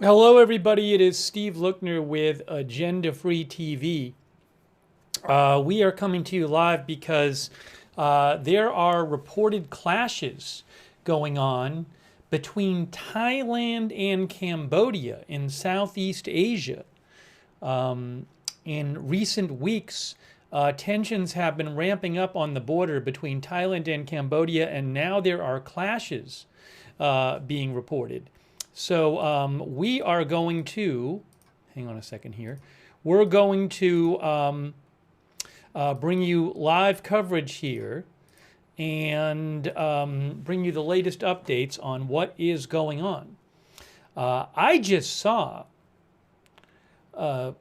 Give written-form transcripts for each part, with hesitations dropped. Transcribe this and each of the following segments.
Hello, everybody. It is Steve Lookner with Agenda Free TV. We are coming to you live because there are reported clashes going on between Thailand and Cambodia in Southeast Asia. In recent weeks, tensions have been ramping up on the border between Thailand and Cambodia, and now there are clashes being reported. So we are going to, hang on a second here, we're going to bring you live coverage here and bring you the latest updates on what is going on. I just saw right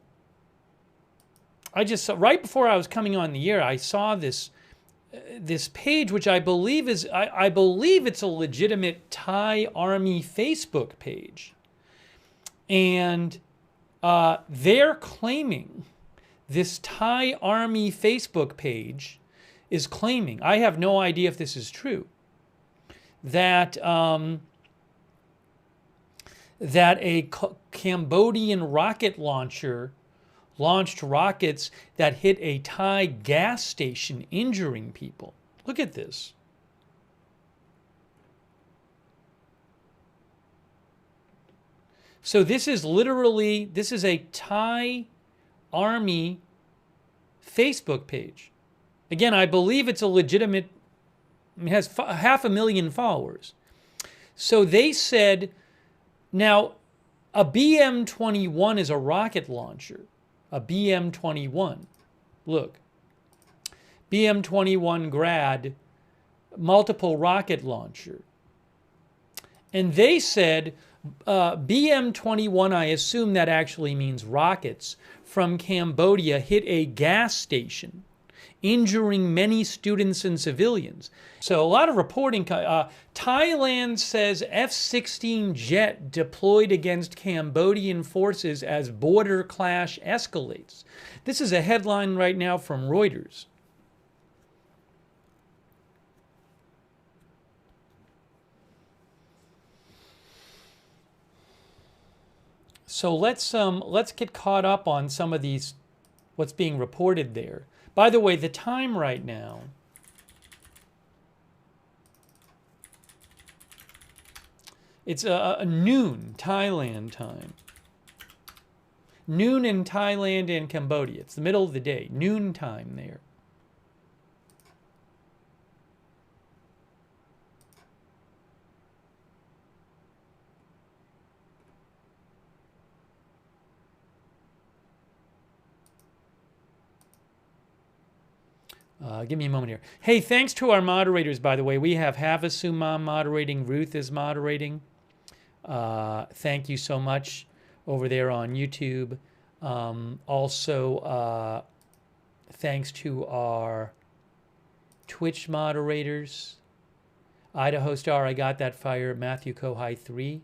before I was coming on the air, I saw this page, which I believe is I believe it's a legitimate Thai Army Facebook page, and they're claiming this Thai Army Facebook page is claiming, I have no idea if this is true, that that a Cambodian rocket launcher launched rockets that hit a Thai gas station, injuring people. Look at this. So this is a Thai Army Facebook page. Again, I believe it's a legitimate, it has 500,000 followers. So they said, now a BM-21 is a rocket launcher. A BM-21. Look. BM-21 Grad, multiple rocket launcher. And they said BM-21, I assume that actually means rockets, from Cambodia hit a gas station, injuring many students and civilians. So a lot of reporting. Thailand says F-16 jet deployed against Cambodian forces as border clash escalates. This is a headline right now from Reuters. So let's get caught up on some of these, what's being reported there. By the way, the time right now, it's noon Thailand time. Noon in Thailand and Cambodia. It's the middle of the day, noon time there. Give me a moment here. Hey, thanks to our moderators, by the way. We have Havasumam moderating. Ruth is moderating. Thank you so much over there on YouTube. Also, thanks to our Twitch moderators. Idaho Star, I Got That Fire, Matthew Kohai 3.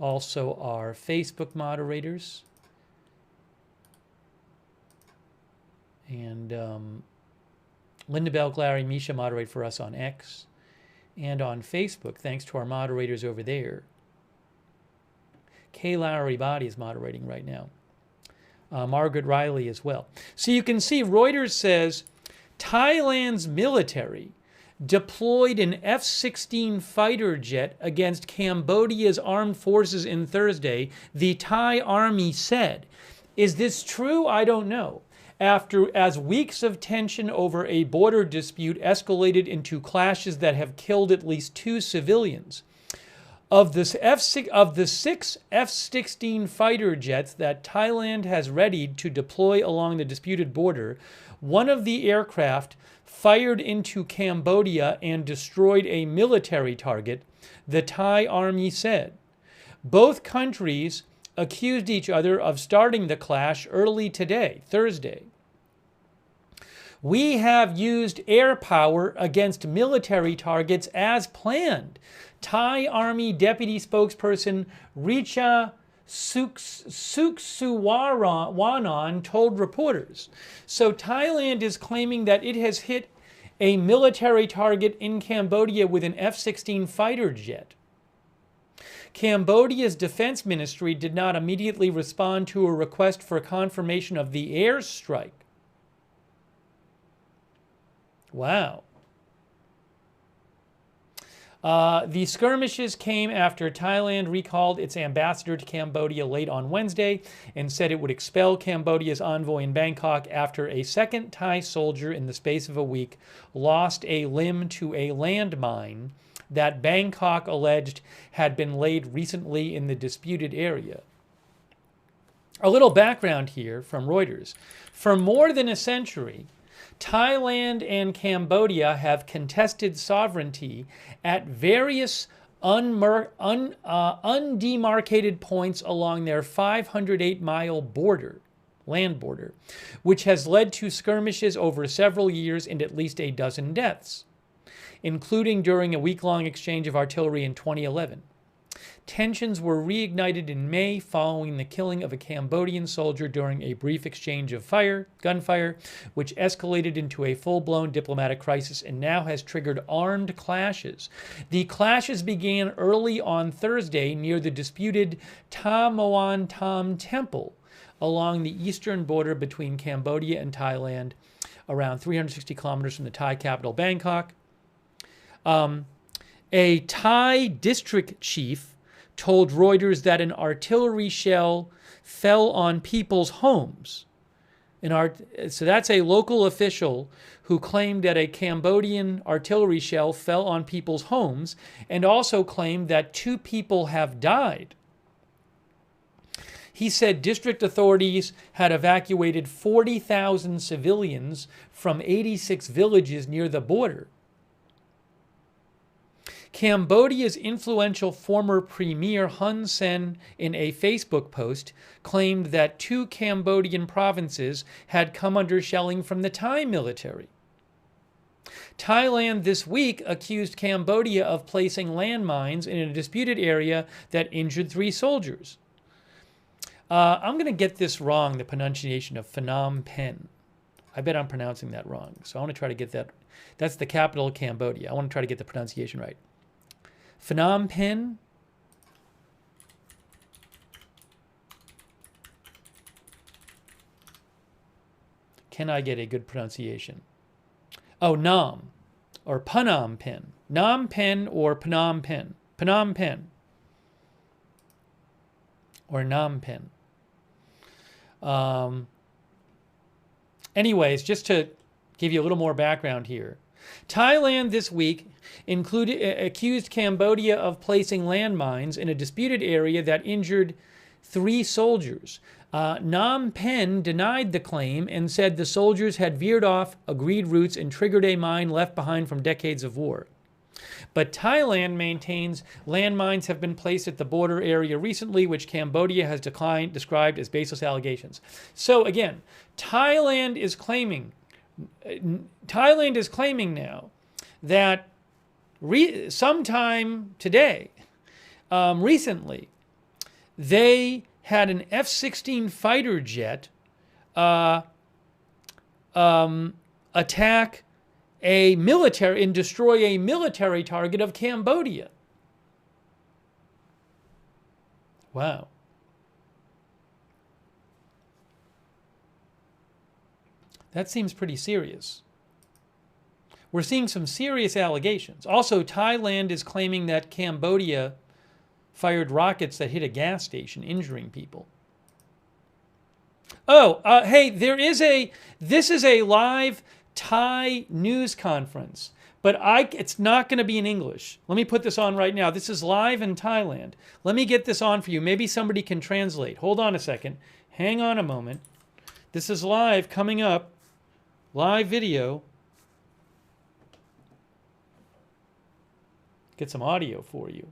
Also, our Facebook moderators. And Linda Bell, Glary, Misha moderate for us on X and on Facebook. Thanks to our moderators over there. Kay Lowry Body is moderating right now. Margaret Riley as well. So you can see Reuters says Thailand's military deployed an F-16 fighter jet against Cambodia's armed forces in Thursday, the Thai Army said. Is this true? I don't know. As weeks of tension over a border dispute escalated into clashes that have killed at least 2 civilians. Of the 6 F-16 fighter jets that Thailand has readied to deploy along the disputed border, one of the aircraft fired into Cambodia and destroyed a military target, the Thai Army said. Both countries accused each other of starting the clash early today, Thursday. We have used air power against military targets as planned, Thai Army Deputy Spokesperson Richa Suksuwanan told reporters. So Thailand is claiming that it has hit a military target in Cambodia with an F-16 fighter jet. Cambodia's defense ministry did not immediately respond to a request for confirmation of the airstrike. Wow. The skirmishes came after Thailand recalled its ambassador to Cambodia late on Wednesday and said it would expel Cambodia's envoy in Bangkok after a second Thai soldier in the space of a week lost a limb to a landmine that Bangkok alleged had been laid recently in the disputed area. A little background here from Reuters. For more than a century, Thailand and Cambodia have contested sovereignty at various undemarcated points along their 508-mile land border, which has led to skirmishes over several years and at least a dozen deaths, including during a week-long exchange of artillery in 2011. Tensions were reignited in May following the killing of a Cambodian soldier during a brief exchange of gunfire, which escalated into a full-blown diplomatic crisis and now has triggered armed clashes. The clashes began early on Thursday near the disputed Ta Moan Tam Temple along the eastern border between Cambodia and Thailand, around 360 kilometers from the Thai capital, Bangkok. A Thai district chief told Reuters that an artillery shell fell on people's homes. So that's a local official who claimed that a Cambodian artillery shell fell on people's homes and also claimed that 2 people have died. He said district authorities had evacuated 40,000 civilians from 86 villages near the border. Cambodia's influential former premier Hun Sen, in a Facebook post, claimed that 2 Cambodian provinces had come under shelling from the Thai military. Thailand this week accused Cambodia of placing landmines in a disputed area that injured 3 soldiers. I'm going to get this wrong, the pronunciation of Phnom Penh. I bet I'm pronouncing that wrong, so I want to try to get that. That's the capital of Cambodia. I want to try to get the pronunciation right. Phnom Penh. Can I get a good pronunciation? Oh, Nam, or Phnom Penh. Phnom Penh or Phnom Penh. Phnom Penh. Or Phnom Penh. Anyways, just to give you a little more background here. Thailand this week accused Cambodia of placing landmines in a disputed area that injured 3 soldiers. Phnom Penh denied the claim and said the soldiers had veered off agreed routes and triggered a mine left behind from decades of war. But Thailand maintains landmines have been placed at the border area recently, which Cambodia has described as baseless allegations. So again, Thailand is claiming now that sometime today, recently, they had an F-16 fighter jet attack and destroy a military target of Cambodia. Wow. That seems pretty serious. We're seeing some serious allegations. Also, Thailand is claiming that Cambodia fired rockets that hit a gas station, injuring people. Oh, hey, this is a live Thai news conference, but it's not going to be in English. Let me put this on right now. This is live in Thailand. Let me get this on for you. Maybe somebody can translate. Hold on a second. Hang on a moment. This is live, coming up. Live video. Get some audio for you.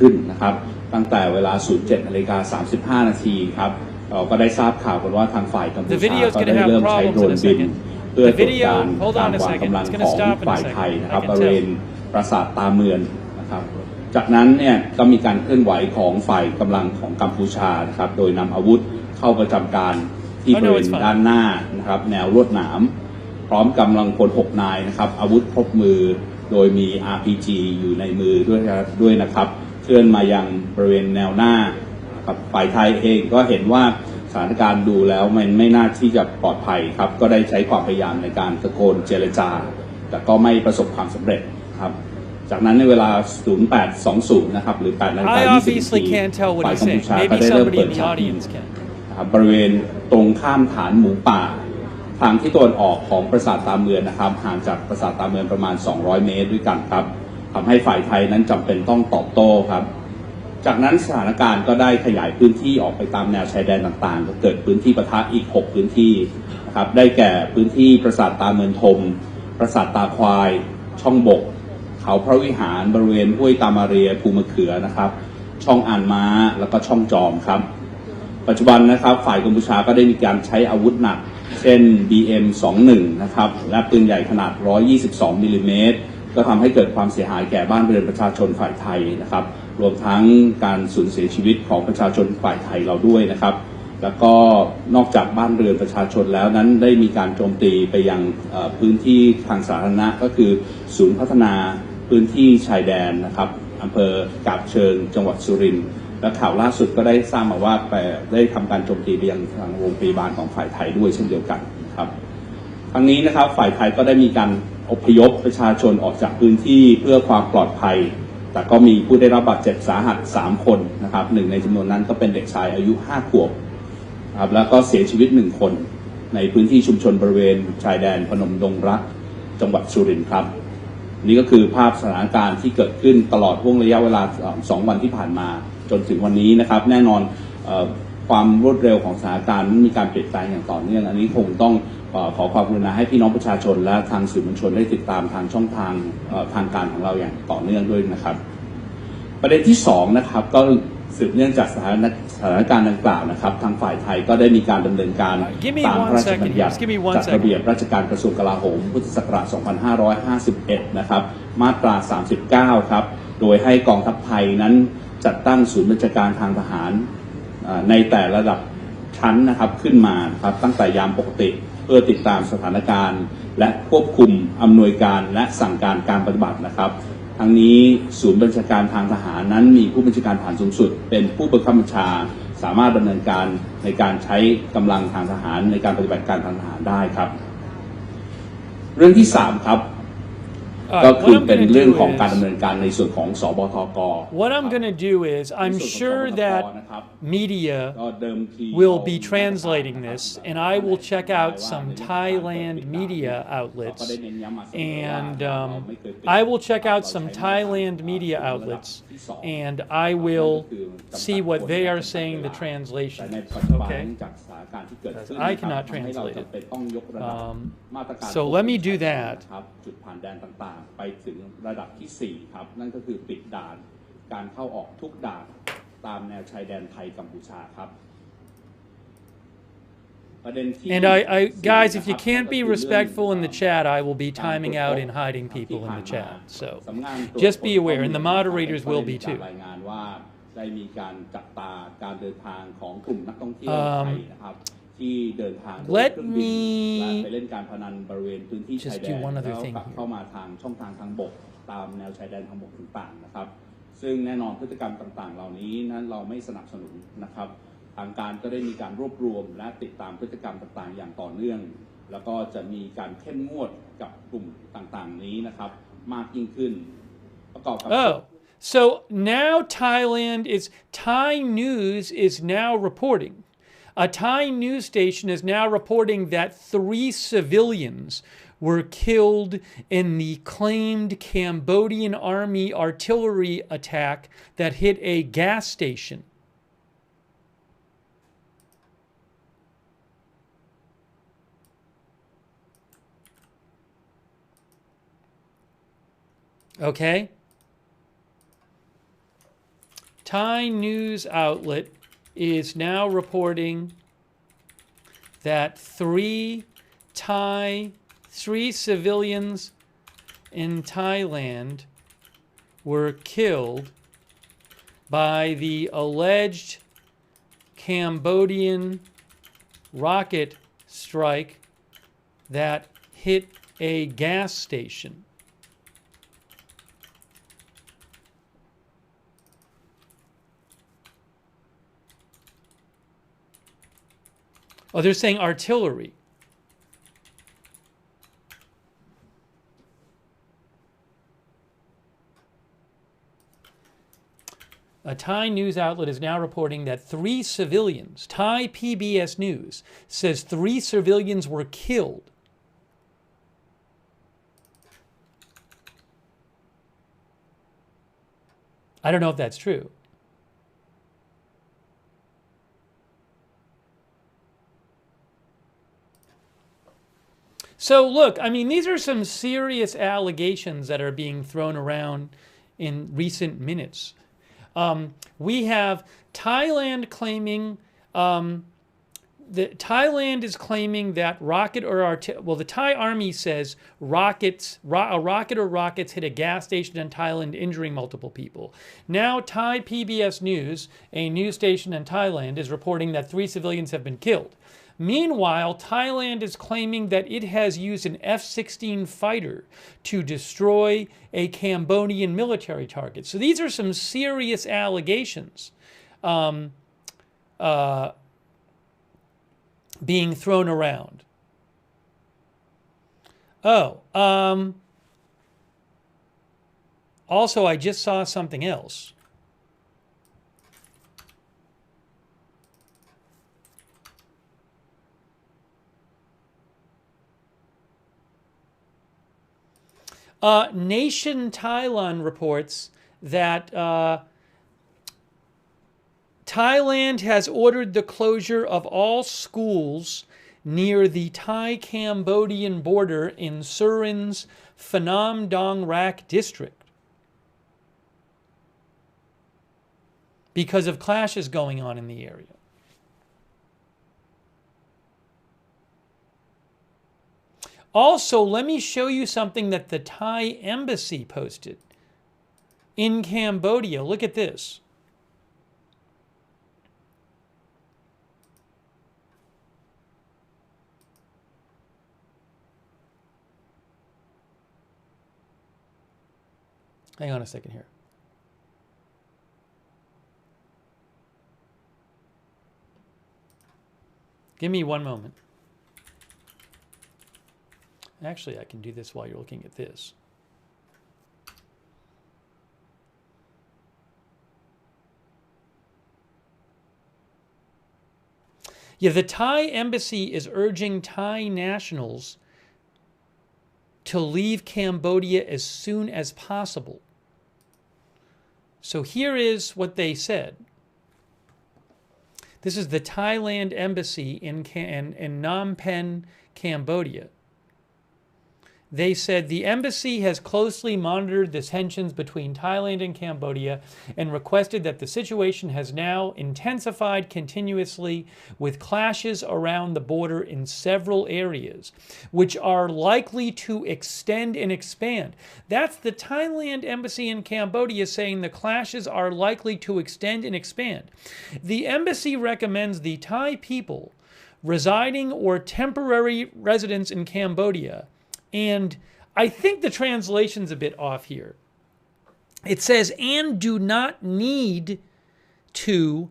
ขึ้นนะครับตั้งแต่เวลา 07:35 นาทีครับเราก็ได้ทราบข่าวกันว่าทางฝ่ายกัมพูชาก็ได้เริ่มใช้โดรนบินเพื่อตรวจการการวางกำลังของฝ่ายไทยนะครับบริเวณปราสาทตาเมืองนะครับ จากนั้นเนี่ยก็มีการเคลื่อนไหวของฝ่ายกำลังของกัมพูชานะครับโดยนำอาวุธเข้าประจำการที่บริเวณด้านหน้านะครับแนวลวดหนามพร้อมกำลังพล6 นายนะครับอาวุธครบมือโดยมี RPG อยู่ในมือด้วยนะครับเคลื่อนมายังบริเวณแนวหน้าครับฝ่ายไทยเองก็เห็นว่าสถานการณ์ดูแล้วมันไม่น่าที่จะปลอดภัยครับก็ได้ใช้ความพยายามในการตะโกนเจรจาแต่ก็ไม่ประสบความสำเร็จครับจากนั้นในเวลา 08:20 นะครับหรือ 8:20 น.ฝ่ายกัมพูชาก็ได้เริ่มเปิดฉากยิงนะครับบริเวณตรงข้ามฐานหมูป่าทางที่ตะวันออกของปราสาทตาเมืองนะครับห่างจากปราสาทตาเมืองประมาณ200 เมตรด้วยกันครับทำให้ฝ่ายไทยนั้นจำเป็นต้องตอบโต้ครับจากนั้นสถานการณ์ก็ได้ขยายพื้นที่ออกไปตามแนวชายแดนต่างๆก็เกิดพื้นที่ปะทะอีก6 พื้นที่นะครับได้แก่พื้นที่ปราสาทตาเมืองธมปราสาทตาควายช่องบกเขาพระวิหารบริเวณห้วยตามาเรียภูมะเขือนะครับช่องอ่านม้าแล้วก็ช่องจอมครับปัจจุบันนะครับฝ่ายกัมพูชาก็ได้มีการใช้อาวุธหนักเช่น BM21 นะครับและปืนใหญ่ขนาด122 มิลลิเมตรก็ทำให้เกิดความเสียหายแก่บ้านเรือนประชาชนฝ่ายไทยนะครับรวมทั้งการสูญเสียชีวิตของประชาชนฝ่ายไทยเราด้วยนะครับแล้วก็นอกจากบ้านเรือนประชาชนแล้วนั้นได้มีการโจมตีไปยังพื้นที่ทางสาธารณะก็คือศูนย์พัฒนาพื้นที่ชายแดนนะครับอำเภอกาบเชิงจังหวัดสุรินทร์และข่าวล่าสุดก็ได้ทราบมาว่าได้ทำการโจมตีไปยังทางโรงพยาบาลของฝ่ายไทยด้วยเช่นเดียวกันครับทั้งนี้นะครับฝ่ายไทยก็ได้มีการอพยพประชาชนออกจากพื้นที่เพื่อความปลอดภัยแต่ก็มีผู้ได้รับบาดเจ็บสาหัส3 คนนะครับหนึ่งในจำนวนนั้นก็เป็นเด็กชายอายุ5 ขวบครับแล้วก็เสียชีวิต1 คนในพื้นที่ชุมชนบริเวณชายแดนพนมดงรักจังหวัดสุรินทร์ครับนี่ก็คือภาพสถานการณ์ที่เกิดขึ้นตลอดห่วงระยะเวลา2 วันที่ผ่านมาจนถึงวันนี้นะครับแน่นอนความรวดเร็วของสถานการณ์มีการเปลี่ยนแปลงอย่างต่อเนื่องอันนี้คงต้องขอความกรุณาให้พี่น้องประชาชนและทางสื่อมวลชนได้ติดตามทางช่องทางการของเราอย่างต่อเนื่องด้วยนะครับประเด็นที่2นะครับก็สืบเนื่องจากสถานการณ์ดังกล่าวนะครับทางฝ่ายไทยก็ได้มีการดำเนินการตามพระราชบัญญัติจัดระเบียบราชการกระทรวงกลาโหมพุทธศักราช 2551 นะครับมาตรา 39 ครับโดยให้กองทัพไทยนั้นจัดตั้งศูนย์บัญชาการทางทหารในแต่ระดับชั้นนะครับขึ้นมาครับตั้งแต่ยามปกติเพื่อติดตามสถานการณ์และควบคุมอำนวยการและสั่งการปฏิบัตินะครับทั้งนี้ศูนย์บัญชาการทางทหารนั้นมีผู้บัญชาการทหารสูงสุดเป็นผู้บังคับบัญชาสามารถดำเนินการในการใช้กำลังทางทหารในการปฏิบัติการทางทหารได้ครับเรื่องที่3ครับก็คือเป็นเรื่องของการดำเนินการในส่วนของสบทก What I'm going to do is I'm sure that media will be translating this and I will check out some Thailand media outlets and I will check out some Thailand media outlets and I will see what they are saying the translation is, okay? Because I cannot translate it. So let me do that. จุดผ่านแดนต่างๆไปถึงระดับที่4ครับนั่นก็คือปิดด่านการเข้าออกทุกด่านตามแนวชายแดนไทยกัมพูชาครับ And guys, if you can't be respectful in the chat, I will be timing out and hiding people in the chat. So just be aware, and the moderators will be too. ได้มีการจับตาการเดินทางของกลุ่มนักท่องเที่ยวไทยนะครับที่เดินทางและไปเล่นการพนันบริเวณพื้นที่ชายแดนแล้วกลับเข้ามาทางช่องทางทางบกตามแนวชายแดนทางบกต่างๆนะครับซึ่งแน่นอนพฤติกรรมต่างๆเหล่านี้นั้นเราไม่สนับสนุนนะครับทางการก็ได้มีการรวบรวมและติดตามพฤติกรรมต่างๆอย่างต่อเนื่องแล้วก็จะมีการเข้มงวดกับกลุ่มต่างๆนี้นะครับมากยิ่งขึ้นประกอบกับSo now Thai news is now reporting. A Thai news station is now reporting that 3 civilians were killed in the claimed Cambodian army artillery attack that hit a gas station. Okay? Thai news outlet is now reporting that 3 civilians in Thailand were killed by the alleged Cambodian rocket strike that hit a gas station. Oh, they're saying artillery. A Thai news outlet is now reporting that 3 civilians, Thai PBS News, says 3 civilians were killed. I don't know if that's true. So look, I mean, these are some serious allegations that are being thrown around in recent minutes. We have Thailand claiming, Thailand is claiming that rocket or the Thai army says a rocket or rockets hit a gas station in Thailand, injuring multiple people. Now Thai PBS News, a news station in Thailand, is reporting that 3 civilians have been killed. Meanwhile, Thailand is claiming that it has used an F-16 fighter to destroy a Cambodian military target. So these are some serious allegations being thrown around. Also, I just saw something else. Nation Thailand reports that Thailand has ordered the closure of all schools near the Thai-Cambodian border in Surin's Phnom Dong Rak district because of clashes going on in the area. Also, let me show you something that the Thai embassy posted in Cambodia. Look at this. Hang on a second here. Give me one moment. Actually, I can do this while you're looking at this. Yeah, the Thai embassy is urging Thai nationals to leave Cambodia as soon as possible. So here is what they said. This is the Thailand embassy in Phnom Penh, Cambodia. They said the embassy has closely monitored the tensions between Thailand and Cambodia and requested that the situation has now intensified continuously with clashes around the border in several areas, which are likely to extend and expand. That's the Thailand embassy in Cambodia saying the clashes are likely to extend and expand. The embassy recommends the Thai people residing or temporary residents in Cambodia. And I think the translation's a bit off here. It says, and do not need to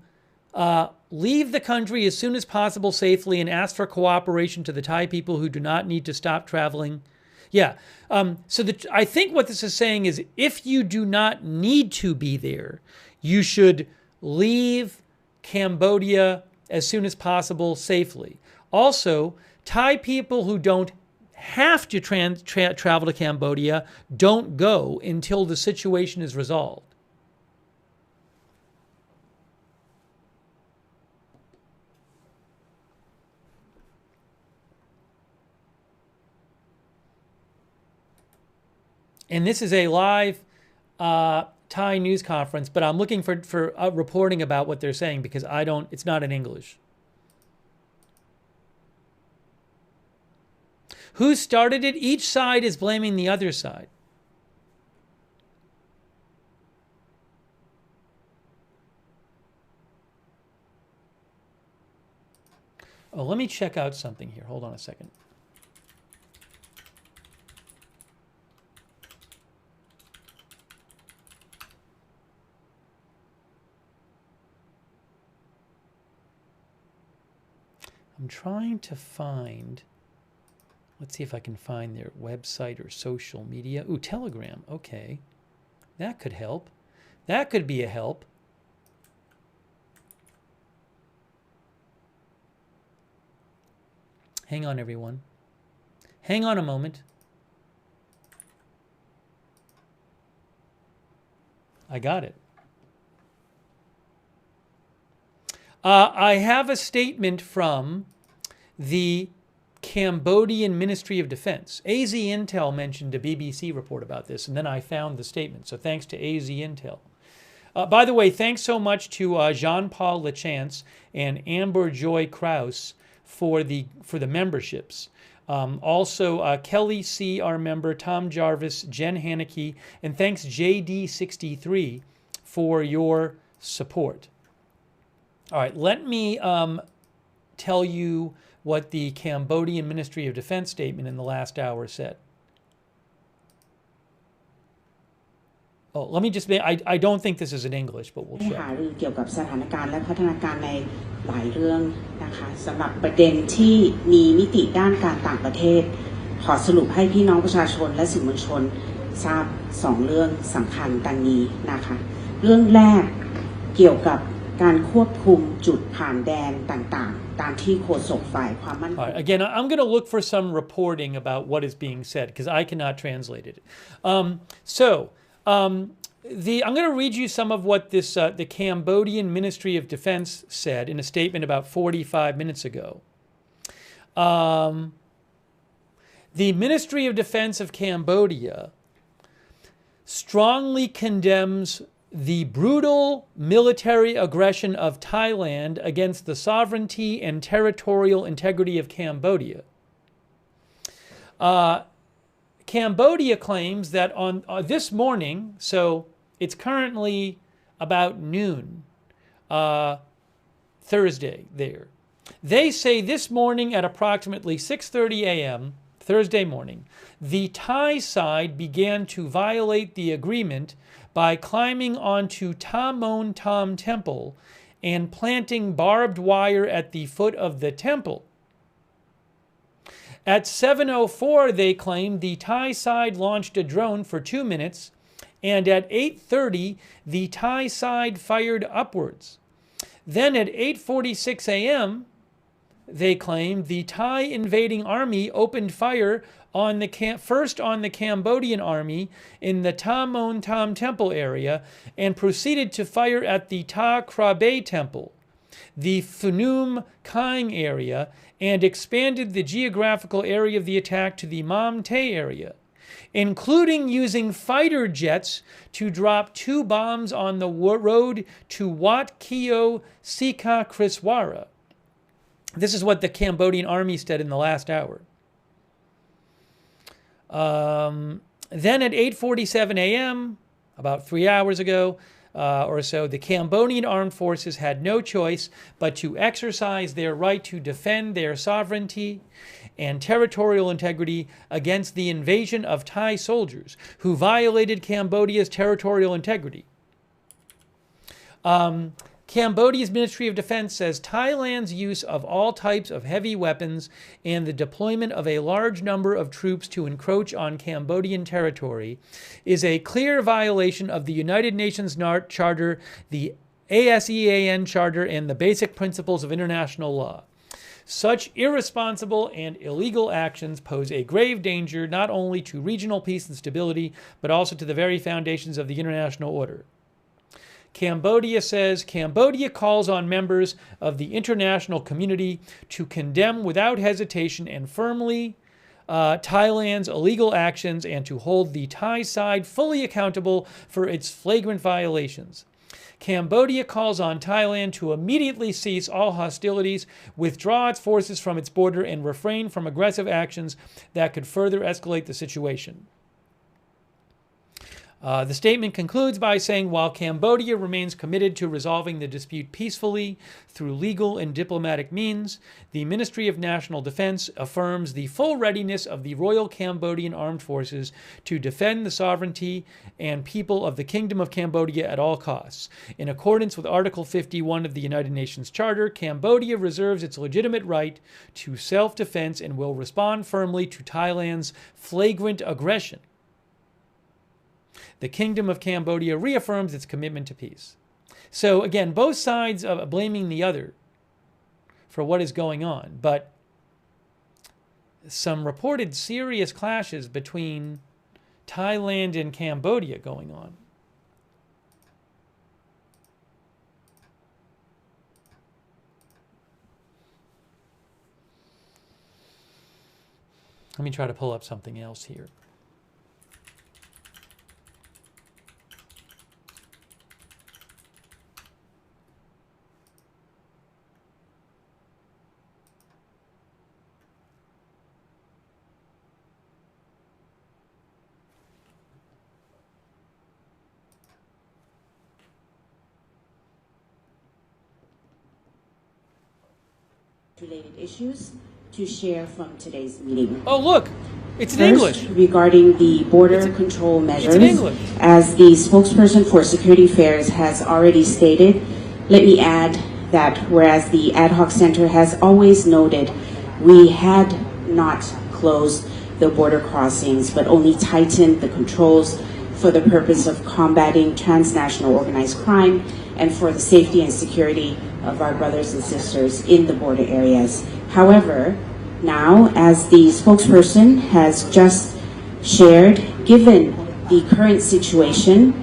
leave the country as soon as possible safely and ask for cooperation to the Thai people who do not need to stop traveling. Yeah. I think what this is saying is if you do not need to be there, you should leave Cambodia as soon as possible safely. Also, Thai people who don't have to travel to Cambodia don't go until the situation is resolved. And this is a live Thai news conference, but I'm looking for reporting about what they're saying because it's not in English. Who started it? Each side is blaming the other side. Oh, let me check out something here. Hold on a second. I'm trying to find, let's see if I can find their website or social media. Ooh, Telegram. Okay. That could help. That could be a help. Hang on, everyone. Hang on a moment. I got it. I have a statement from the Cambodian Ministry of Defense. AZ Intel mentioned a BBC report about this, and then I found the statement. So thanks to AZ Intel. By the way, thanks so much to Jean-Paul Lachance and Amber Joy Krause for the memberships. Also, Kelly C., our member, Tom Jarvis, Jen Haneke, and thanks JD63 for your support. All right, let me tell you what the Cambodian Ministry of Defense statement in the last hour said. Oh, let me just say, I don't think this is in English, but we'll check. หารือเกี่ยวกับสถานการณ์และพัฒนาการในหลายเรื่องนะคะสำหรับประเด็นที่มีมิติด้านการต่างประเทศขอสรุปให้พี่น้องประชาชนและสื่อมวลชนทราบ2เรื่องสำคัญดังนี้นะคะเรื่องแรกเกี่ยวกับการควบคุมจุดผ่านแดนต่างๆตามที่โฆษกฝ่ายความมั่นคง Again, I'm going to look for some reporting about what is being said because I cannot translate it. I'm going to read you some of what this the Cambodian Ministry of Defense said in a statement about 45 minutes ago. The Ministry of Defense of Cambodia strongly condemns the brutal military aggression of Thailand against the sovereignty and territorial integrity of Cambodia. Cambodia claims that on this morning, so it's currently about noon, Thursday there. They say this morning at approximately 6:30 a.m., Thursday morning, the Thai side began to violate the agreement by climbing onto Tamon Tam Temple and planting barbed wire at the foot of the temple. At 7:04, they claimed the Thai side launched a drone for 2 minutes, and at 8:30, the Thai side fired upwards. Then at 8:46 a.m., they claimed the Thai invading army opened fire on first on the Cambodian army in the Tamon Tam Temple area and proceeded to fire at the Ta Krabe Temple, the Phunum Kaing area, and expanded the geographical area of the attack to the Mam Te area, including using fighter jets to drop 2 bombs on the road to Wat Kio Sika Kriswara. This is what the Cambodian army said in the last hour. Then at 8:47 a.m., about 3 hours ago or so, the Cambodian armed forces had no choice but to exercise their right to defend their sovereignty and territorial integrity against the invasion of Thai soldiers who violated Cambodia's territorial integrity. Cambodia's Ministry of Defense says Thailand's use of all types of heavy weapons and the deployment of a large number of troops to encroach on Cambodian territory is a clear violation of the United Nations Charter, the ASEAN Charter, and the basic principles of international law. Such irresponsible and illegal actions pose a grave danger not only to regional peace and stability, but also to the very foundations of the international order. Cambodia says Cambodia calls on members of the international community to condemn without hesitation and firmly Thailand's illegal actions and to hold the Thai side fully accountable for its flagrant violations. Cambodia calls on Thailand to immediately cease all hostilities, withdraw its forces from its border, and refrain from aggressive actions that could further escalate the situation. The statement concludes by saying, while Cambodia remains committed to resolving the dispute peacefully through legal and diplomatic means, the Ministry of National Defense affirms the full readiness of the Royal Cambodian Armed Forces to defend the sovereignty and people of the Kingdom of Cambodia at all costs. In accordance with Article 51 of the United Nations Charter, Cambodia reserves its legitimate right to self-defense and will respond firmly to Thailand's flagrant aggression. The Kingdom of Cambodia reaffirms its commitment to peace. So again, both sides are blaming the other for what is going on, but some reported serious clashes between Thailand and Cambodia going on. Let me try to pull up something else here. Related issues to share from today's meeting. Oh, look, it's in First, English. regarding the border control measures, it's in English. as the spokesperson for Security Affairs has already stated, let me add that whereas the ad hoc center has always noted we had not closed the border crossings but only tightened the controls for the purpose of combating transnational organized crime and for the safety and security of our brothers and sisters in the border areas. However, now, as the spokesperson has just shared, given the current situation,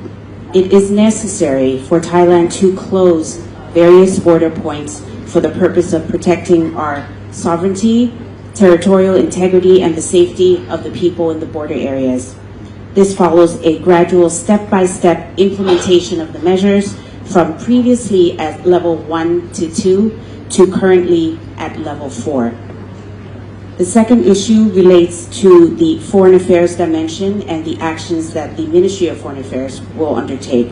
it is necessary for Thailand to close various border points for the purpose of protecting our sovereignty, territorial integrity, and the safety of the people in the border areas. This follows a gradual step-by-step implementation of the measures from previously at level 1 to 2 to currently at level 4. The second issue relates to the foreign affairs dimension and the actions that the Ministry of Foreign Affairs will undertake.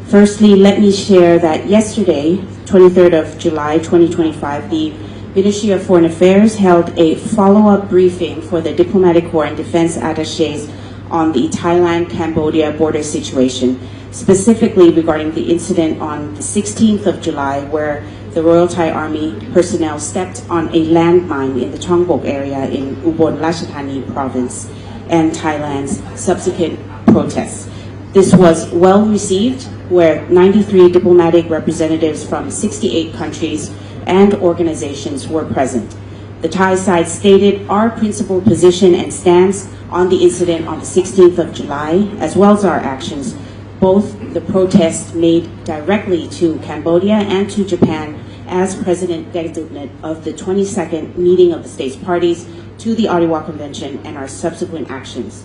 Firstly, let me share that yesterday, 23rd of July 2025, the Ministry of Foreign Affairs held a follow-up briefing for the diplomatic corps and defense attachés on the Thailand-Cambodia border situation, specifically regarding the incident on the 16th of July where the Royal Thai Army personnel stepped on a landmine in the Chongbuk area in Ubon Ratchathani province and Thailand's subsequent protests. This was well received, where 93 diplomatic representatives from 68 countries and organizations were present. The Thai side stated our principal position and stance on the incident on the 16th of July, as well as our actions, both the protests made directly to Cambodia and to Japan as President designate of the 22nd meeting of the states parties to the Ottawa Convention and our subsequent actions.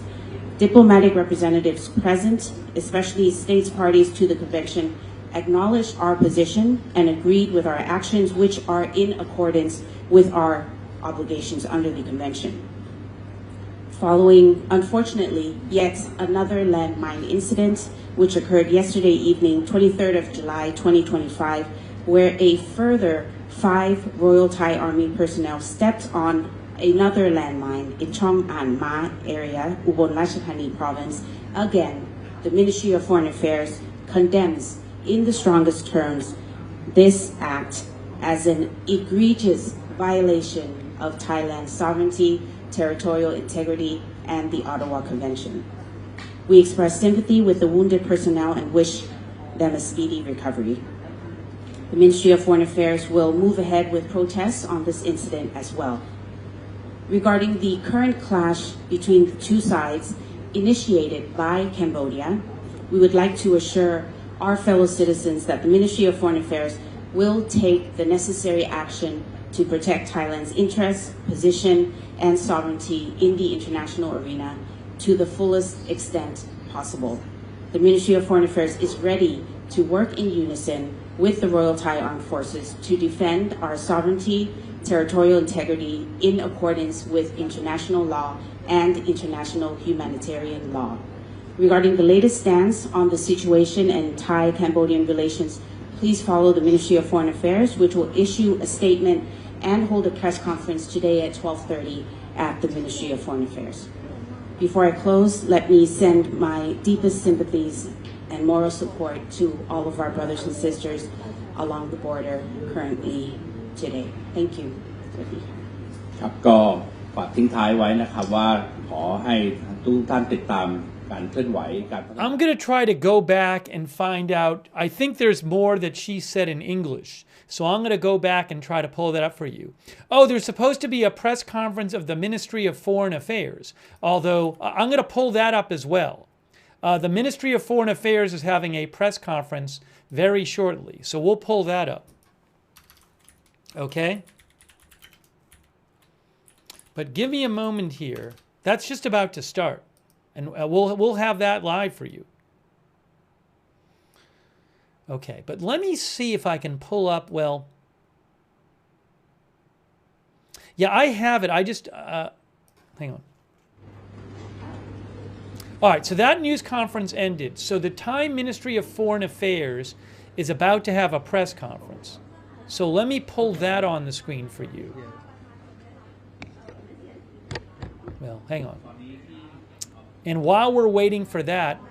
Diplomatic representatives present, especially states parties to the convention, acknowledged our position and agreed with our actions, which are in accordance with our obligations under the convention. Following, unfortunately, yet another landmine incident, which occurred yesterday evening, 23rd of July 2025, where a further 5 Royal Thai Army personnel stepped on another landmine in Chong An Ma area, Ubon Ratchathani province. Again, the Ministry of Foreign Affairs condemns in the strongest terms this act as an egregious violation of Thailand's sovereignty, territorial integrity, and the Ottawa Convention. We express sympathy with the wounded personnel and wish them a speedy recovery. The Ministry of Foreign Affairs will move ahead with protests on this incident as well. Regarding the current clash between the two sides initiated by Cambodia, we would like to assure our fellow citizens that the Ministry of Foreign Affairs will take the necessary action to protect Thailand's interests, position, and sovereignty in the international arena to the fullest extent possible. The Ministry of Foreign Affairs is ready to work in unison with the Royal Thai Armed Forces to defend our sovereignty, territorial integrity in accordance with international law and international humanitarian law. Regarding the latest stance on the situation and Thai-Cambodian relations, please follow the Ministry of Foreign Affairs, which will issue a statement and hold a press conference today at 12:30 at the Ministry of Foreign Affairs. Before I close, let me send my deepest sympathies and moral support to all of our brothers and sisters along the border currently today. Thank you. ครับก็ฝากทิ้งท้ายไว้นะครับว่าขอให้ทุกท่านติดตามการเคลื่อนไหวการ I'm going to try to go back and find out. I think there's more that she said in English. So I'm going to go back and try to pull that up for you. Oh, there's supposed to be a press conference of the Ministry of Foreign Affairs. Although I'm going to pull that up as well. The Ministry of Foreign Affairs is having a press conference very shortly. So we'll pull that up. Okay? But give me a moment here. That's just about to start. And we'll have that live for you. Okay, but let me see if I can pull up, well, yeah, I have it. I just, hang on. All right, so that news conference ended. So the Thai Ministry of Foreign Affairs is about to have a press conference. So let me pull that on the screen for you. Well, hang on. And while we're waiting for that,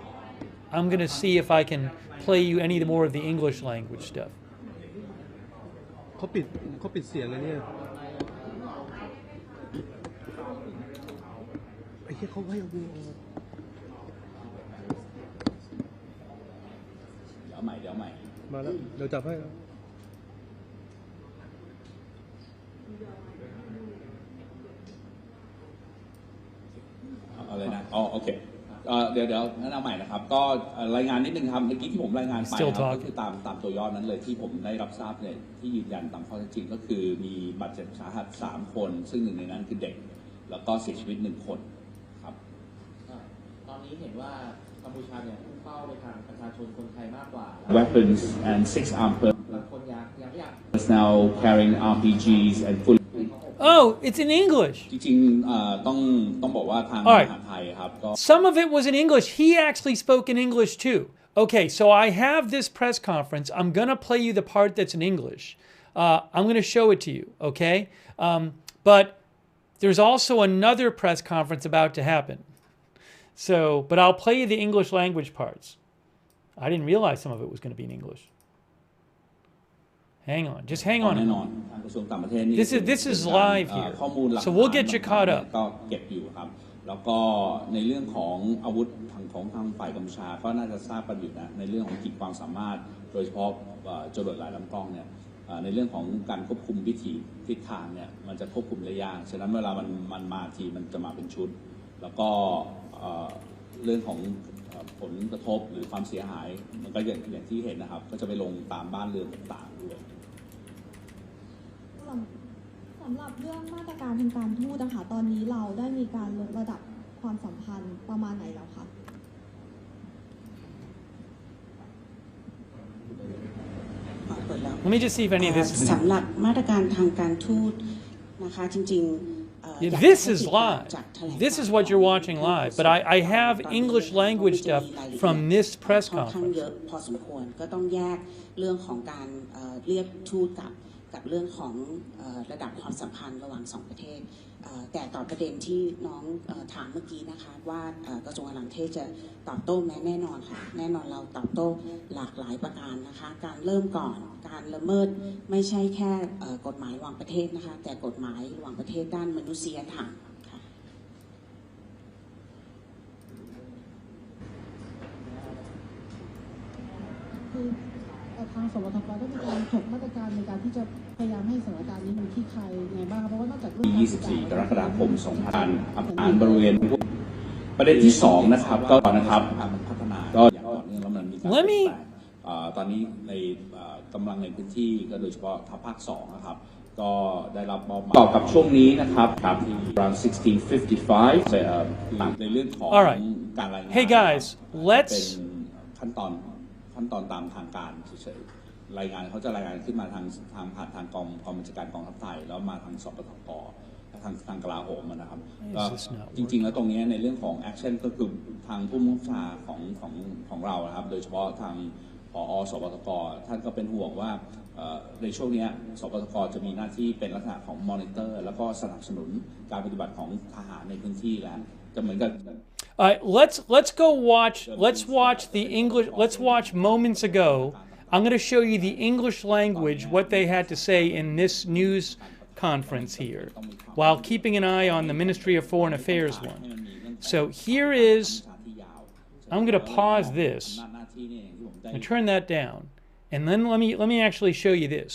I'm going to see if I can play you any more of the English language stuff. เขาปิดเสียงเลยเนี่ยไอ้ที่เขาให้เอามือออกเดี๋ยวใหม่มาแล้วเดี๋ยวจับให้แล้วเอาเลยนะโอเคเดี๋ยวงั้นเอาใหม่นะครับก็รายงานนิดนึงครับเมื่อกี้ที่ผมรายงานไปครับก็คือตามตัวย่อนั้นเลยที่ผมได้รับทราบเนี่ยที่ยืนยันตามข้อเท็จจริงก็คือมีบาดเจ็บสาหัส3 คนซึ่งหนึ่งในนั้นคือเด็กแล้วก็เสียชีวิต1 คนครับตอนนี้เห็นว่ากัมพูชาเนี่ยพุ่งเป้าไปทางประชาชนคนไทยมากกว่า Weapons and 6 armed personnel now carrying RPGs and full Oh, it's in English. จริงๆต้องบอกว่าทางมหาไทยครับก็ Some of it was in English. He actually spoke in English too. Okay, so I have this press conference. I'm going to play you the part that's in English. I'm going to show it to you, okay? But there's also another press conference about to happen. So, but I'll play you the English language parts. I didn't realize some of it was going to be in English. Hang on, just hang on. This is live here, so we'll get you caught up. ก็เก็บอยู่ครับแล้วก็ในเรื่องของอาวุธของทางฝ่ายกัมพูชาก็น่าจะทราบกันอยู่นะในเรื่องของขีดความสามารถโดยเฉพาะจรวดหลายลำกล้องเนี่ยในเรื่องของการควบคุมวิถีทิศทางเนี่ยมันจะควบคุมได้ยากฉะนั้นเวลามันมาทีมันจะมาเป็นชุดแล้วก็เรื่องของผลกระทบหรือความเสียหายมันก็อย่างที่เห็นนะครับก็จะไปลงตามบ้านเรือนต่างๆด้วยสำหรับเรื่องมาตรการทางการทูตนะคะตอนนี้เราได้มีการลดระดับความสัมพันธ์ประมาณไหนแล้วคะ Let me just see if any of this is สำหรับมาตรการทางการทูตนะคะจริงYeah, this is live. This is what you're watching live. But I have English language stuff from this press ค่อนข้าง conference. เยอะพอสมควรก็ต้องแยกเรื่องของการเรียกทูตกับเรื่องของระดับความสัมพันธ์ระหว่าง2 ประเทศแต่ต่อประเด็นที่น้องถามเมื่อกี้นะคะว่ากระทรวงการต่างประเทศจะตอบโต้ไหมแน่นอนค่ะแน่นอนเราตอบโต้หลากหลายประการนะคะการเริ่มก่อนการละเมิดไม่ใช่แค่กฎหมายระหว่างประเทศนะคะแต่กฎหมายระหว่างประเทศด้านมนุษยธรรมค่ะทางสวทก.ได้มีการถกมาตรการในการที่จะพยายามให้สถานการณ์นี้อยู่ที่ใครไงบ้างเพราะว่านอกจากเรื่อง24 กรกฎาคม 2000บริเวณประเด็นที่2นะครับก็นะครับพัฒนาก็อย่างต่อเนื่องแล้วมันมีการตอนนี้ในกำลังในพื้นที่ก็โดยเฉพาะทัพภาค2นะครับก็ได้รับมอบหมายต่อกับช่วงนี้นะครับที่ around 1655ในเรื่องของการรายงาน Hey guys, let's ขั้นตอนตามทางการเฉยๆรายงานเขาจะรายงานขึ้นมาทางผ่านทางกองบัญชาการกองทัพไทยแล้วมาทางสปทก ทางกลาโหมนะครับ Why is this not จริงๆแล้วตรงนี้ในเรื่องของแอคชั่นก็คือทางผู้บังคับบัญชาของเราครับโดยเฉพาะทางผอ.สปทก.ท่านก็เป็นห่วงว่าในช่วงนี้สปทก.จะมีหน้าที่เป็นลักษณะของมอนิเตอร์แล้วก็สนับสนุนการปฏิบัติของทหารในพื้นที่แล้วจะเหมือนกับ let's go watch. Let's watch the English. Let's watch moments ago. I'm going to show you the English language, what they had to say in this news conference here, while keeping an eye on the Ministry of Foreign Affairs one. So here is. I'm going to pause this and turn that down, and then let me actually show you this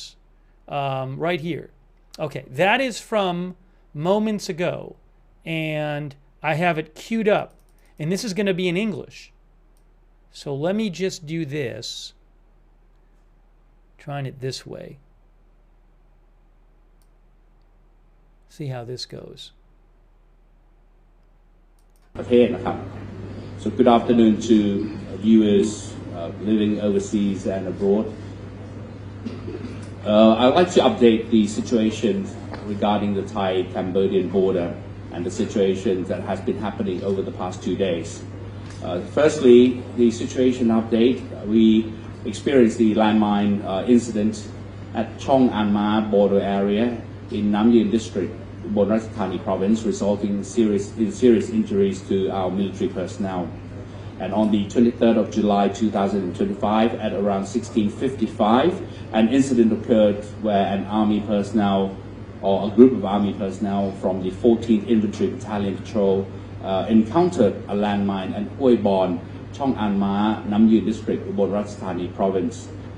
right here. Okay, that is from moments ago, and I have it queued up, and this is going to be in English. So let me just do this. Trying it this way. See how this goes. ประเทศนะครับ So good afternoon to viewers living overseas and abroad. I'd like to update the situation regarding the Thai-Cambodian border and the situation that has been happening over the past 2 days. Firstly, the situation update. We experienced the landmine incident at Chong An Ma border area in Nam Yen district, Ubon Ratchathani province, resulting in serious injuries to our military personnel. And on the 23rd of July 2025, at around 16:55, an incident occurred where an army personnel or a group of army personnel from the 14th Infantry Battalion Patrol encountered a landmine at Hoi Bon, Chong An Ma, Nam Yen district, Ubon Ratchathani province.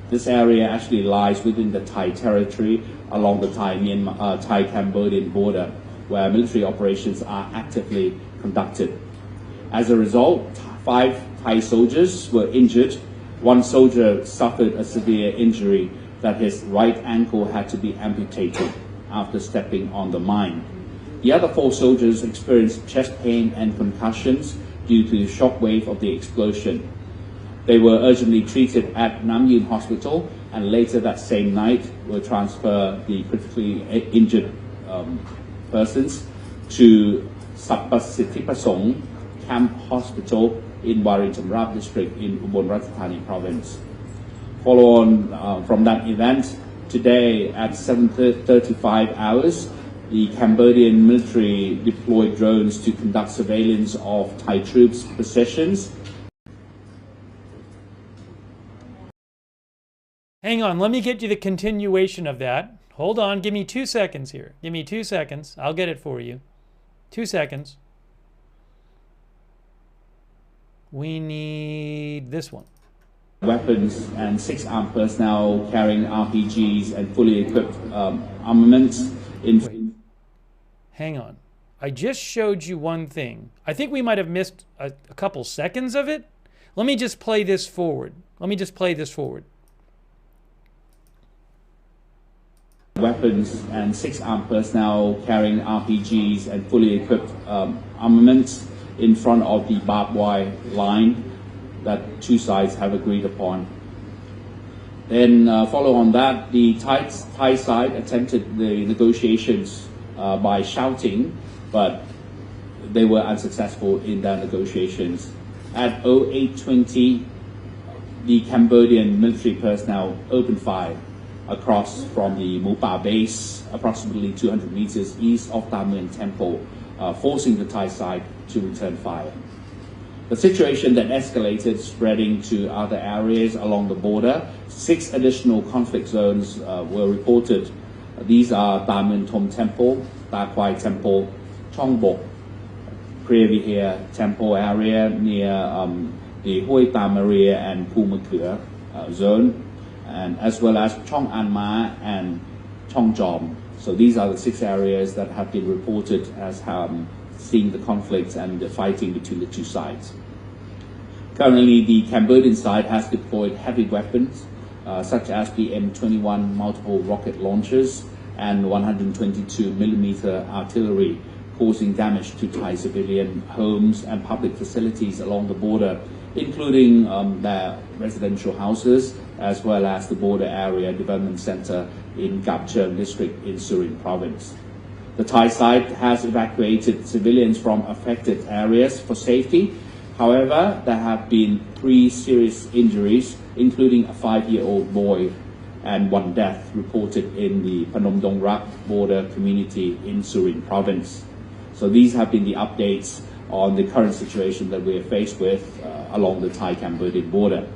This area actually lies within the Thai territory along the Thai-Cambodian border, where military operations are actively conducted. As a result, 5 Thai soldiers were injured. 1 soldier suffered a severe injury that his right ankle had to be amputated after stepping on the mine. The other 4 soldiers experienced chest pain and concussions due to the shock wave of the explosion. They were urgently treated at Nam Yen Hospital and later that same night were transferred the critically injured persons to Sapasithipasong Camp Hospital in Warintamrap district in Ubon Ratchathani province. Follow on from that event, today at 7:35 hours, the Cambodian military deployed drones to conduct surveillance of Thai troops' possessions. Hang on, let me get you the continuation of that. Hold on, give me 2 seconds here. Give me 2 seconds. I'll get it for you. 2 seconds. We need this one. Weapons and 6 armed personnel carrying RPGs and fully equipped armaments in... Wait. Hang on. I just showed you one thing. I think we might have missed a couple seconds of it. Let me just play this forward. Weapons and 6 armed personnel carrying RPGs and fully equipped armaments in front of the barbed wire line that 2 sides have agreed upon. Then follow on that, the Thai side attempted the negotiations by shouting, but they were unsuccessful in their negotiations. At 08:20, the Cambodian military personnel opened fire across from the Mupa base, approximately 200 meters east of Damen Temple, forcing the Thai side to return fire. The situation then escalated, spreading to other areas along the border. 6 additional conflict zones were reported. These are Damen Tom Temple, Ta Kwai Temple, Chong Bok, Previhir Temple area near the Hoi Ta Maria and Pumakua zone, and as well as Chong An Ma and Chong Jom. So these are the 6 areas that have been reported as seeing the conflicts and the fighting between the 2 sides. Currently, the Cambodian side has deployed heavy weapons such as the M21 multiple rocket launchers and 122mm artillery, causing damage to Thai civilian homes and public facilities along the border, including their residential houses, as well as the border area development center in Gapcheong district in Surin province. The Thai side has evacuated civilians from affected areas for safety. However, there have been 3 serious injuries, including a 5-year-old boy and 1 death reported in the Phnom Dong Rak border community in Surin province. So these have been the updates on the current situation that we are faced with along the Thai-Cambodian border.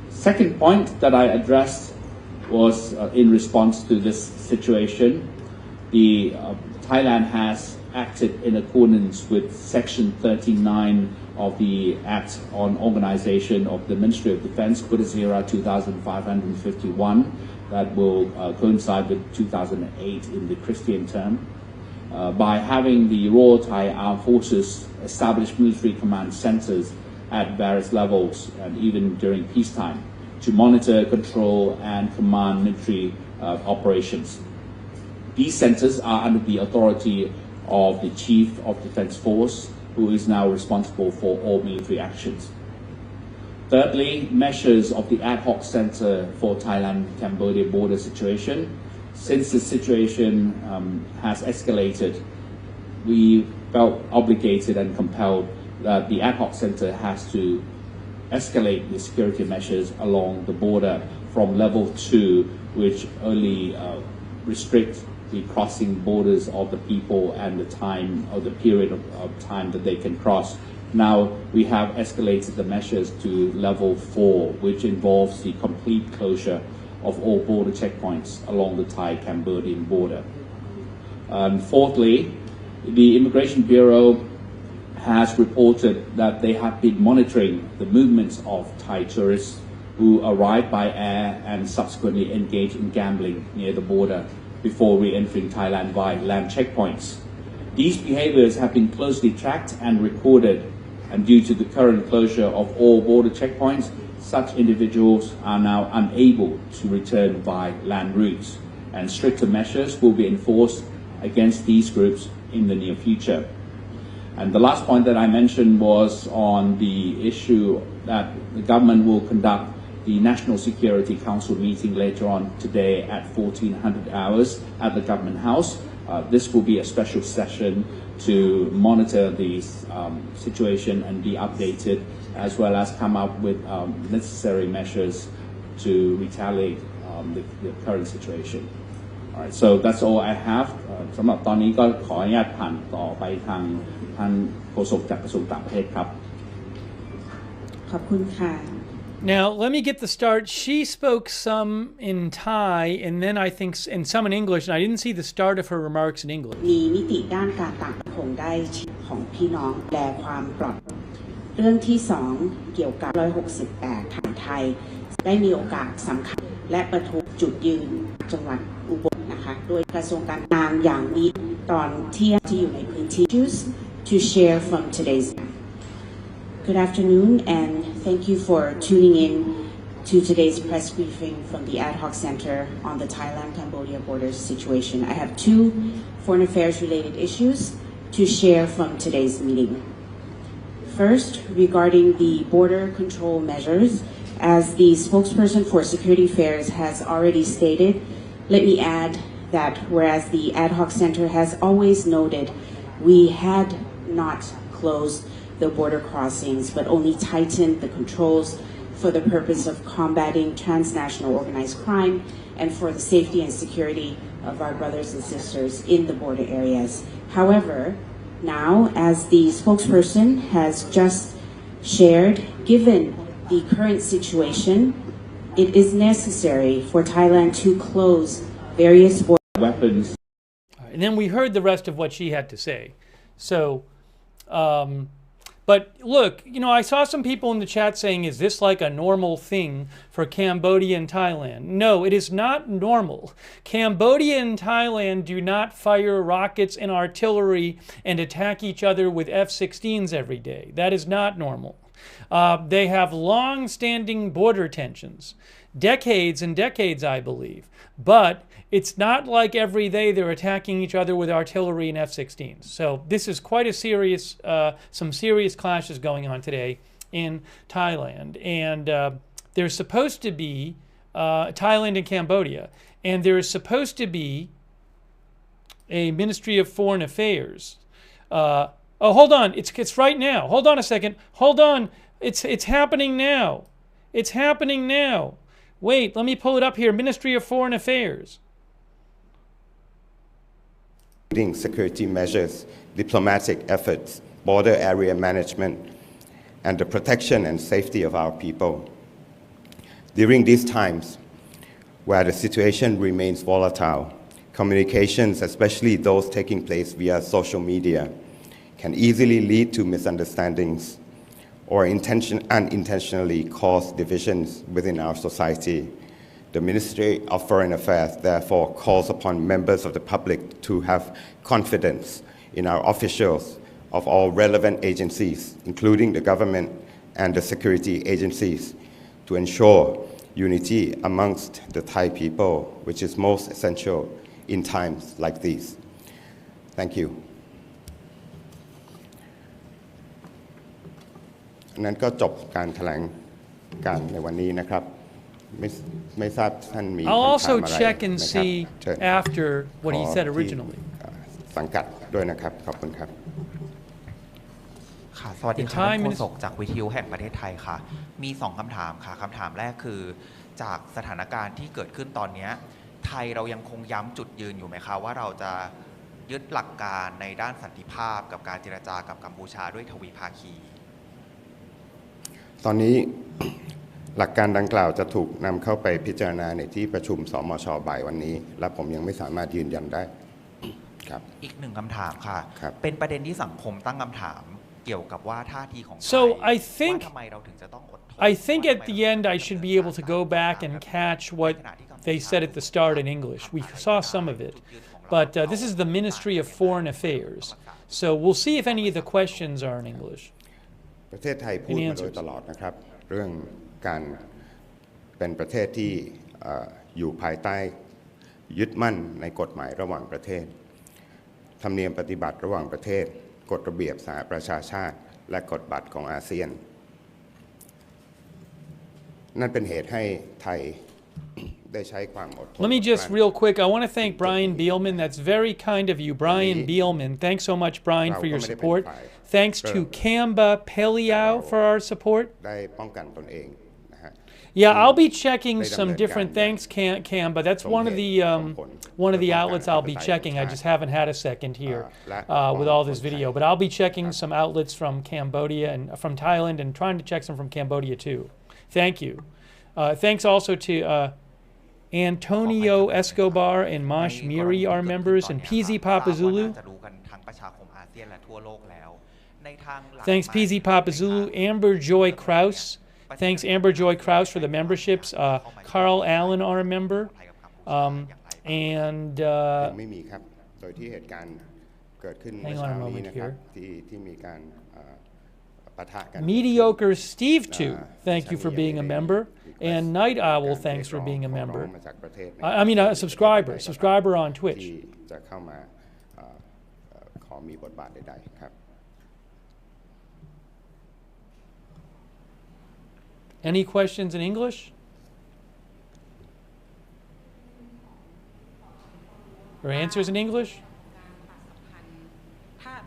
Second point that I addressed was in response to this situation. The Thailand has acted in accordance with Section 39 of the Act on Organization of the Ministry of Defense, Buddhist Era 2551, that will coincide with 2008 in the Christian term, by having the Royal Thai Armed Forces establish military command centers at various levels and even during peacetime to monitor, control, and command military operations. These centers are under the authority of the Chief of Defense Force, who is now responsible for all military actions. Thirdly, measures of the Ad Hoc Center for Thailand-Cambodia border situation. Since the situation has escalated, we felt obligated and compelled that the Ad Hoc Center has to escalate the security measures along the border from level 2, which only restrict the crossing borders of the people and the time or the period of time that they can cross. Now we have escalated the measures to level 4, which involves the complete closure of all border checkpoints along the Thai-Cambodian border. Fourthly, the Immigration Bureau has reported that they have been monitoring the movements of Thai tourists who arrive by air and subsequently engage in gambling near the border before re-entering Thailand via land checkpoints. These behaviors have been closely tracked and recorded, and due to the current closure of all border checkpoints, such individuals are now unable to return via land routes, and stricter measures will be enforced against these groups in the near future. And the last point that I mentioned was on the issue that the government will conduct the National Security Council meeting later on today at 1400 hours at the Government House. This will be a special session to monitor the situation and be updated, as well as come up with necessary measures to retaliate the current situation. All right, so that's all I have. สำหรับตอนนี้ก็ขออนุญาตผ่านต่อไปทางท่านโฆษกจากกระทรวงต่างประเทศครับ ขอบคุณค่ะ Now, let me get the start. She spoke some in Thai, and then I think, and some in English, and I didn't see the start of her remarks in English. มีมิติด้านการต่างประเทศคงได้ของพี่น้องแลความปลอดภัยเรื่องที่ 2 เกี่ยวกับ168ทางไทยได้มีโอกาสสำคัญและประทุจุดยืนจังหวัดอุบลนะคะโดยกระทรวงการคลังอย่างมีตอนเที่ยงที่อยู่ในพื้นที่ to share from today's. Good afternoon, and thank you for tuning in to today's press briefing from the Ad Hoc Center on the Thailand-Cambodia border situation. I have 2 foreign affairs-related issues to share from today's meeting. First, regarding the border control measures, as the spokesperson for Security Affairs has already stated, let me add that whereas the Ad Hoc Center has always noted we had not closed the border crossings, but only tightened the controls for the purpose of combating transnational organized crime and for the safety and security of our brothers and sisters in the border areas. However, now, as the spokesperson has just shared, given the current situation, it is necessary for Thailand to close various border weapons. And then we heard the rest of what she had to say. So, but look, you know, I saw some people in the chat saying, is this like a normal thing for Cambodia and Thailand? No, it is not normal. Cambodia and Thailand do not fire rockets and artillery and attack each other with F-16s every day. That is not normal. They have long-standing border tensions, decades and decades, I believe. But it's not like every day they're attacking each other with artillery and F-16s. So this is quite a serious, some serious clashes going on today in Thailand. And there's supposed to be Thailand and Cambodia. And there is supposed to be a Ministry of Foreign Affairs. Oh, hold on. It's right now. Hold on a second. Hold on. It's happening now. It's happening now. Wait, let me pull it up here. Ministry of Foreign Affairs. Including security measures, diplomatic efforts, border area management, and the protection and safety of our people. During these times, where the situation remains volatile, communications, especially those taking place via social media, can easily lead to misunderstandings or unintentionally cause divisions within our society. The Ministry of Foreign Affairs therefore calls upon members of the public to have confidence in our officials of all relevant agencies, including the government and the security agencies, to ensure unity amongst the Thai people, which is most essential in times like these. Thank you. นั้นก็จบการแถลงการในวันนี้นะครับไม่ทราบท่านมี I'll คำถาม also อะไร check and นะครับ see เชิญ after what he ขอ said ที่ originally. สังกัดด้วยนะครับขอบคุณครับ ค่ะสวัสดีค่ะ Thai ท่านโฆ Minister ษกจากวิทยุแห่งประเทศไทยค่ะมี2คำถามค่ะคำถามแรกคือจากสถานการณ์ที่เกิดขึ้นตอนนี้ไทยเรายังคงย้ำจุดยืนอยู่ไหมคะว่าเราจะยึดหลักการในด้านสันติภาพกับการเจรจากับกัมพูชาด้วยทวิภาคีตอนนี้หลักการดังกล่าวจะถูกนำเข้าไปพิจารณาในที่ประชุมสมช.บ่ายวันนี้และผมยังไม่สามารถยืนยันได้ครับอีก1คำถามค่ะเป็นประเด็นที่สังคมตั้งคำถามเกี่ยวกับว่าท่าทีของไทยว่าทำไมเราถึงจะต้องอดทน I think at the end I should be able to go back and catch what they said at the start in English. We saw some of it, but this is the Ministry of Foreign Affairs. So we'll see if any of the questions are in English. ประเทศไทยพูดมาโดยตลอดนะครับเรื่องการเป็นประเทศที่อยู่ภายใต้ยึดมั่นในกฎหมายระหว่างประเทศธรรมเนียมปฏิบัติระหว่างประเทศกฎระเบียบสหประชาชาติและกฎบัตรของอาเซียนนั่นเป็นเหตุให้ไทยได้ใช้ความอดทน Let me just real quick, I want to thank Brian Beelman. That's very kind of you, Brian Beelman. Thanks so much, Brian, for your support. Thanks to Kamba Peliao for our support. ได้ป้องกันตนเองนะฮะ Yeah, I'll be checking some different. Thanks, Kamba. That's one of the outlets I'll be checking. I just haven't had a second here with all this video, but I'll be checking some outlets from Cambodia and from Thailand and trying to check some from Cambodia too. Thank you. Thanks also to Antonio Escobar and Mosh Miri, our members, and PZ Papazulu. Thanks, PZ Papazulu. Amber Joy Kraus. Thanks, Amber Joy Kraus, for the memberships. Carl Allen, our member. And hang on a moment here. Mediocre Steve too. Thank you for being a member. And Night Owl, thanks for being a member. I mean a subscriber on Twitch. Any questions in English? Or answers in English?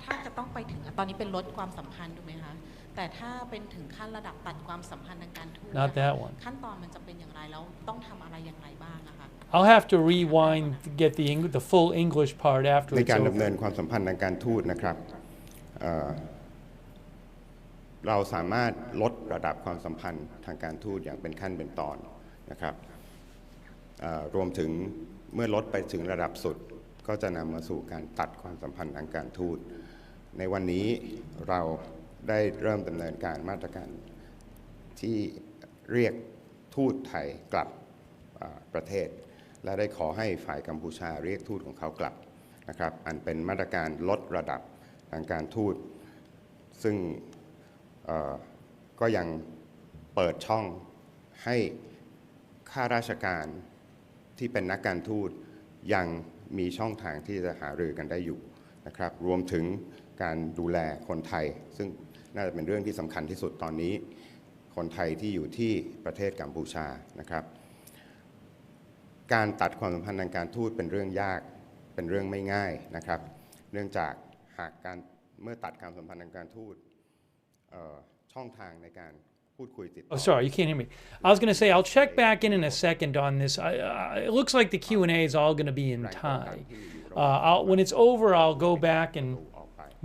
ถ้าจะต้องไปถึงตอนนี้เป็นลดความสัมพันธ์ถูกไหมคะแต่ถ้าเป็นถึงขั้นระดับตัดความสัมพันธ์ทางการทูต Not that one. ขั้นตอนมันจะเป็นอย่างไรแล้วต้องทำอะไรอย่างไรบ้างอะคะ I'll have to rewind to get the full English part after it's over. ในการดำเนินความสัมพันธ์ทางการทูตนะครับเราสามารถลดระดับความสัมพันธ์ทางการทูตอย่างเป็นขั้นเป็นตอนนะครับรวมถึงเมื่อลดไปถึงระดับสุดก็จะนำมาสู่การตัดความสัมพันธ์ทางการทูตในวันนี้เราได้เริ่มดำเนินการมาตรการที่เรียกทูตไทยกลับประเทศและได้ขอให้ฝ่ายกัมพูชาเรียกทูตของเขากลับนะครับอันเป็นมาตรการลดระดับทางการทูตซึ่งก็ยังเปิดช่องให้ข้าราชการที่เป็นนักการทูตยังมีช่องทางที่จะหารือกันได้อยู่นะครับรวมถึงการดูแลคนไทยซึ่งน่าจะเป็นเรื่องที่สำคัญที่สุดตอนนี้คนไทยที่อยู่ที่ประเทศกัมพูชานะครับการตัดความสัมพันธ์ทางการทูตเป็นเรื่องยาก เป็นเรื่องไม่ง่ายนะครับเนื่องจากหากเมื่อตัดความสัมพันธ์ทางการทูตช่องทางในการพูดคุยติดต่อ Oh, sorry, you can't hear me. I was going to say I'll check back in a second on this. It looks like the Q&A is all going to be in Thai. When it's over, I'll go back and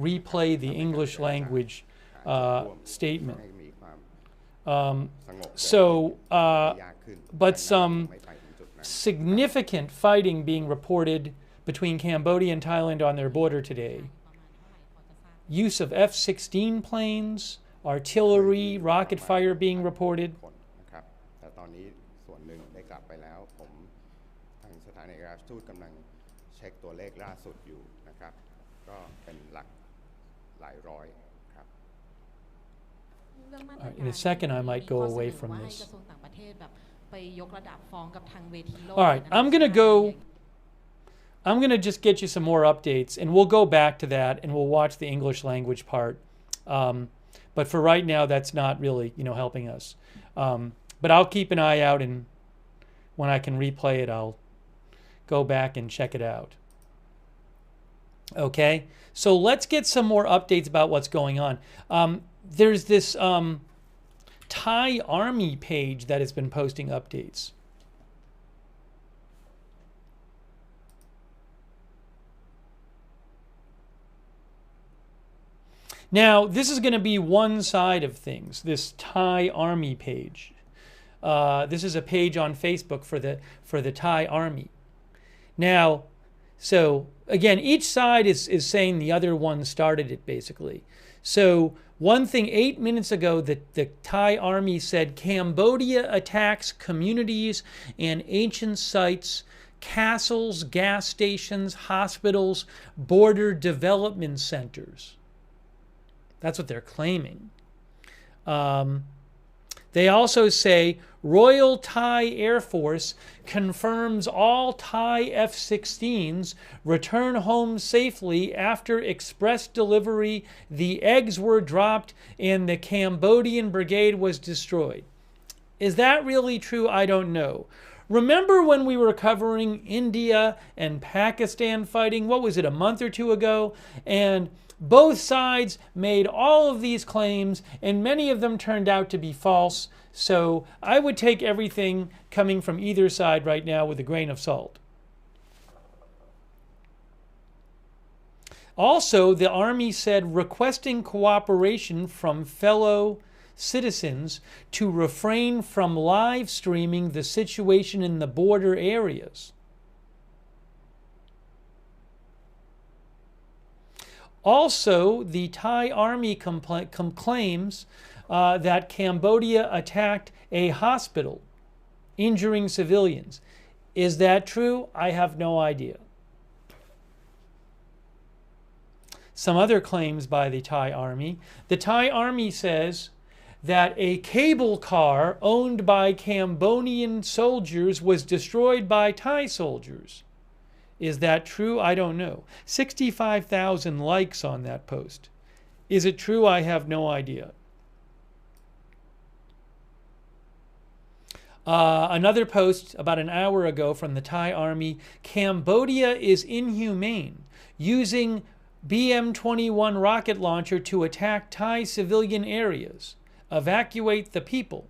replay the English language statement. But some significant fighting being reported between Cambodia and Thailand on their border today. Use of F-16 planes, artillery, rocket fire being reported. นะครับแต่ตอนนี้ส่วนหนึ่งได้กลับไปแล้วผมทางสถานเอกอัครราชทูตกำลังเช็คตัวเลขล่าสุดอยู่นะครับก็เป็นหลักหลายร้อยครับ In a second, I might go away from this. กระทรวงต่างประเทศแบบไปยกระดับฟ้องกับทางเวทีโลก All right, I'm going to just get you some more updates, and we'll go back to that, and we'll watch the English language part. But for right now, that's not really, helping us. But I'll keep an eye out, and when I can replay it, I'll go back and check it out. Okay, so let's get some more updates about what's going on. There's this Thai Army page that has been posting updates. Now, this is going to be one side of things, this Thai Army page. This is a page on Facebook for the Thai Army. Now, so again, each side is saying the other one started it, basically. So one thing, 8 minutes ago, the Thai Army said Cambodia attacks communities and ancient sites, castles, gas stations, hospitals, border development centers. That's what they're claiming. They also say Royal Thai Air Force confirms all Thai F-16s return home safely after express delivery. The eggs were dropped and the Cambodian brigade was destroyed. Is that really true? I don't know. Remember when we were covering India and Pakistan fighting? What was it, a month or two ago? And both sides made all of these claims, and many of them turned out to be false. So I would take everything coming from either side right now with a grain of salt. Also, the Army said requesting cooperation from fellow citizens to refrain from live streaming the situation in the border areas. Also, the Thai Army claims that Cambodia attacked a hospital, injuring civilians. Is that true? I have no idea. Some other claims by the Thai Army. The Thai Army says that a cable car owned by Cambodian soldiers was destroyed by Thai soldiers. Is that true? I don't know. 65,000 likes on that post. Is it true? I have no idea. Another post about an hour ago from the Thai Army. Cambodia is inhumane, using BM-21 rocket launcher to attack Thai civilian areas. Evacuate the people.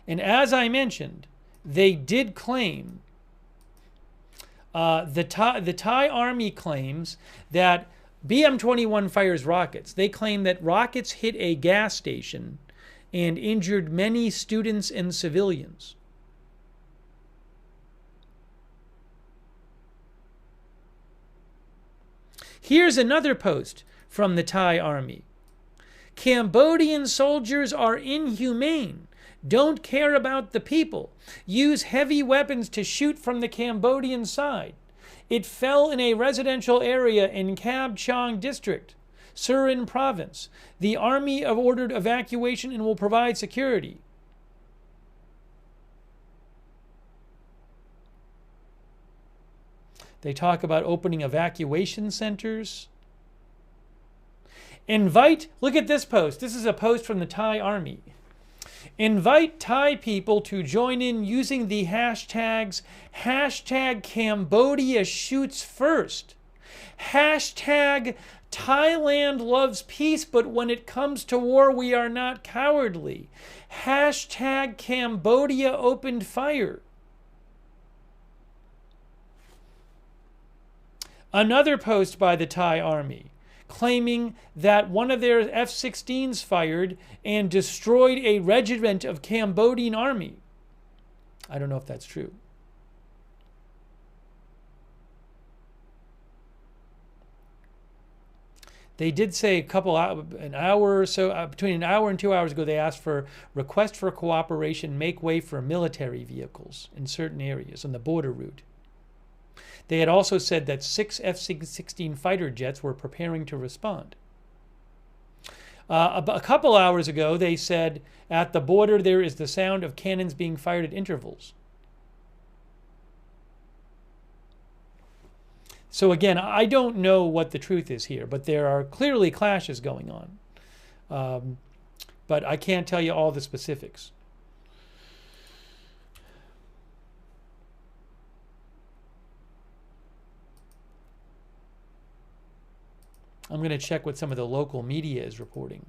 And as I mentioned, they did claim the Thai Army claims that BM-21 fires rockets. They claim that rockets hit a gas station and injured many students and civilians. Here's another post from the Thai Army. Cambodian soldiers are inhumane. Don't care about the people. Use heavy weapons to shoot from the Cambodian side. It fell in a residential area in Cab Chong district, Surin province. The army have ordered evacuation and will provide security. They talk about opening evacuation centers. Look at this post. This is a post from the Thai Army. Invite Thai people to join in using the hashtags #Cambodia shoots first, #Thailand loves peace, but when it comes to war, we are not cowardly, #Cambodia opened fire. Another post by the Thai army claiming that one of their F-16s fired and destroyed a regiment of Cambodian army. I don't know if that's true. They did say an hour or so, between an hour and 2 hours ago, they asked for request for cooperation, make way for military vehicles in certain areas on the border route. They had also said that 6 F-16 fighter jets were preparing to respond. A couple hours ago, they said at the border there is the sound of cannons being fired at intervals. So again, I don't know what the truth is here, but there are clearly clashes going on. But I can't tell you all the specifics. I'm going to check what some of the local media is reporting.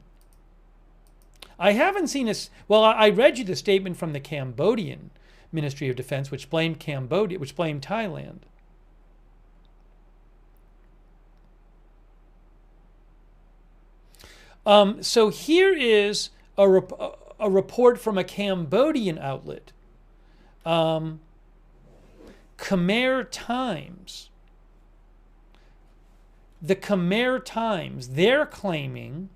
I haven't seen well, I read you the statement from the Cambodian Ministry of Defense, which blamed Cambodia, which blamed Thailand. So here is a report from a Cambodian outlet, Khmer Times. The Khmer Times, they're claiming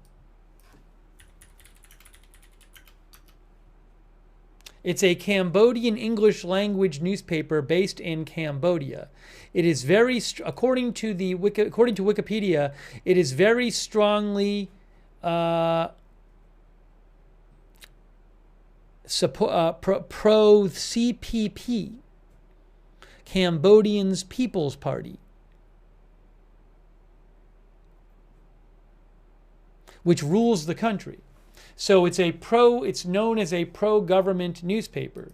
it's a Cambodian English language newspaper based in Cambodia. It is very, according to Wikipedia, it is very strongly pro-CPP, Cambodian's People's Party, which rules the country. So it's known as a pro-government newspaper.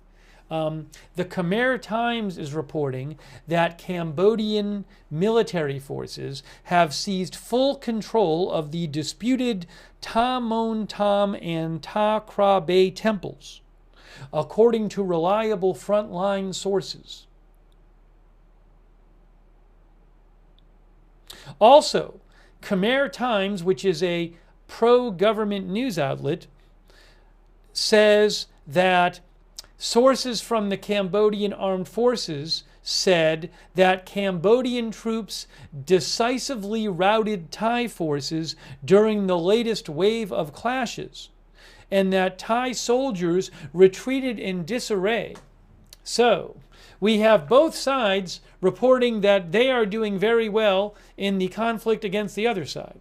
The Khmer Times is reporting that Cambodian military forces have seized full control of the disputed Ta Mon Tam and Ta Kra Bay temples, according to reliable frontline sources. Also, Khmer Times, which is a pro-government news outlet, says that sources from the Cambodian armed forces said that Cambodian troops decisively routed Thai forces during the latest wave of clashes, and that Thai soldiers retreated in disarray. So, we have both sides reporting that they are doing very well in the conflict against the other side.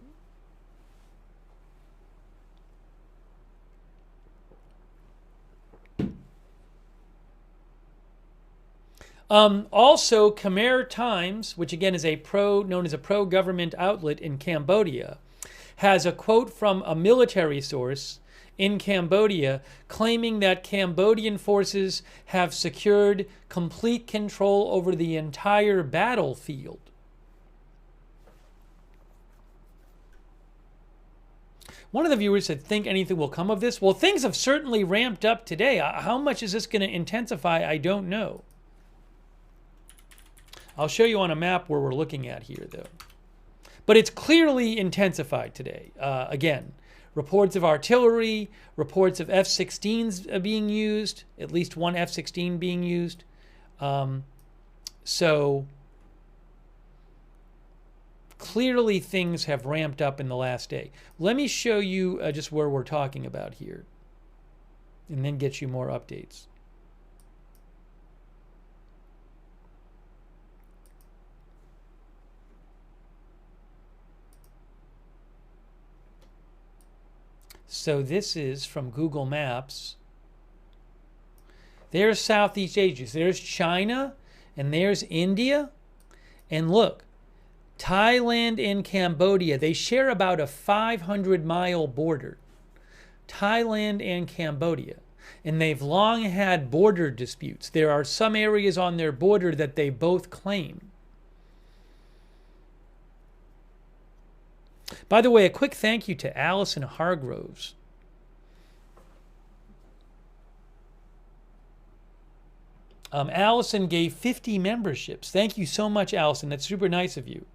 Also, Khmer Times, which again is known as a pro-government outlet in Cambodia, has a quote from a military source in Cambodia claiming that Cambodian forces have secured complete control over the entire battlefield. One of the viewers said, think anything will come of this? Well, things have certainly ramped up today. How much is this going to intensify? I don't know. I'll show you on a map where we're looking at here, though. But it's clearly intensified today. Again, reports of artillery, reports of F-16s being used, at least one F-16 being used. So clearly things have ramped up in the last day. Let me show you just where we're talking about here, and then get you more updates. So this is from Google Maps. There's Southeast Asia. So there's China, and there's India. And look, Thailand and Cambodia, they share about a 500-mile border. Thailand and Cambodia. and they've long had border disputes. There are some areas on their border that they both claim. By the way, a quick thank you to Allison Hargroves. Allison gave 50 memberships. Thank you so much, Allison. That's super nice of you.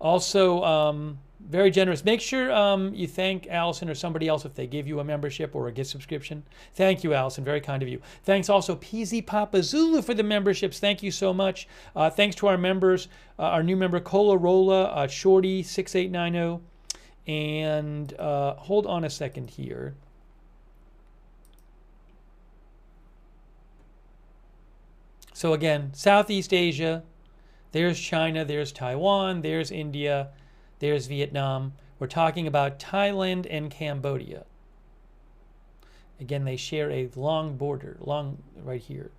Also, very generous. Make sure you thank Allison or somebody else if they give you a membership or a gift subscription. Thank you, Allison. Very kind of you. Thanks also PZ Papa Zulu for the memberships. Thank you so much. Thanks to our members, our new member Cola Rola, Shorty 6890, and hold on a second here. So again, Southeast Asia, there's China, there's Taiwan, there's India, there's Vietnam. We're talking about Thailand and Cambodia. Again, they share a long border, right here.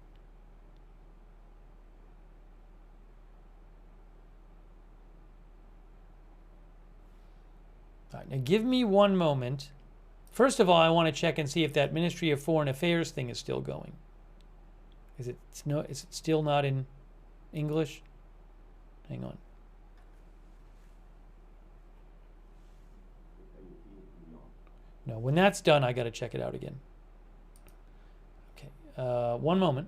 All right, now give me one moment. First of all, I want to check and see if that Ministry of Foreign Affairs thing is still going. Is it still not in English? Hang on. No, when that's done, I got to check it out again. Okay, one moment.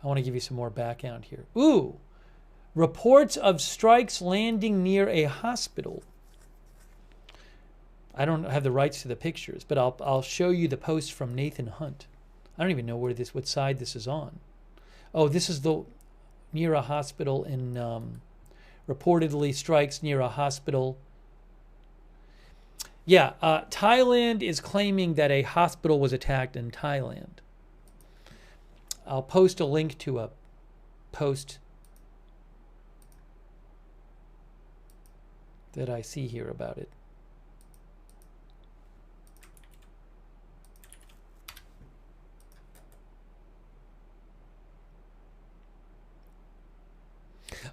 I want to give you some more background here. Ooh, reports of strikes landing near a hospital. I don't have the rights to the pictures, but I'll show you the post from Nathan Hunt. I don't even know what side this is on. Oh, this is near a hospital in reportedly strikes near a hospital. Yeah, Thailand is claiming that a hospital was attacked in Thailand. I'll post a link to a post that I see here about it.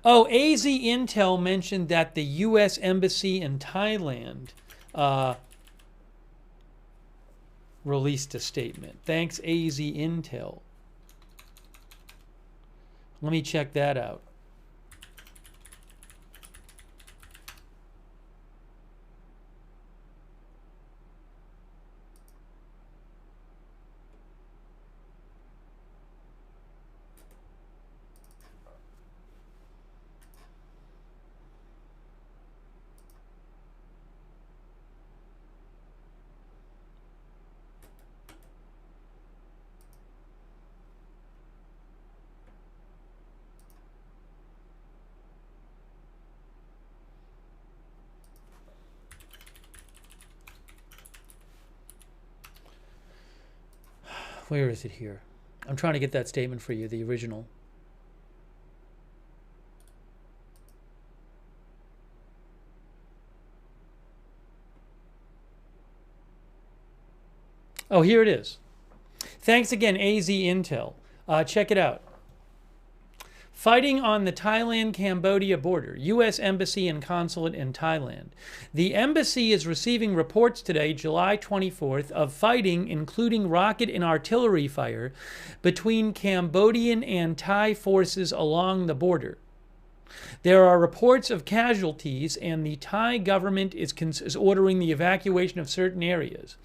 Oh, AZ Intel mentioned that the U.S. Embassy in Thailand released a statement. Thanks, AZ Intel. Let me check that out. Where is it here? I'm trying to get that statement for you, the original. Oh, here it is. Thanks again, AZ Intel. Check it out. Fighting on the Thailand-Cambodia border, U.S. Embassy and Consulate in Thailand. The embassy is receiving reports today, July 24th, of fighting, including rocket and artillery fire, between Cambodian and Thai forces along the border. There are reports of casualties, and the Thai government is ordering the evacuation of certain areas.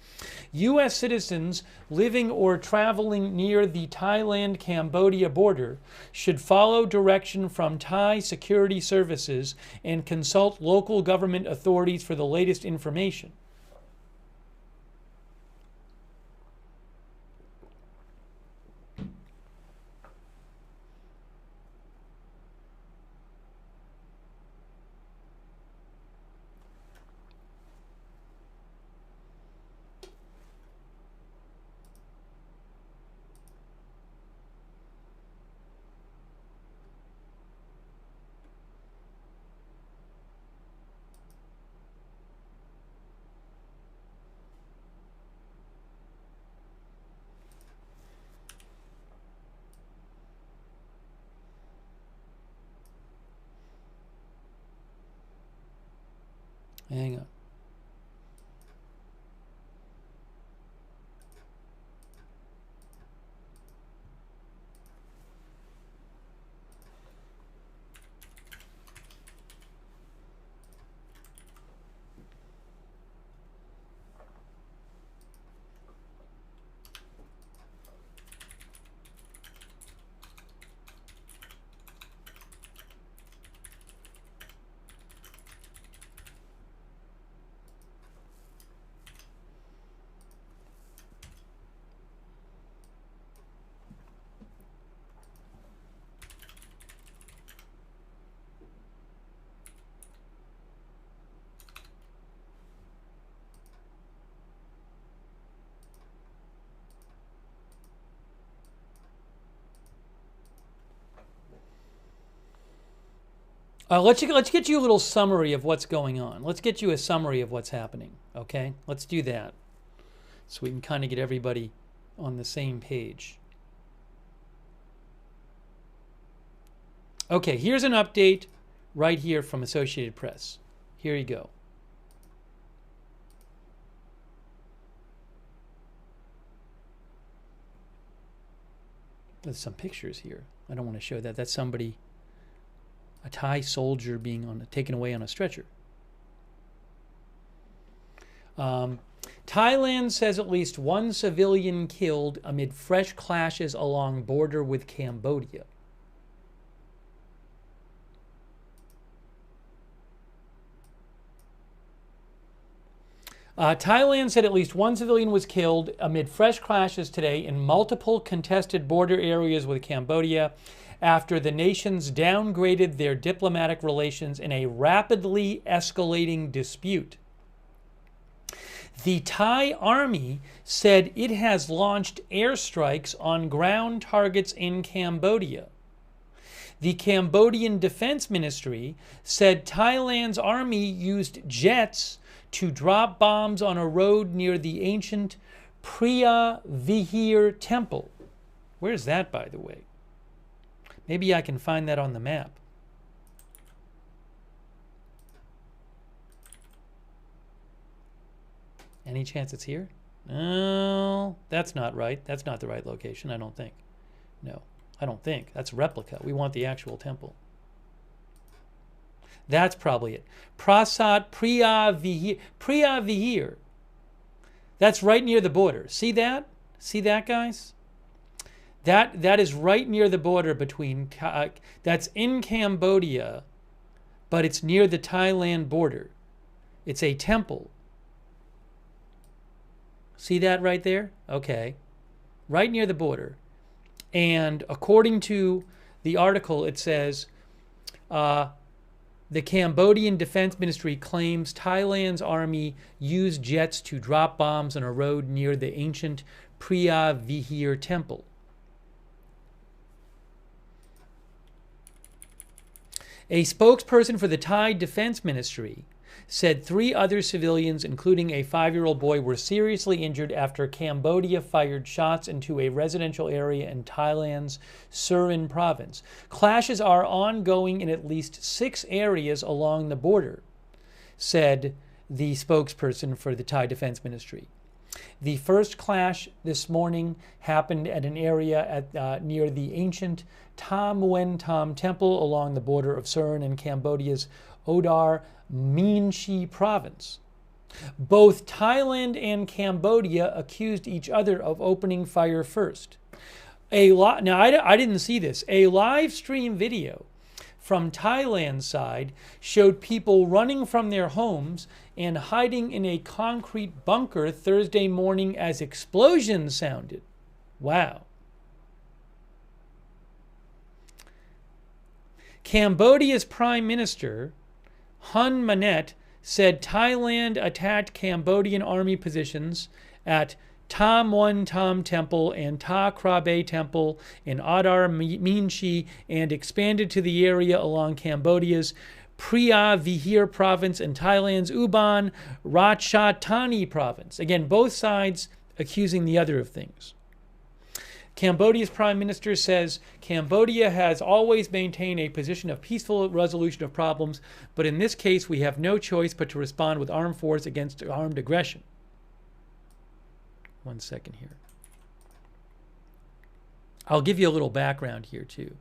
U.S. citizens living or traveling near the Thailand-Cambodia border should follow direction from Thai security services and consult local government authorities for the latest information. Hang on. Let's get you a little summary of what's going on. Let's get you a summary of what's happening, okay? Let's do that so we can kind of get everybody on the same page. Okay, here's an update right here from Associated Press. Here you go. There's some pictures here. I don't want to show that. That's somebody, a Thai soldier being taken away on a stretcher. Thailand says at least one civilian killed amid fresh clashes along border with Cambodia. Thailand said at least one civilian was killed amid fresh clashes today in multiple contested border areas with Cambodia after the nations downgraded their diplomatic relations in a rapidly escalating dispute. The Thai army said it has launched airstrikes on ground targets in Cambodia. The Cambodian Defense Ministry said Thailand's army used jets to drop bombs on a road near the ancient Priya Vihir temple. Where's that, by the way? Maybe I can find that on the map. Any chance it's here? No, that's not right. That's not the right location, I don't think. No, I don't think. That's a replica. We want the actual temple. That's probably it. Prasat Priya Vihir. Priya Vihir. That's right near the border. See that? See that, guys? That is right near the border between... that's in Cambodia, but it's near the Thailand border. It's a temple. See that right there? Okay. Right near the border. And according to the article, it says... the Cambodian Defense Ministry claims Thailand's army used jets to drop bombs on a road near the ancient Priya Vihir temple. A spokesperson for the Thai Defense Ministry said 3 other civilians, including a 5-year-old boy, were seriously injured after Cambodia fired shots into a residential area in Thailand's Surin province. Clashes are ongoing in at least 6 areas along the border, said the spokesperson for the Thai Defense Ministry. The first clash this morning happened at an area near the ancient Ta Muen Tam temple along the border of Surin and Cambodia's Odar Minchi province. Both Thailand and Cambodia accused each other of opening fire first. Now, I didn't see this. A live stream video from Thailand's side showed people running from their homes and hiding in a concrete bunker Thursday morning as explosions sounded. Wow. Cambodia's Prime Minister, Hun Manet, said Thailand attacked Cambodian army positions at Ta Muan Tam Temple and Ta Krabe Temple in Adar Minchi and expanded to the area along Cambodia's Priya Vihir province and Thailand's Ubon Ratchathani province. Again, both sides accusing the other of things. Cambodia's prime minister says Cambodia has always maintained a position of peaceful resolution of problems, but in this case we have no choice but to respond with armed force against armed aggression. One second here. I'll give you a little background here too.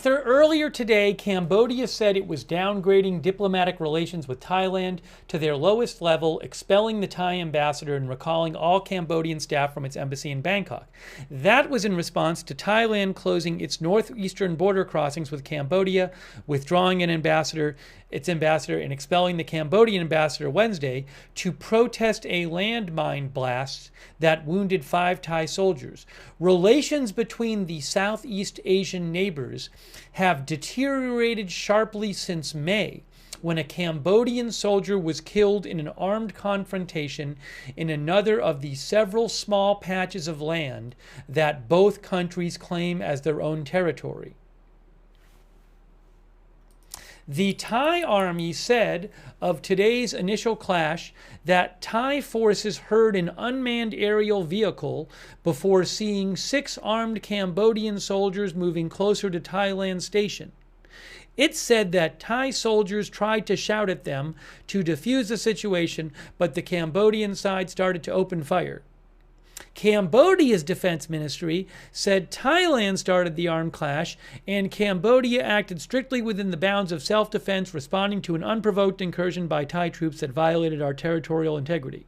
Earlier today, Cambodia said it was downgrading diplomatic relations with Thailand to their lowest level, expelling the Thai ambassador and recalling all Cambodian staff from its embassy in Bangkok. That was in response to Thailand closing its northeastern border crossings with Cambodia, withdrawing its ambassador, and expelling the Cambodian ambassador Wednesday to protest a landmine blast that wounded 5 Thai soldiers. Relations between the Southeast Asian neighbors have deteriorated sharply since May, when a Cambodian soldier was killed in an armed confrontation in another of the several small patches of land that both countries claim as their own territory. The Thai army said of today's initial clash that Thai forces heard an unmanned aerial vehicle before seeing 6 armed Cambodian soldiers moving closer to Thailand's station. It said that Thai soldiers tried to shout at them to defuse the situation, but the Cambodian side started to open fire. Cambodia's defense ministry said Thailand started the armed clash and Cambodia acted strictly within the bounds of self-defense, responding to an unprovoked incursion by Thai troops that violated our territorial integrity.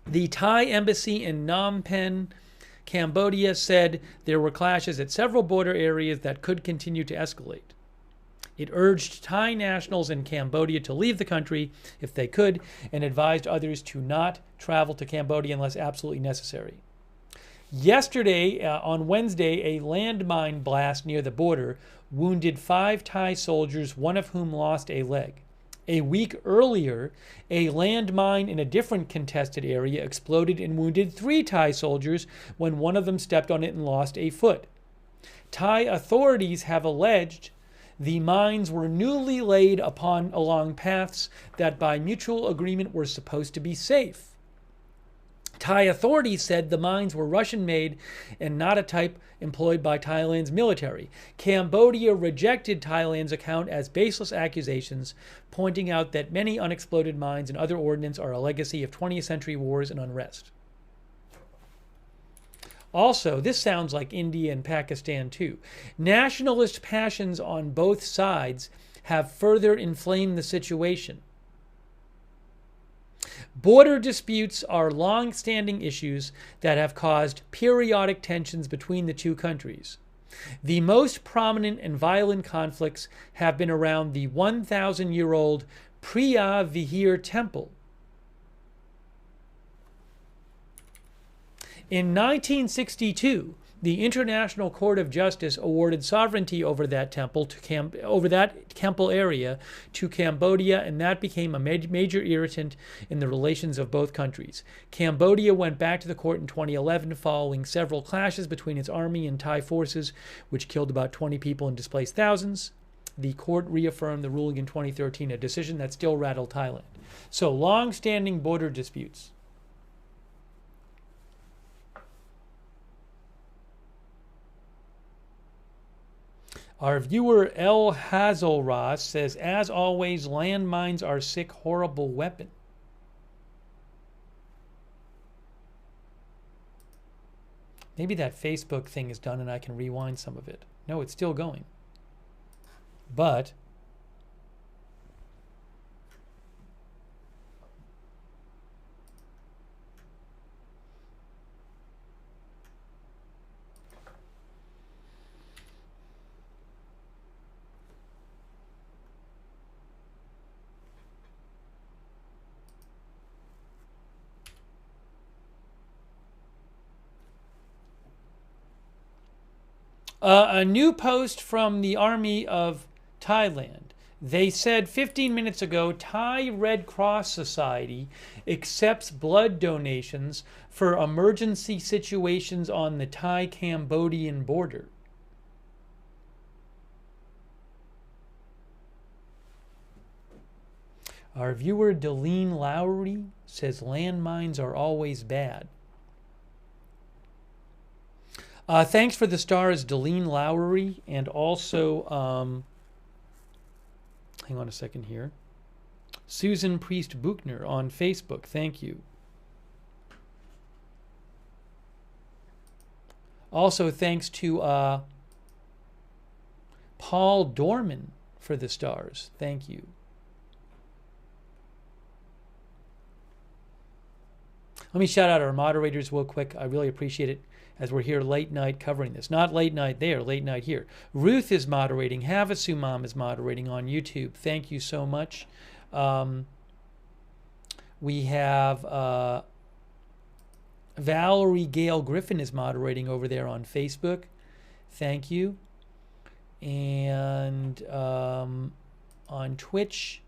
The Thai embassy in Phnom Penh, Cambodia, said there were clashes at several border areas that could continue to escalate. It urged Thai nationals in Cambodia to leave the country if they could and advised others to not travel to Cambodia unless absolutely necessary. Yesterday, on Wednesday, a landmine blast near the border wounded 5 Thai soldiers, one of whom lost a leg. A week earlier, a landmine in a different contested area exploded and wounded 3 Thai soldiers when one of them stepped on it and lost a foot. Thai authorities have alleged the mines were newly laid along paths that by mutual agreement were supposed to be safe. Thai authorities said the mines were Russian-made and not a type employed by Thailand's military. Cambodia rejected Thailand's account as baseless accusations, pointing out that many unexploded mines and other ordnance are a legacy of 20th century wars and unrest. Also, this sounds like India and Pakistan too. Nationalist passions on both sides have further inflamed the situation. Border disputes are long-standing issues that have caused periodic tensions between the two countries. The most prominent and violent conflicts have been around the 1,000-year-old Priya Vihir temple. In 1962, the International Court of Justice awarded sovereignty over that temple temple area to Cambodia, and that became a major irritant in the relations of both countries. Cambodia went back to the court in 2011 following several clashes between its army and Thai forces, which killed about 20 people and displaced thousands. The court reaffirmed the ruling in 2013, a decision that still rattled Thailand. So, long-standing border disputes. Our viewer El Hazelras says, as always, landmines are sick, horrible weapon. Maybe that Facebook thing is done and I can rewind some of it. No, it's still going. But A new post from the Army of Thailand. They said 15 minutes ago, Thai Red Cross Society accepts blood donations for emergency situations on the Thai-Cambodian border. Our viewer, Deline Lowry, says landmines are always bad. Thanks for the stars, Deline Lowry, and also, hang on a second here, Susan Priest Buchner on Facebook. Thank you. Also, thanks to Paul Dorman for the stars. Thank you. Let me shout out our moderators real quick. I really appreciate it as we're here late night covering this. Not late night there, late night here. Ruth is moderating. Havasu Mom is moderating on YouTube. Thank you so much. We have Valerie Gale Griffin is moderating over there on Facebook. Thank you. And on Twitch,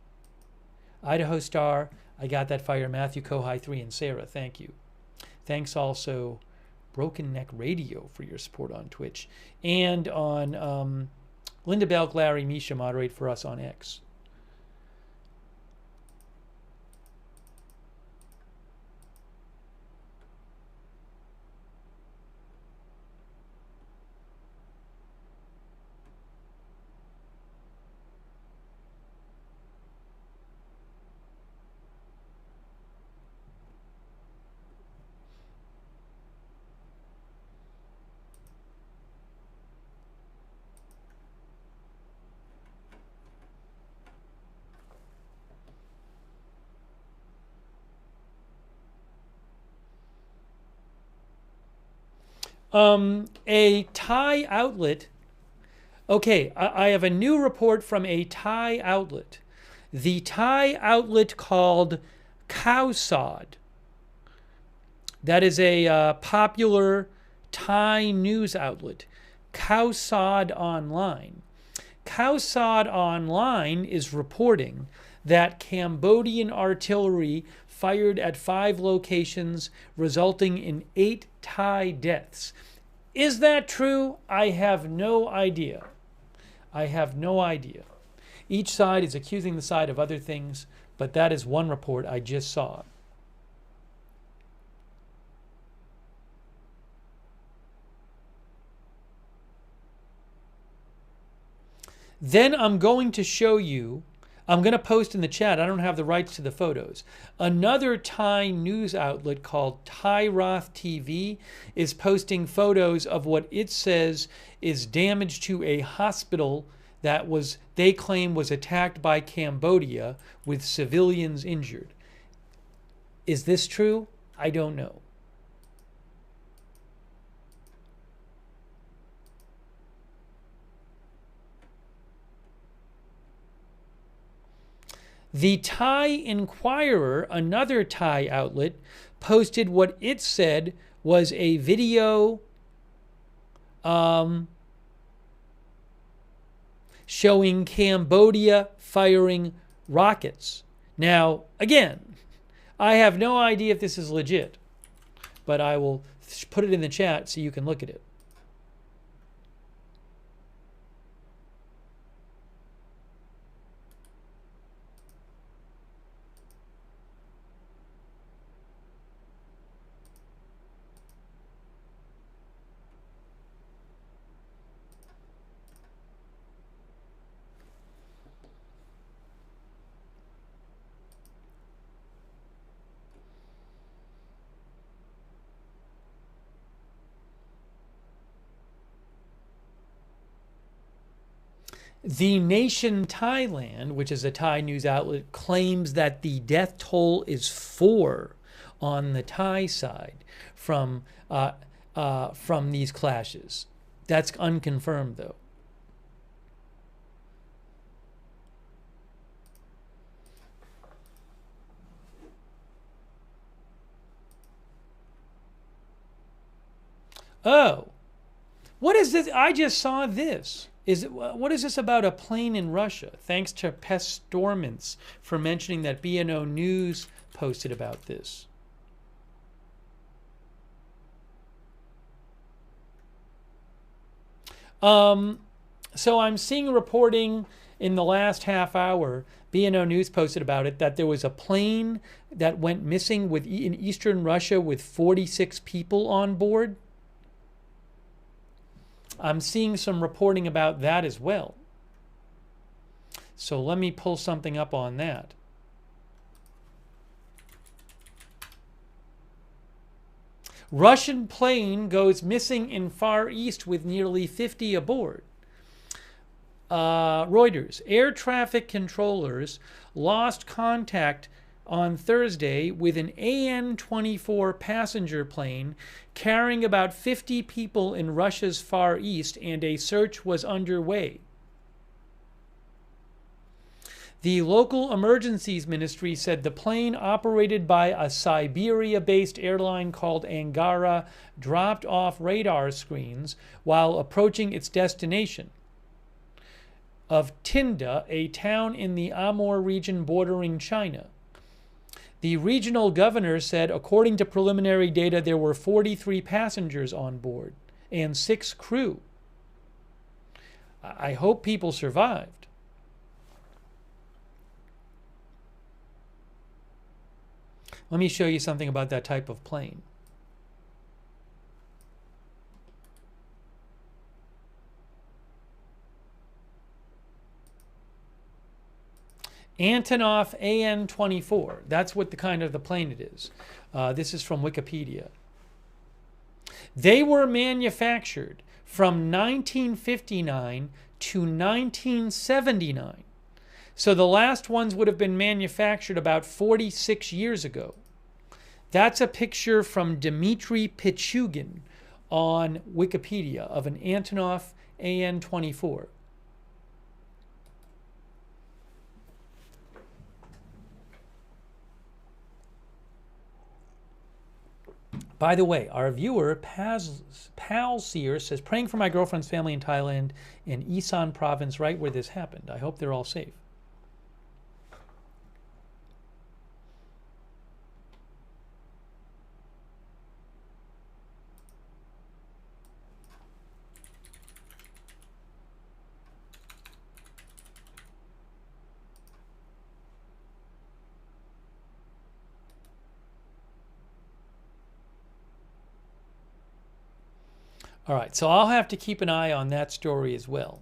Idaho Star, I Got That Fire, Matthew Kohai 3, and Sarah. Thank you. Thanks also Broken Neck Radio for your support on Twitch. And on Linda Belk, Larry, Misha moderate for us on X. A Thai outlet. Okay, I have a new report from a Thai outlet. The Thai outlet called Cowsod. That is a popular Thai news outlet. Cowsod Online. Cowsod Online is reporting that Cambodian artillery fired at 5 locations, resulting in 8 Thai deaths. Is that true? I have no idea. I have no idea. Each side is accusing the side of other things, but that is one report I just saw. Then I'm going to show you, I'm going to post in the chat, I don't have the rights to the photos. Another Thai news outlet called Thai Roth TV is posting photos of what it says is damage to a hospital that was, they claim, was attacked by Cambodia with civilians injured. Is this true? I don't know. The Thai Inquirer, another Thai outlet, posted what it said was a video showing Cambodia firing rockets. Now, again, I have no idea if this is legit, but I will put it in the chat so you can look at it. The Nation Thailand, which is a Thai news outlet, claims that the death toll is 4 on the Thai side from these clashes. That's unconfirmed, though. Oh, What is this? I just saw this. What is this about a plane in Russia? Thanks to Pestormance for mentioning that BNO News posted about this. So I'm seeing reporting in the last half hour, BNO News posted about it, that there was a plane that went missing in eastern Russia with 46 people on board. I'm seeing some reporting about that as well. So let me pull something up on that. Russian plane goes missing in Far East with nearly 50 aboard. Reuters, air traffic controllers lost contact on Thursday with an AN-24 passenger plane carrying about 50 people in Russia's Far East, and a search was underway. The local emergencies ministry said the plane, operated by a Siberia-based airline called Angara, dropped off radar screens while approaching its destination of Tinda, a town in the Amur region bordering China. The regional governor said, according to preliminary data, there were 43 passengers on board and 6 crew. I hope people survived. Let me show you something about that type of plane. Antonov AN-24. That's what the kind of the plane it is. This is from Wikipedia. They were manufactured from 1959 to 1979. So the last ones would have been manufactured about 46 years ago. That's a picture from Dmitry Pichugin on Wikipedia of an Antonov AN-24. By the way, our viewer, Pal Seer, says, praying for my girlfriend's family in Thailand in Isan province, right where this happened. I hope they're all safe. All right, so I'll have to keep an eye on that story as well.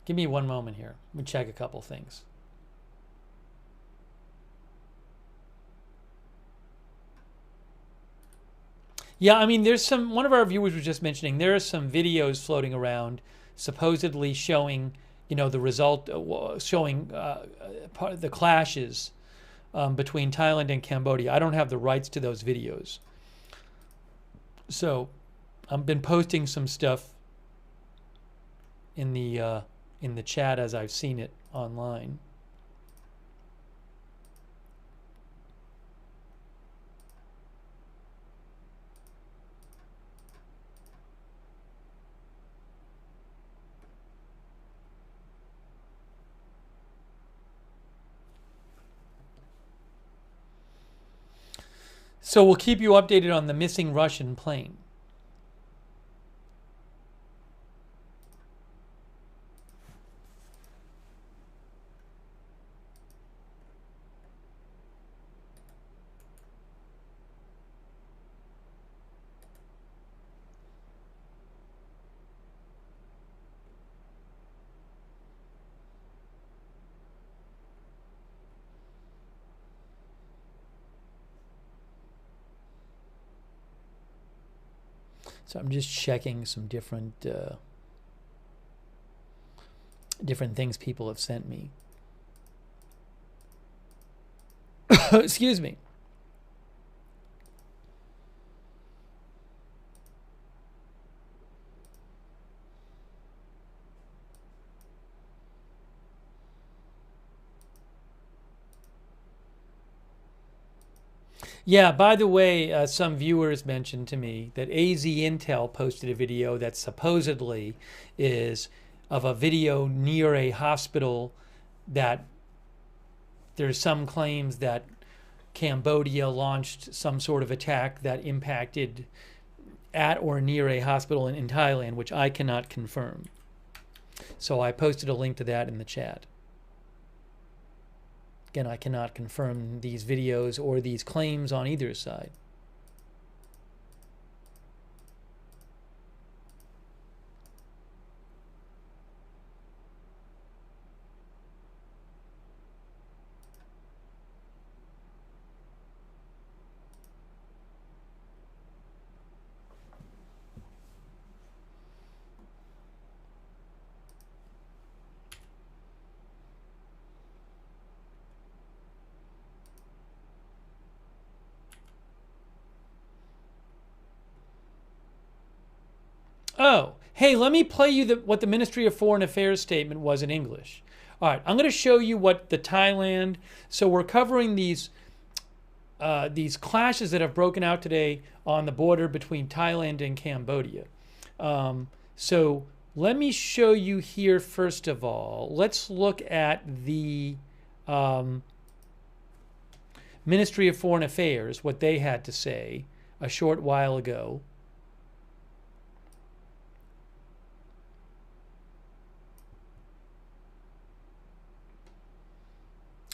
Give me one moment here. Let me check a couple things. Yeah, I mean, there's some, one of our viewers was just mentioning, there are some videos floating around supposedly showing, you know, the result, showing the clashes between Thailand and Cambodia. I don't have the rights to those videos. So I've been posting some stuff in the chat as I've seen it online. So we'll keep you updated on the missing Russian plane. So I'm just checking some different things people have sent me. Excuse me. Yeah, by the way, some viewers mentioned to me that AZ Intel posted a video that supposedly is of a video near a hospital that there's some claims that Cambodia launched some sort of attack that impacted at or near a hospital in Thailand, which I cannot confirm. So I posted a link to that in the chat. Again, I cannot confirm these videos or these claims on either side. Oh, hey, let me play you what the Ministry of Foreign Affairs statement was in English. All right, I'm going to show you what the Thailand. So we're covering these clashes that have broken out today on the border between Thailand and Cambodia. So let me show you here first of all. Let's look at the Ministry of Foreign Affairs, what they had to say a short while ago.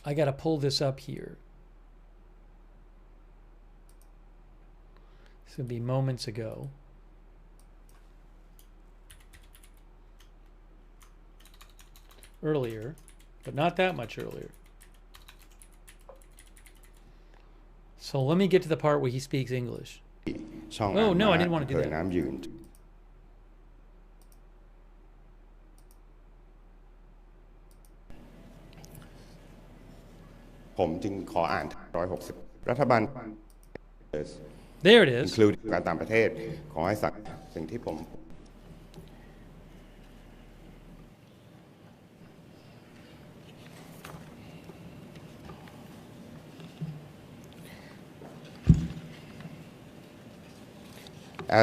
I got to pull this up here. This would be moments ago. Earlier, but not that much earlier. So let me get to the part where he speaks English. Oh, no, I didn't want to do that. ผมจึงขออ่าน160รัฐบาล There it is. include การต่างประเทศขอให้สักสิ่งที่ผม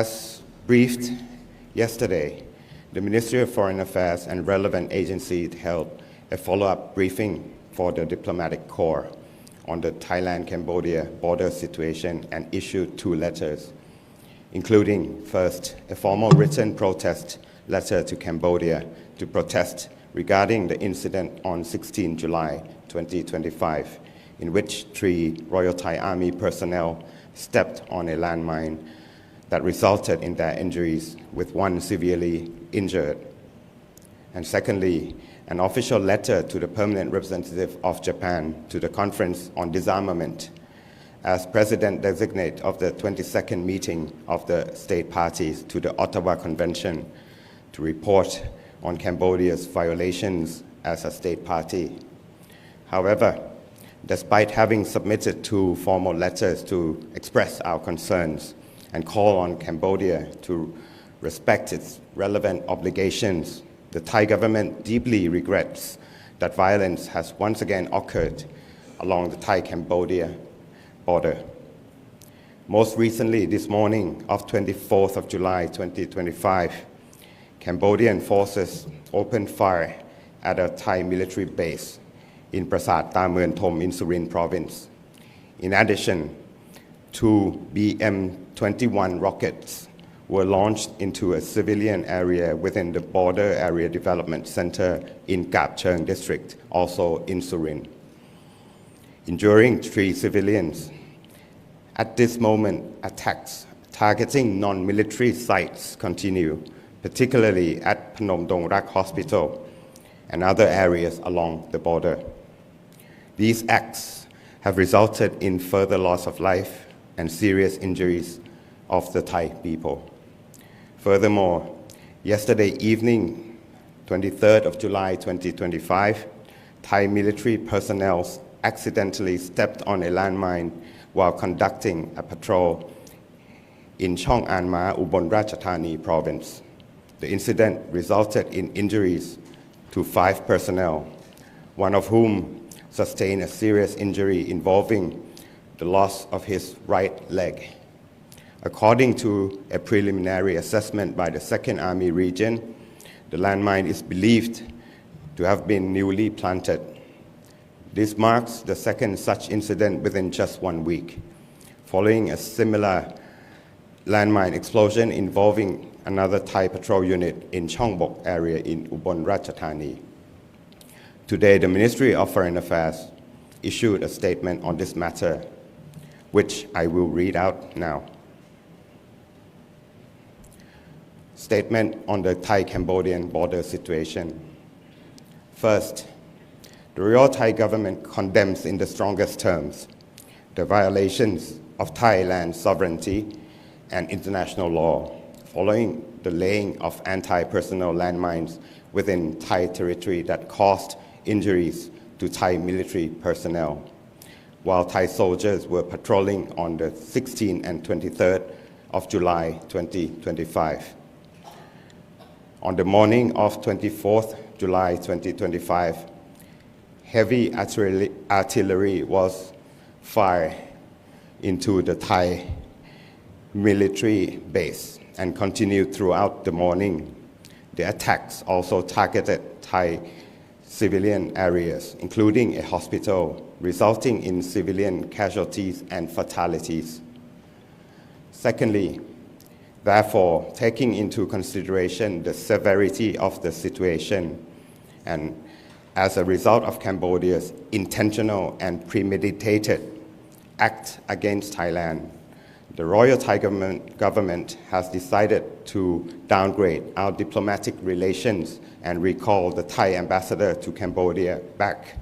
As briefed yesterday, the Ministry of Foreign Affairs and relevant agencies held a follow-up briefing for the diplomatic corps on the Thailand-Cambodia border situation and issued 2 letters, including first, a formal written protest letter to Cambodia to protest regarding the incident on 16 July 2025, in which 3 Royal Thai Army personnel stepped on a landmine that resulted in their injuries, with 1 severely injured. And secondly, an official letter to the permanent representative of Japan to the Conference on Disarmament as president-designate of the 22nd meeting of the state parties to the Ottawa Convention to report on Cambodia's violations as a state party. However, despite having submitted 2 formal letters to express our concerns and call on Cambodia to respect its relevant obligations, the Thai government deeply regrets that violence has once again occurred along the Thai-Cambodia border. Most recently, this morning of 24th of July 2025, Cambodian forces opened fire at a Thai military base in Prasat Tamuan Thom in Surin province. In addition, 2 BM-21 rockets were launched into a civilian area within the Border Area Development Center in Kap Cheong district, also in Surin, injuring 3 civilians. At this moment, attacks targeting non-military sites continue, particularly at Phnom Dong Rak Hospital and other areas along the border. These acts have resulted in further loss of life and serious injuries of the Thai people. Furthermore, yesterday evening, 23rd of July 2025, Thai military personnel accidentally stepped on a landmine while conducting a patrol in Chong An Ma, Ubon Ratchathani province. The incident resulted in injuries to 5 personnel, one of whom sustained a serious injury involving the loss of his right leg. According to a preliminary assessment by the 2nd Army Region, the landmine is believed to have been newly planted. This marks the second such incident within just 1 week, following a similar landmine explosion involving another Thai patrol unit in Chongbok area in Ubon Ratchathani. Today, the Ministry of Foreign Affairs issued a statement on this matter, which I will read out now. Statement on the Thai-Cambodian border situation. First, the Royal Thai government condemns in the strongest terms the violations of Thai land sovereignty and international law following the laying of anti-personnel landmines within Thai territory that caused injuries to Thai military personnel, while Thai soldiers were patrolling on the 16th and 23rd of July 2025. On the morning of 24th July 2025, heavy artillery was fired into the Thai military base and continued throughout the morning. The attacks also targeted Thai civilian areas, including a hospital, resulting in civilian casualties and fatalities. Secondly, therefore, taking into consideration the severity of the situation and as a result of Cambodia's intentional and premeditated act against Thailand, the Royal Thai government has decided to downgrade our diplomatic relations and recall the Thai ambassador to Cambodia back,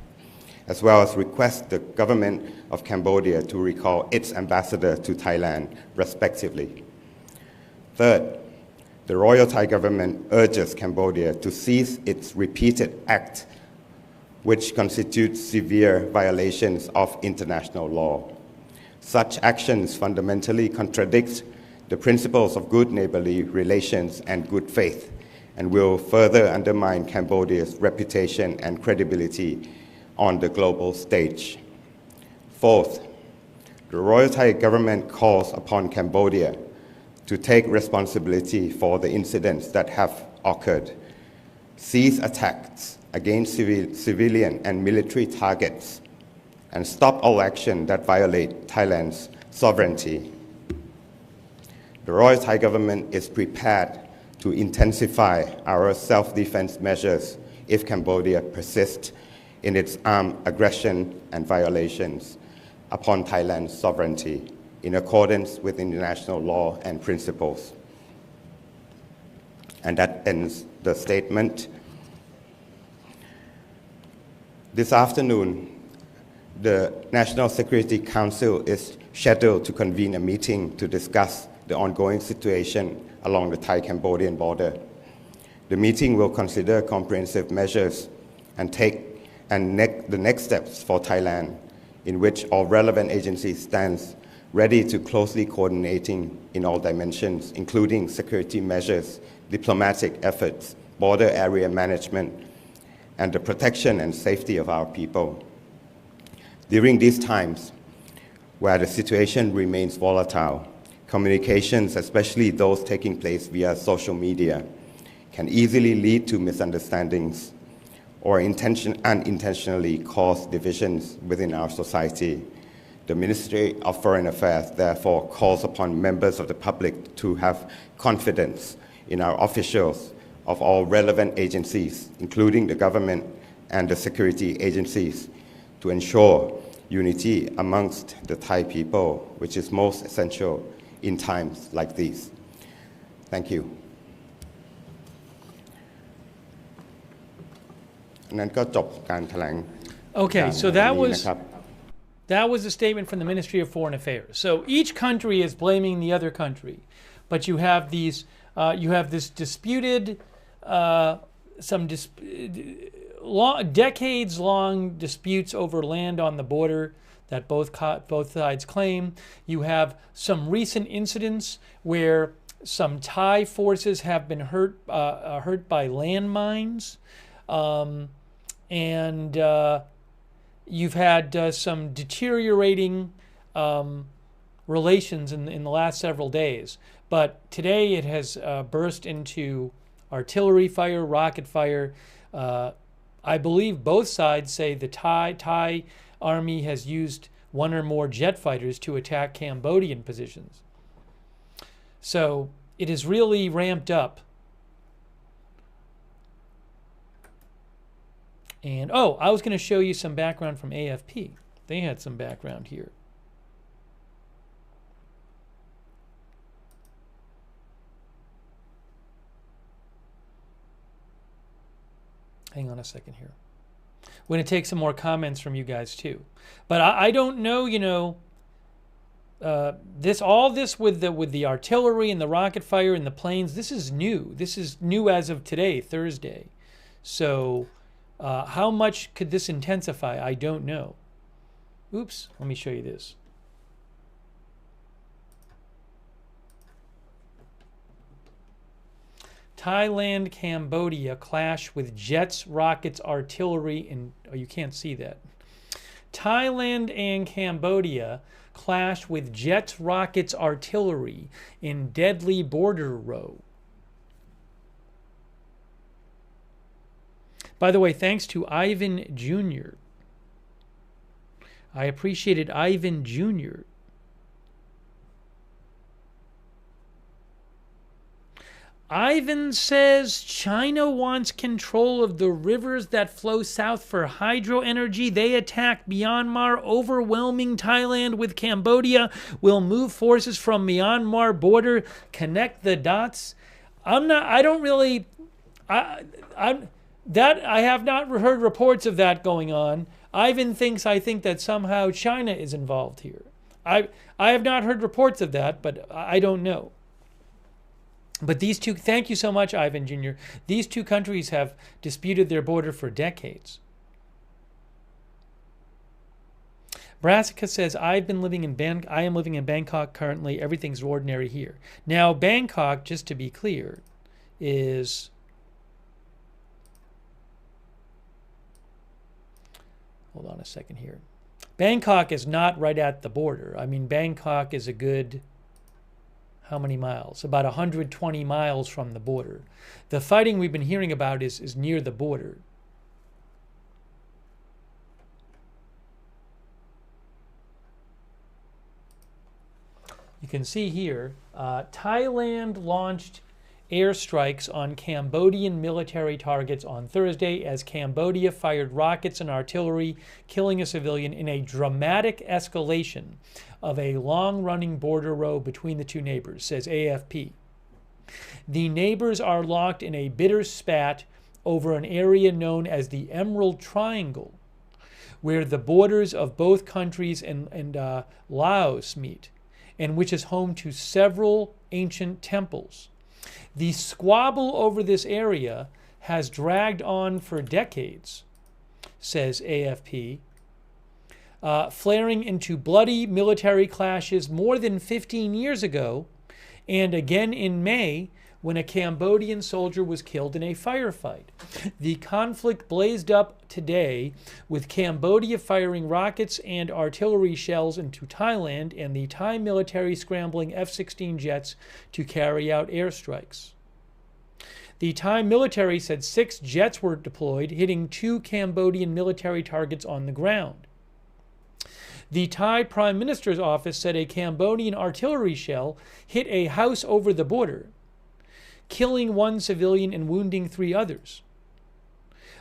as well as request the government of Cambodia to recall its ambassador to Thailand, respectively. Third, the Royal Thai government urges Cambodia to cease its repeated acts which constitute severe violations of international law. Such actions fundamentally contradict the principles of good neighborly relations and good faith and will further undermine Cambodia's reputation and credibility on the global stage. Fourth, the Royal Thai government calls upon Cambodia to take responsibility for the incidents that have occurred, cease attacks against civilian and military targets, and stop all action that violate Thailand's sovereignty. The Royal Thai government is prepared to intensify our self-defense measures if Cambodia persists in its armed aggression and violations upon Thailand's sovereignty in accordance with international law and principles. And that ends the statement. This afternoon, the National Security Council is scheduled to convene a meeting to discuss the ongoing situation along the Thai-Cambodian border. The meeting will consider comprehensive measures and take the next steps for Thailand, in which all relevant agencies stand ready to closely coordinating in all dimensions, including security measures, diplomatic efforts, border area management, and the protection and safety of our people. During these times, where the situation remains volatile, communications, especially those taking place via social media, can easily lead to misunderstandings or unintentionally cause divisions within our society. The Ministry of Foreign Affairs therefore calls upon members of the public to have confidence in our officials of all relevant agencies, including the government and the security agencies, to ensure unity amongst the Thai people, which is most essential in times like these. Thank you. นั้นก็จบการแถลง Okay, so that was a statement from the Ministry of Foreign Affairs. So each country is blaming the other country, but you have these, this disputed, decades-long disputes over land on the border that both sides claim. You have some recent incidents where some Thai forces have been hurt by landmines, and you've had some deteriorating relations in the last several days. But today it has burst into artillery fire, rocket fire. I believe both sides say the Thai army has used one or more jet fighters to attack Cambodian positions. So it is really ramped up. And oh, I was going to show you some background from AFP. They had some background here. Hang on a second here. We're going to take some more comments from you guys too. But I don't know, you know, all this with the artillery and the rocket fire and the planes. This is new. This is new as of today, Thursday. So how much could this intensify? I don't know. Oops. Let me show you this. Thailand, Cambodia clash with jets, rockets, artillery, and oh, you can't see that. Thailand and Cambodia clash with jets, rockets, artillery in deadly border row. By the way, thanks to Ivan Jr. I appreciated Ivan Jr. Ivan says China wants control of the rivers that flow south for hydro energy. They attack Myanmar, overwhelming Thailand with Cambodia. Will move forces from Myanmar border. Connect the dots. I have not heard reports of that going on. Ivan thinks I think that somehow China is involved here. I have not heard reports of that, but I don't know. But these two, thank you so much, Ivan Jr. These two countries have disputed their border for decades. Brassica says, I am living in Bangkok currently. Everything's ordinary here. Now, Bangkok, just to be clear, is... Hold on a second here. Bangkok is not right at the border. I mean, Bangkok is a good... How many miles? About 120 miles from the border. The fighting we've been hearing about is near the border. You can see here, Thailand launched airstrikes on Cambodian military targets on Thursday as Cambodia fired rockets and artillery, killing a civilian in a dramatic escalation of a long-running border row between the two neighbors, says AFP. The neighbors are locked in a bitter spat over an area known as the Emerald Triangle, where the borders of both countries and Laos meet, and which is home to several ancient temples. The squabble over this area has dragged on for decades, says AFP, flaring into bloody military clashes more than 15 years ago, and again in May when a Cambodian soldier was killed in a firefight. The conflict blazed up today with Cambodia firing rockets and artillery shells into Thailand and the Thai military scrambling F-16 jets to carry out airstrikes. The Thai military said 6 jets were deployed, hitting 2 Cambodian military targets on the ground. The Thai Prime Minister's office said a Cambodian artillery shell hit a house over the border, killing 1 civilian and wounding 3 others.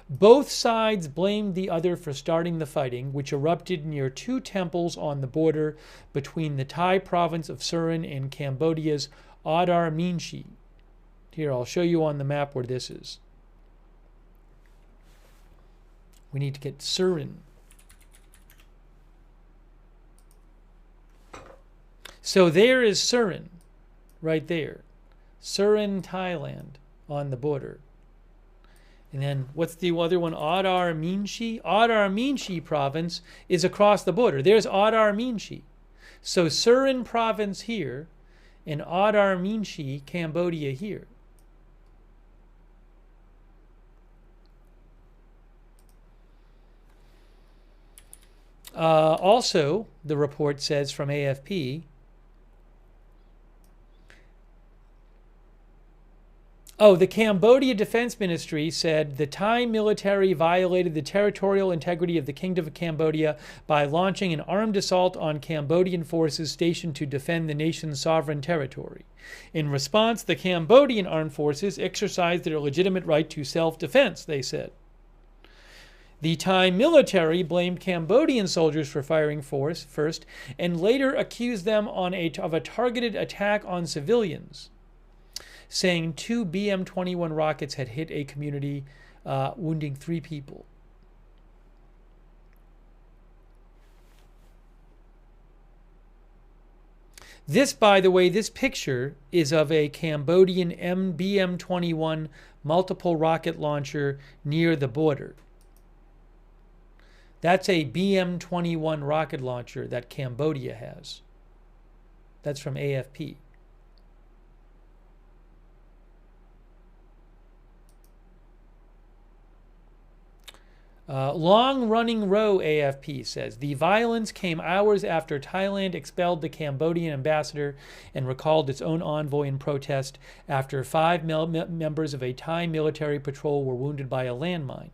Both sides blamed the other for starting the fighting, which erupted near 2 temples on the border between the Thai province of Surin and Cambodia's Adar Minshi. Here, I'll show you on the map where this is. We need to get Surin. So there is Surin, right there. Surin, Thailand, on the border. And then what's the other one? Adar Minshi? Adar Minshi province is across the border. There's Adar Minshi. So Surin province here and Adar Minshi, Cambodia here. Also, the report says from AFP, the Cambodia Defense Ministry said the Thai military violated the territorial integrity of the Kingdom of Cambodia by launching an armed assault on Cambodian forces stationed to defend the nation's sovereign territory. In response, the Cambodian armed forces exercised their legitimate right to self-defense, they said. The Thai military blamed Cambodian soldiers for firing first and later accused them of a targeted attack on civilians, saying 2 BM-21 rockets had hit a community, wounding 3 people. This, by the way, this picture is of a Cambodian BM-21 multiple rocket launcher near the border. That's a BM-21 rocket launcher that Cambodia has. That's from AFP. Long-running row, AFP says. The violence came hours after Thailand expelled the Cambodian ambassador and recalled its own envoy in protest after 5 members of a Thai military patrol were wounded by a landmine.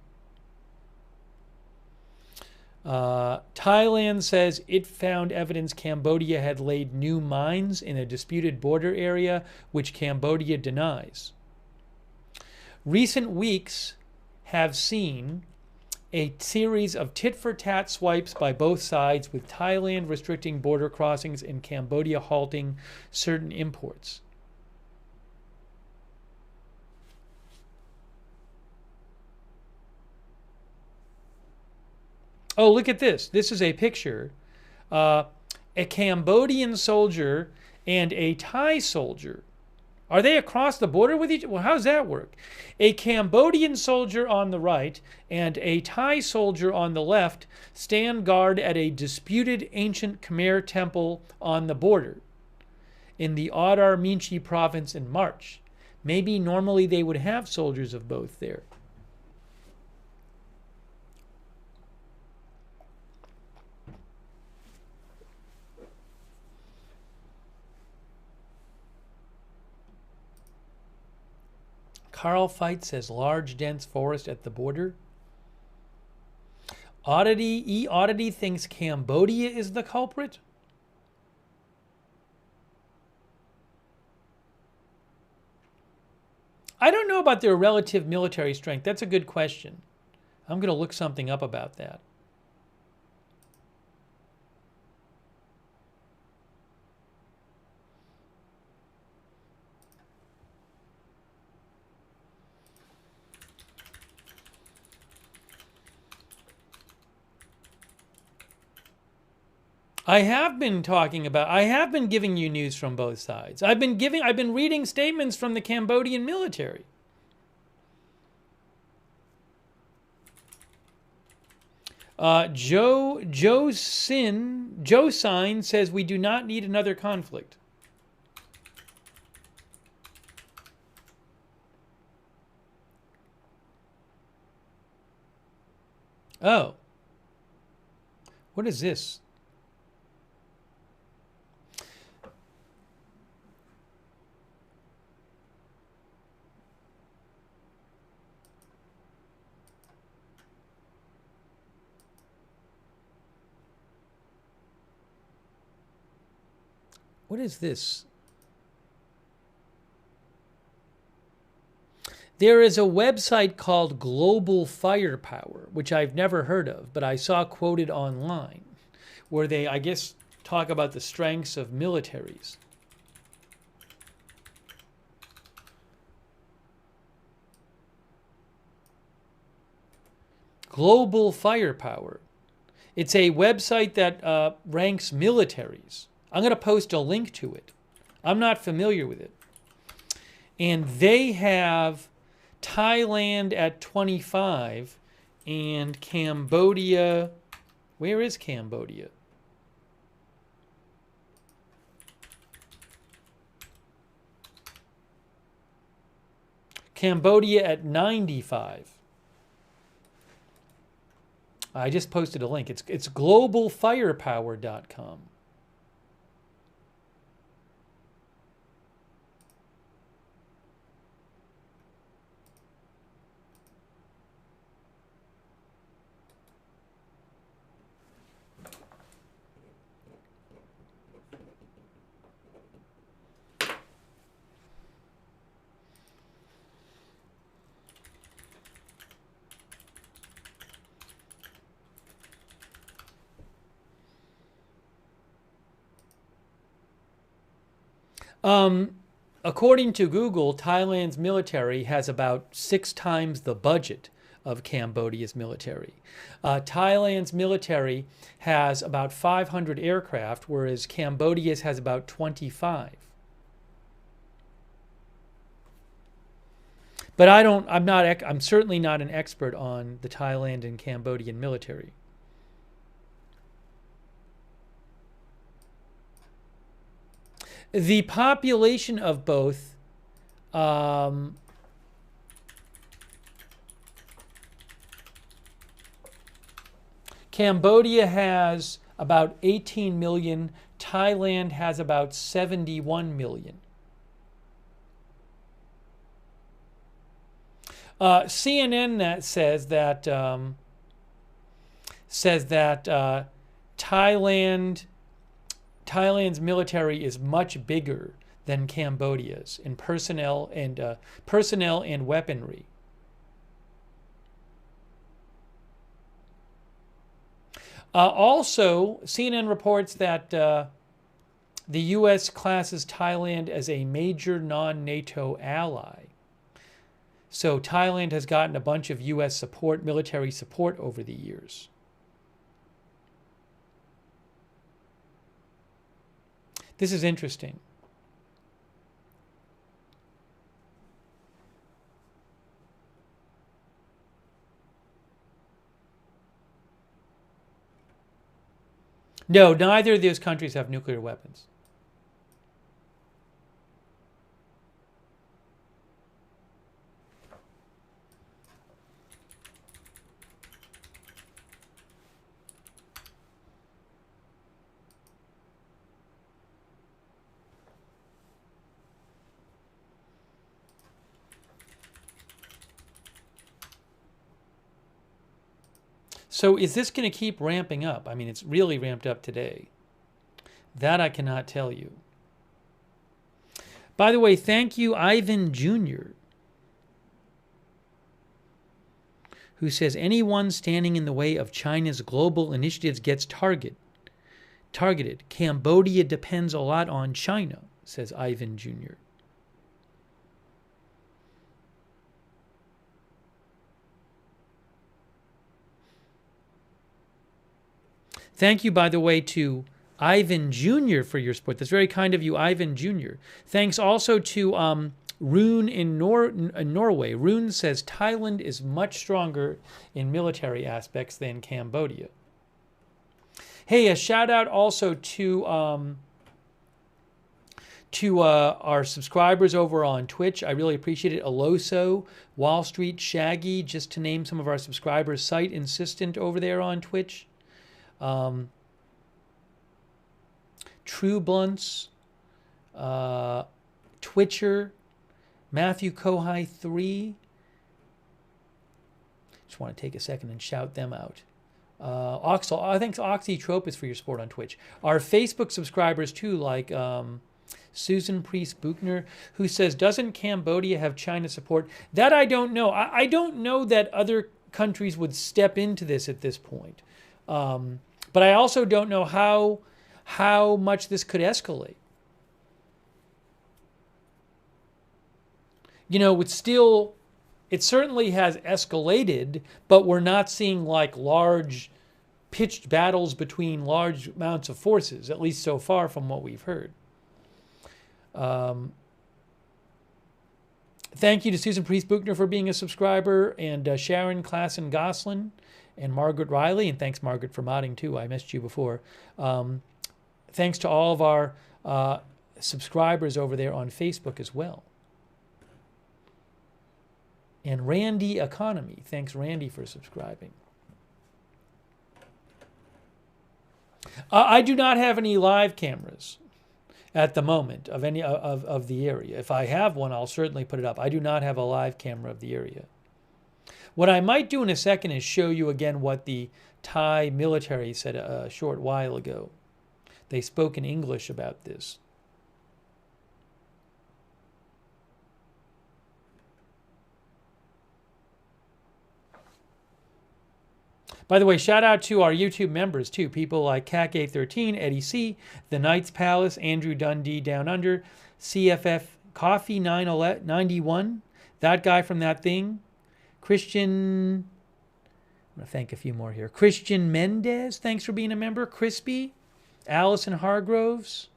Thailand says it found evidence Cambodia had laid new mines in a disputed border area, which Cambodia denies. Recent weeks have seen a series of tit-for-tat swipes by both sides, with Thailand restricting border crossings and Cambodia halting certain imports. Oh, look at this. This is a picture. A Cambodian soldier and a Thai soldier. Are they across the border with each other? Well, how does that work? A Cambodian soldier on the right and a Thai soldier on the left stand guard at a disputed ancient Khmer temple on the border in the Adar Minchi province in March. Maybe normally they would have soldiers of both there. Carl Fight says large dense forest at the border. Oddity thinks Cambodia is the culprit. I don't know about their relative military strength. That's a good question. I'm going to look something up about that. I have been giving you news from both sides. I've been reading statements from the Cambodian military. Joe Sign says we do not need another conflict. Oh. What is this? What is this? There is a website called Global Firepower, which I've never heard of, but I saw quoted online, where they, I guess, talk about the strengths of militaries. Global Firepower. It's a website that ranks militaries. I'm going to post a link to it. I'm not familiar with it. And they have Thailand at 25 and Cambodia. Where is Cambodia? Cambodia at 95. I just posted a link. It's globalfirepower.com. According to Google, Thailand's military has about 6 times the budget of Cambodia's military. Thailand's military has about 500 aircraft, whereas Cambodia's has about 25. But I'm certainly not an expert on the Thailand and Cambodian military. The population of both Cambodia has about 18 million. Thailand has about 71 million. CNN says that Thailand's military is much bigger than Cambodia's in personnel and weaponry. Also, CNN reports that the U.S. classes Thailand as a major non-NATO ally. So Thailand has gotten a bunch of U.S. support, military support over the years. This is interesting. No, neither of those countries have nuclear weapons. So is this going to keep ramping up? I mean, it's really ramped up today. That I cannot tell you. By the way, thank you, Ivan Jr., who says anyone standing in the way of China's global initiatives gets targeted. Cambodia depends a lot on China, says Ivan Jr. Thank you, by the way, to Ivan Jr. for your support. That's very kind of you, Ivan Jr. Thanks also to Rune in Norway. Rune says Thailand is much stronger in military aspects than Cambodia. Hey, a shout out also to our subscribers over on Twitch. I really appreciate it. Aloso, Wall Street, Shaggy, just to name some of our subscribers. Site Insistent over there on Twitch. True Blunts, Twitcher, Matthew Kohai 3. Just want to take a second and shout them out. Oxel, I think Oxytrope is for your support on Twitch. Our Facebook subscribers too, like Susan Priest Buchner, who says, doesn't Cambodia have China support? That I don't know. I don't know that other countries would step into this at this point. But I also don't know how much this could escalate. You know, it certainly has escalated, but we're not seeing like large pitched battles between large amounts of forces, at least so far from what we've heard. Thank you to Susan Priest Buchner for being a subscriber, and Sharon Klassen Goslin, and Margaret Riley, and thanks, Margaret, for modding too. I missed you before. Thanks to all of our subscribers over there on Facebook as well. And Randy Economy. Thanks, Randy, for subscribing. I do not have any live cameras at the moment of any of the area. If I have one, I'll certainly put it up. I do not have a live camera of the area. What I might do in a second is show you again what the Thai military said a short while ago. They spoke in English about this. By the way, shout out to our YouTube members too. People like CAC813, Eddie C, The Knights Palace, Andrew Dundee Down Under, CFF Coffee 991, that guy from that thing, Christian, I'm going to thank a few more here. Christian Mendez, thanks for being a member. Crispy, Allison Hargroves,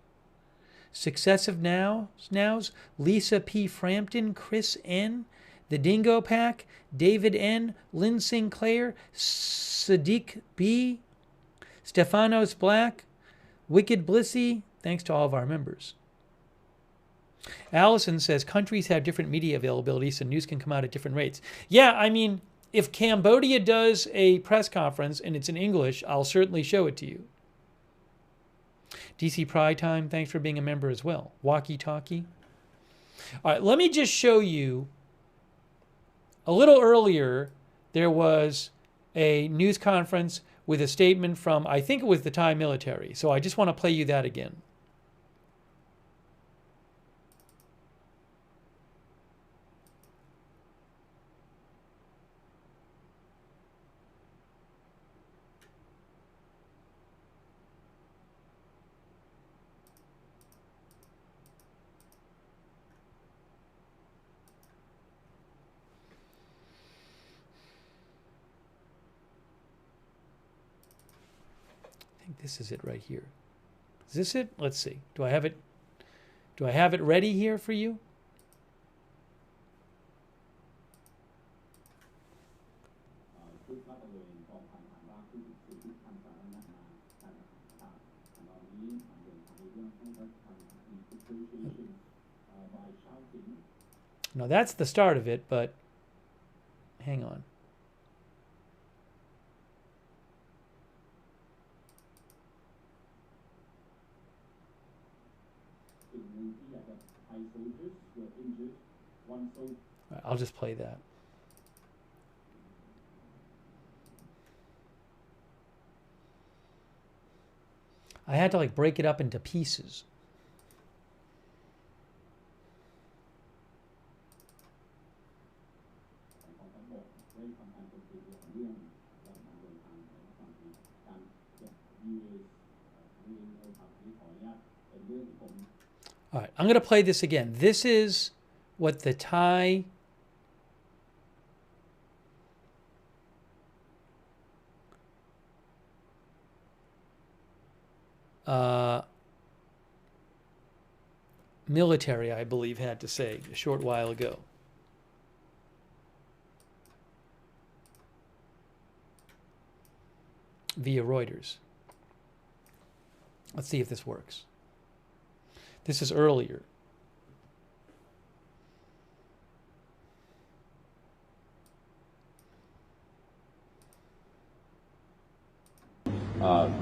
Successive Nows, Lisa P. Frampton, Chris N., The Dingo Pack, David N., Lynn Sinclair, Sadiq B., Stefanos Black, Wicked Blissy. Thanks to all of our members. Allison says countries have different media availability, so news can come out at different rates. Yeah, I mean, if Cambodia does a press conference and it's in English, I'll certainly show it to you. DC Pride Time, thanks for being a member as well. Walkie Talkie. All right, let me just show you. A little earlier, there was a news conference with a statement from, I think it was the Thai military. So I just want to play you that again. This is it right here. Is this it? Let's see. Do I have it? Do I have it ready here for you? No, that's the start of it, but hang on. Right, I'll just play that. I had to like break it up into pieces. All right, I'm going to play this again. This is what the Thai military, I believe, had to say a short while ago. Via Reuters. Let's see if this works. This is earlier.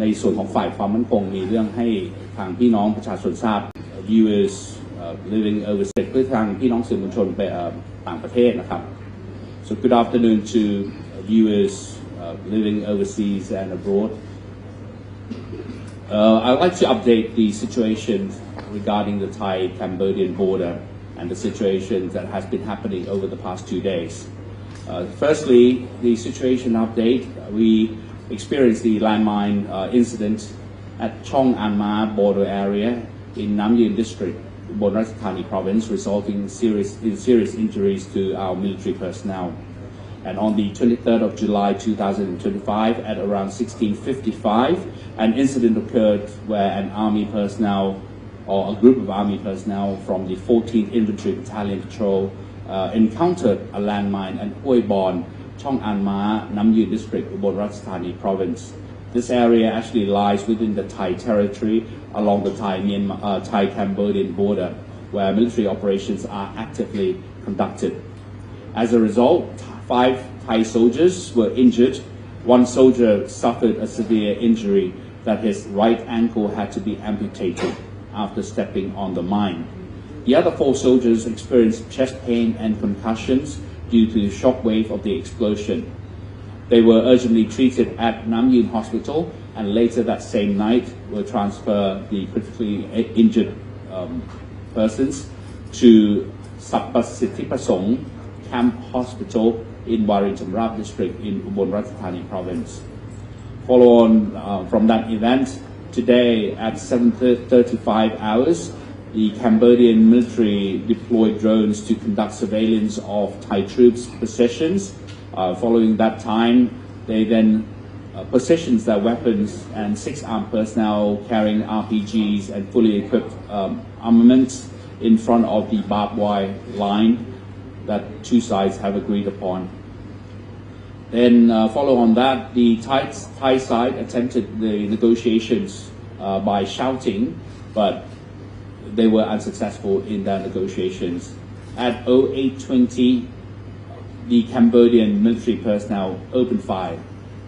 ในส่วนของฝ่ายความมั่นคงมีเรื่องให้ทางพี่น้องประชาชนทราบ viewers living overseas เพื่อทางพี่น้องสื่อมวลชนไปต่างประเทศนะครับ So good afternoon to viewers living overseas and abroad. I'd like to update the situation regarding the Thai-Cambodian border and the situation that has been happening over the past 2 days. Firstly, the situation update. We experienced the landmine incident at Chong Anma border area in Nam Yen district, Ubon Ratchathani province, resulting in serious injuries to our military personnel. And on the 23rd of July 2025 at around 16:55, an incident occurred where an army personnel or a group of army personnel from the 14th Infantry Battalion Patrol encountered a landmine at Hoi Bon, Chong Anma, Nam Yen district, Ubon Ratchathani province. This area actually lies within the Thai territory along the Thai-Cambodian border, where military operations are actively conducted. As a result, 5 Thai soldiers were injured. 1 soldier suffered a severe injury that his right ankle had to be amputated after stepping on the mine. The other 4 soldiers experienced chest pain and concussions due to the shock wave of the explosion. They were urgently treated at Nam Yin Hospital and later that same night were transferred the critically injured persons to Sapasitipasong Camp Hospital in Warintamrap district in Ubon Ratchathani province. Follow on from that event, today at 7:35 hours, the Cambodian military deployed drones to conduct surveillance of Thai troops' positions. Following that time, they then positioned their weapons and 6 armed personnel carrying RPGs and fully equipped armaments in front of the barbed wire line that 2 sides have agreed upon. Then follow on that, the Thai side attempted the negotiations by shouting, but they were unsuccessful in their negotiations. At 08:20, the Cambodian military personnel opened fire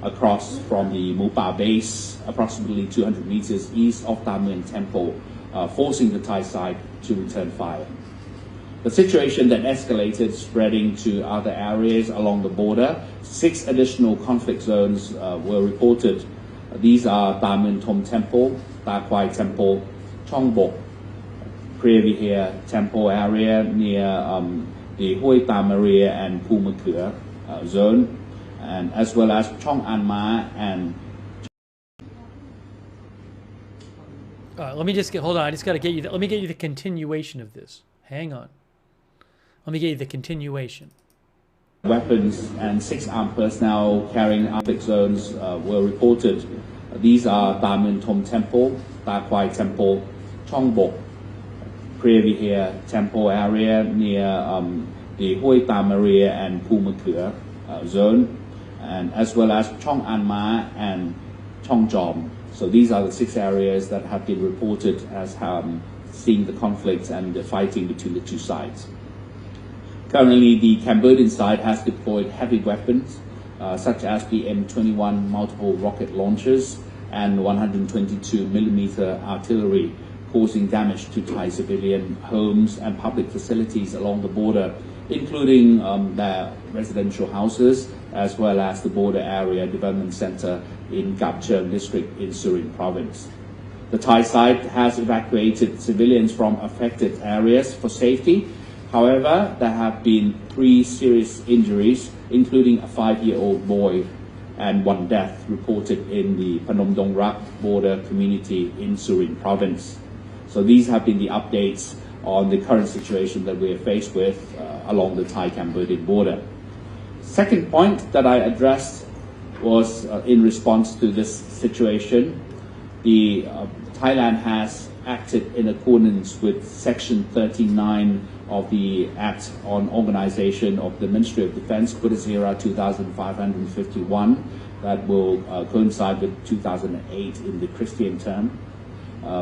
across from the Mupa base, approximately 200 meters east of Tham Mueang Temple, forcing the Thai side to return fire. The situation then escalated, spreading to other areas along the border. 6 additional conflict zones were reported. These are Tham Mueang Thom Temple, Ta Kwai Temple, Chong Bok, Kriya Vihar Temple area near the Hoi Ta Maria and Pumakua zone, and as well as Chong An Ma and. Let me just hold on. I just got to get you. Let me get you the continuation of this. Hang on. Let me get you the continuation. Weapons and 6 armed personnel carrying conflict zones were reported. These are Tham Mueang Thom Temple, Ta Kwai Temple, Chong Bok, Kriya Vihar Temple area near the Hoi Ta Maria and Pumakua zone, and as well as Chong An Ma and Chong Jom. So these are the 6 areas that have been reported as seeing the conflicts and the fighting between the 2 sides. Currently, the Cambodian side has deployed heavy weapons such as the M21 multiple rocket launchers and 122mm artillery, causing damage to Thai civilian homes and public facilities along the border, including their residential houses, as well as the border area development center in Kap Chern district in Surin province. The Thai side has evacuated civilians from affected areas for safety. However, there have been 3 serious injuries, including a 5-year-old boy, and 1 death reported in the Phnom Dong Rak border community in Surin province. So these have been the updates on the current situation that we are faced with along the Thai-Cambodian border. Second point that I addressed was in response to this situation. The Thailand has acted in accordance with Section 39 of the Act on Organization of the Ministry of Defense, Buddhist Era 2551, that will coincide with 2008 in the Christian term,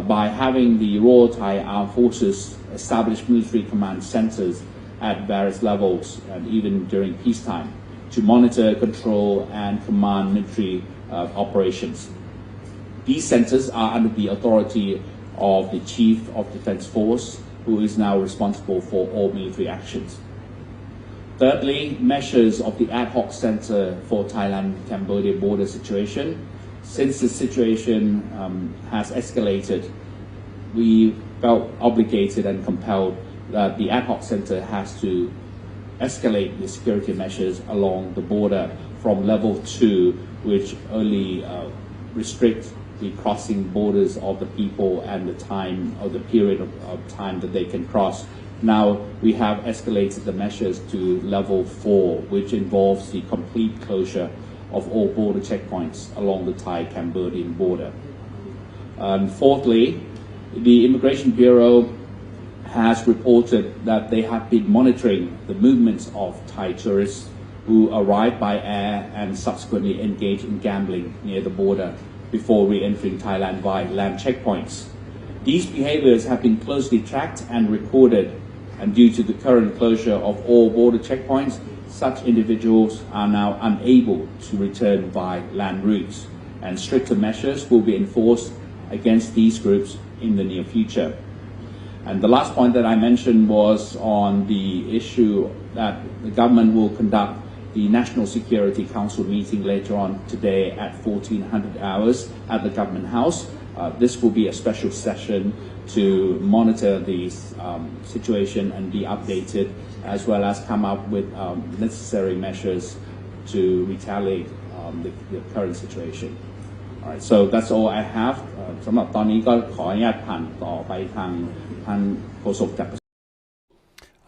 by having the Royal Thai Armed Forces establish military command centers at various levels and even during peacetime to monitor, control, and command military operations. These centers are under the authority of the Chief of Defense Force, who is now responsible for all military actions. Thirdly, measures of the Ad Hoc Center for Thailand-Cambodia border situation. Since the situation has escalated, we felt obligated and compelled that the Ad Hoc Center has to escalate the security measures along the border from level 2, which only restrict the crossing borders of the people and the time or the period of time that they can cross. Now we have escalated the measures to level 4, which involves the complete closure of all border checkpoints along the Thai-Cambodian border. Fourthly, the Immigration Bureau has reported that they have been monitoring the movements of Thai tourists who arrive by air and subsequently engage in gambling near the border before re-entering Thailand via land checkpoints. These behaviors have been closely tracked and recorded, and due to the current closure of all border checkpoints, such individuals are now unable to return by land routes. and stricter measures will be enforced against these groups in the near future. And the last point that I mentioned was on the issue that the government will conduct the National Security Council meeting later on today at 1400 hours at the Government House. This will be a special session to monitor the situation and be updated, as well as come up with necessary measures to retaliate the current situation. All right, so that's all I have. สำหรับตอนนี้ก็ขออนุญาตผ่านต่อไปทางท่านโฆษกจาก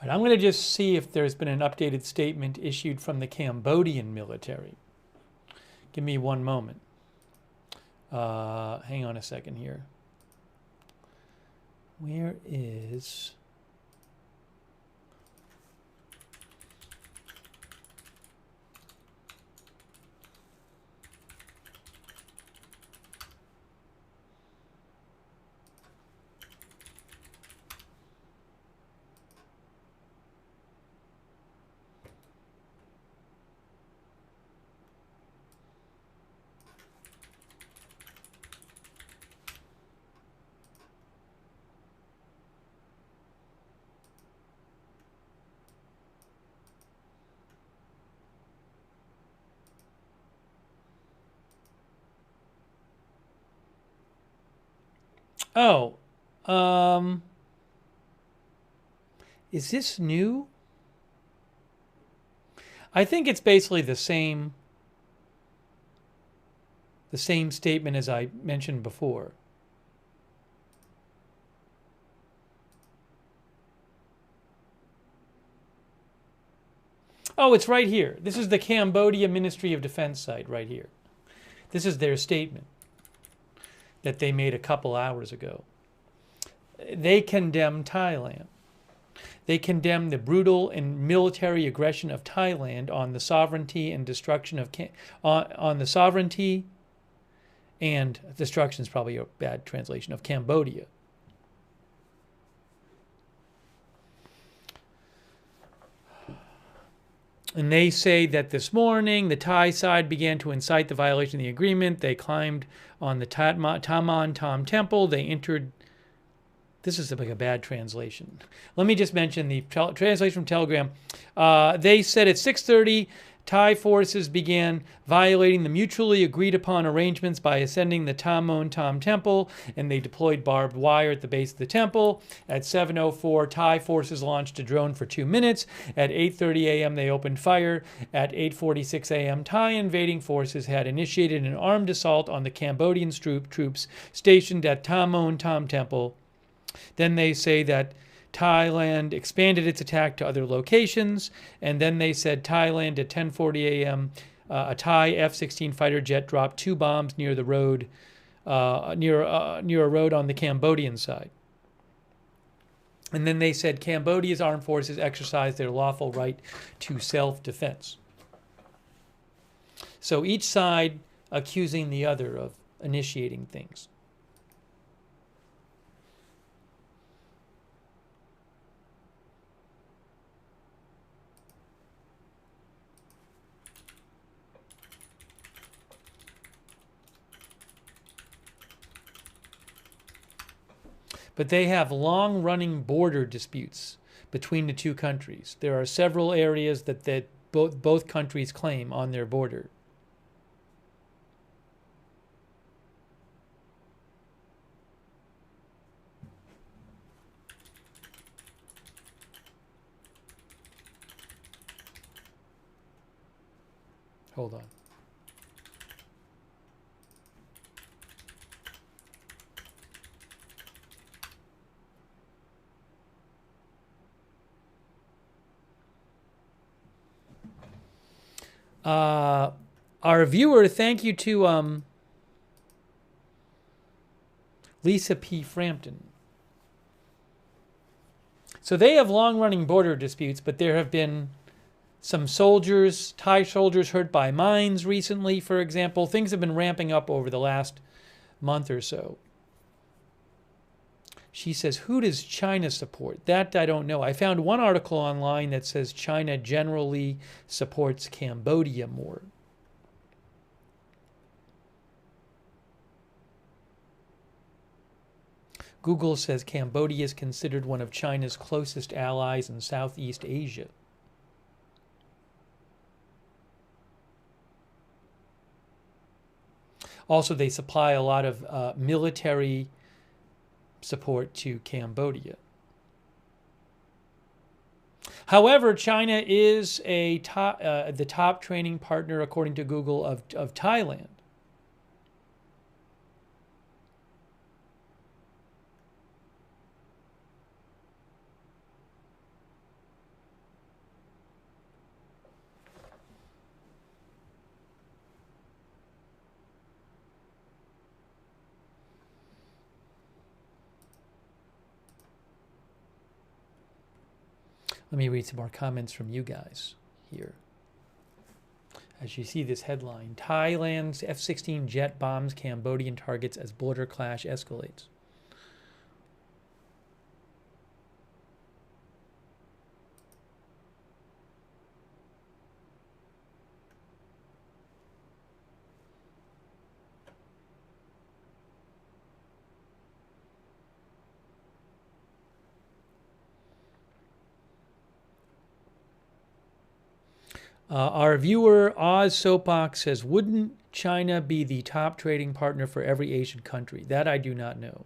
Right, I'm going to just see if there's been an updated statement issued from the Cambodian military. Give me one moment. Hang on a second here. Where is... Oh, is this new? I think it's basically the same statement as I mentioned before. Oh, it's right here. This is the Cambodia Ministry of Defense site right here. This is their statement that they made a couple hours ago. They condemn Thailand. They condemn the brutal and military aggression of Thailand on the sovereignty and destruction of on the sovereignty and destruction is probably a bad translation of Cambodia. And they say that this morning the Thai side began to incite the violation of the agreement. They climbed on the Taman Tom Temple. They entered. This is like a bad translation. Let me just mention the translation from Telegram. They said at 6:30, Thai forces began violating the mutually agreed upon arrangements by ascending the Tamon Tom Temple, and they deployed barbed wire at the base of the temple. At 7:04, Thai forces launched a drone for 2 minutes. At 8:30 a.m., they opened fire. At 8:46 a.m., Thai invading forces had initiated an armed assault on the Cambodian troops stationed at Tamon Tom Temple. Then they say that Thailand expanded its attack to other locations, and then they said Thailand at 10:40 a.m. A Thai F-16 fighter jet dropped 2 bombs near the road, near a road on the Cambodian side. And then they said Cambodia's armed forces exercised their lawful right to self-defense. So each side accusing the other of initiating things. But they have long-running border disputes between the two countries. There are several areas that both countries claim on their border. Hold on. Our viewer, thank you to Lisa P. Frampton. So they have long-running border disputes, but there have been some soldiers, Thai soldiers hurt by mines recently, for example. Things have been ramping up over the last month or so. She says, who does China support? That I don't know. I found one article online that says China generally supports Cambodia more. Google says Cambodia is considered one of China's closest allies in Southeast Asia. Also, they supply a lot of military support to Cambodia. However, China is the top training partner, according to Google, of Thailand. Let me read some more comments from you guys here. As you see this headline, Thailand's F-16 jet bombs Cambodian targets as border clash escalates. Our viewer, Oz Soapbox, says, wouldn't China be the top trading partner for every Asian country? That I do not know.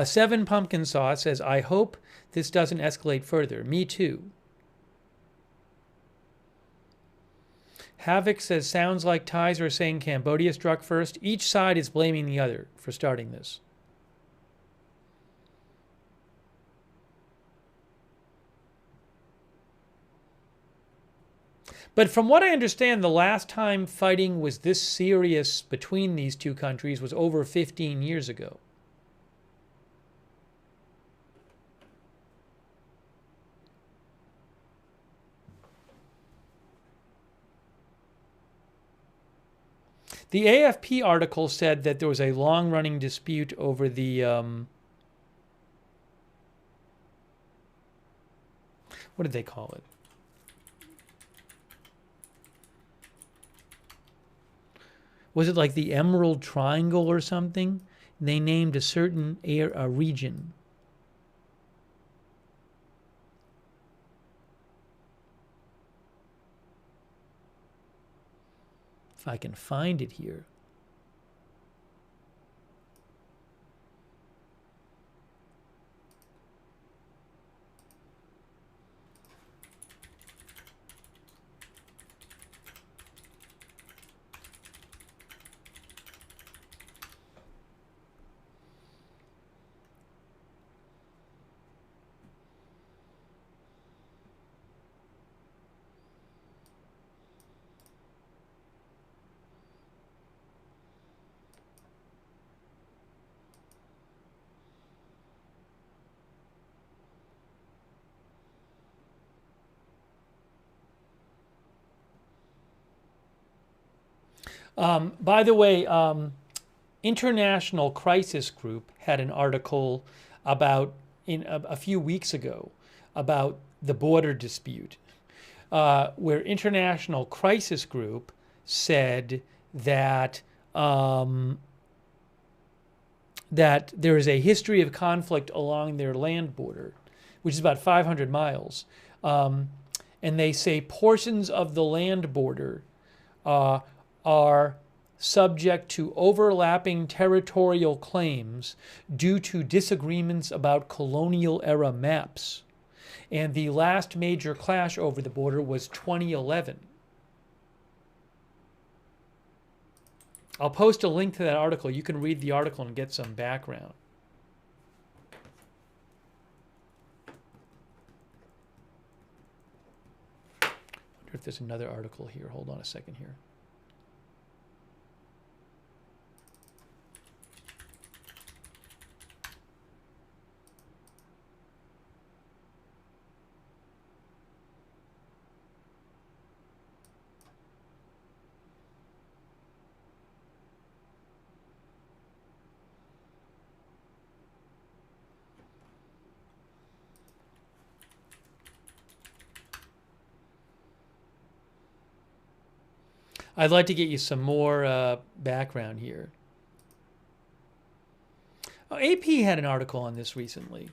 Seven Pumpkin Sauce says, I hope this doesn't escalate further. Me too. Havoc says, sounds like Thais are saying Cambodia struck first. Each side is blaming the other for starting this. But from what I understand, the last time fighting was this serious between these two countries was over 15 years ago. The AFP article said that there was a long-running dispute over the what did they call it? Was it like the Emerald Triangle or something? They named a certain region. If I can find it here. By the way, International Crisis Group had an article about a few weeks ago about the border dispute, where International Crisis Group said that that there is a history of conflict along their land border, which is about 500 miles, and they say portions of the land border are subject to overlapping territorial claims due to disagreements about colonial-era maps. And the last major clash over the border was 2011. I'll post a link to that article. You can read the article and get some background. I wonder if there's another article here. Hold on a second here. I'd like to get you some more background here. Oh, AP had an article on this recently.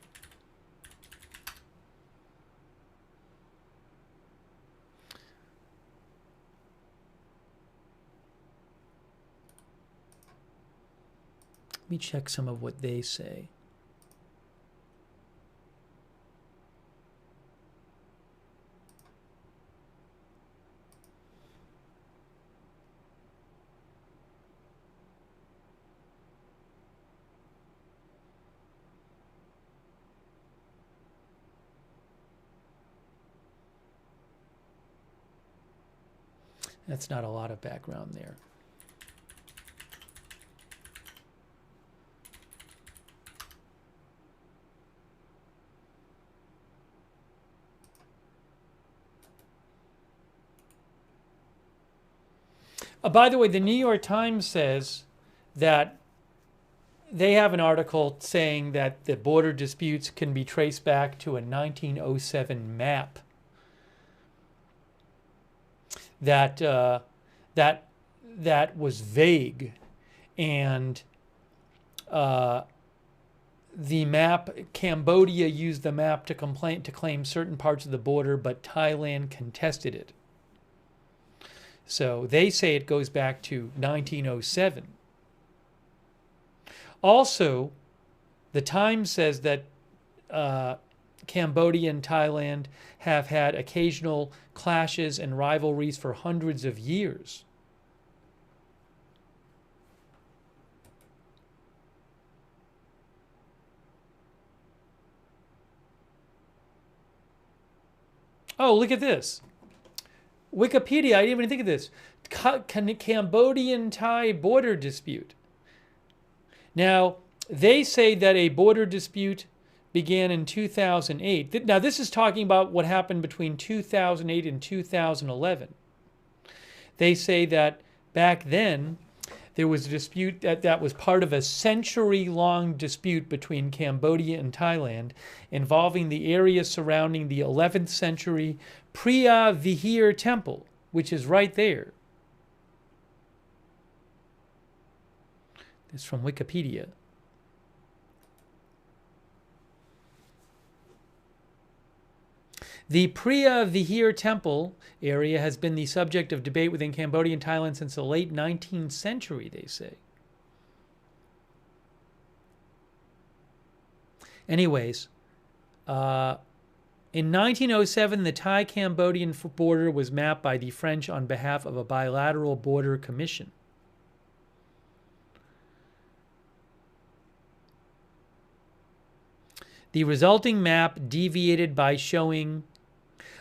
Let me check some of what they say. That's not a lot of background there. By the way, the New York Times says that they have an article saying that the border disputes can be traced back to a 1907 map that that was vague, and the map, Cambodia used the map to claim certain parts of the border, but Thailand contested it. So they say it goes back to 1907. Also, the Times says that Cambodia and Thailand have had occasional clashes and rivalries for hundreds of years. Oh, look at this. Wikipedia, I didn't even think of this. Cambodian-Thai border dispute. Now, they say that a border dispute began in 2008. Now, this is talking about what happened between 2008 and 2011. They say that back then, there was a dispute that was part of a century-long dispute between Cambodia and Thailand involving the area surrounding the 11th century Priya Vihir temple, which is right there. It's from Wikipedia. The Priya Vihir temple area has been the subject of debate within Cambodia and Thailand since the late 19th century, they say. Anyways, in 1907, the Thai-Cambodian border was mapped by the French on behalf of a bilateral border commission. The resulting map deviated by showing,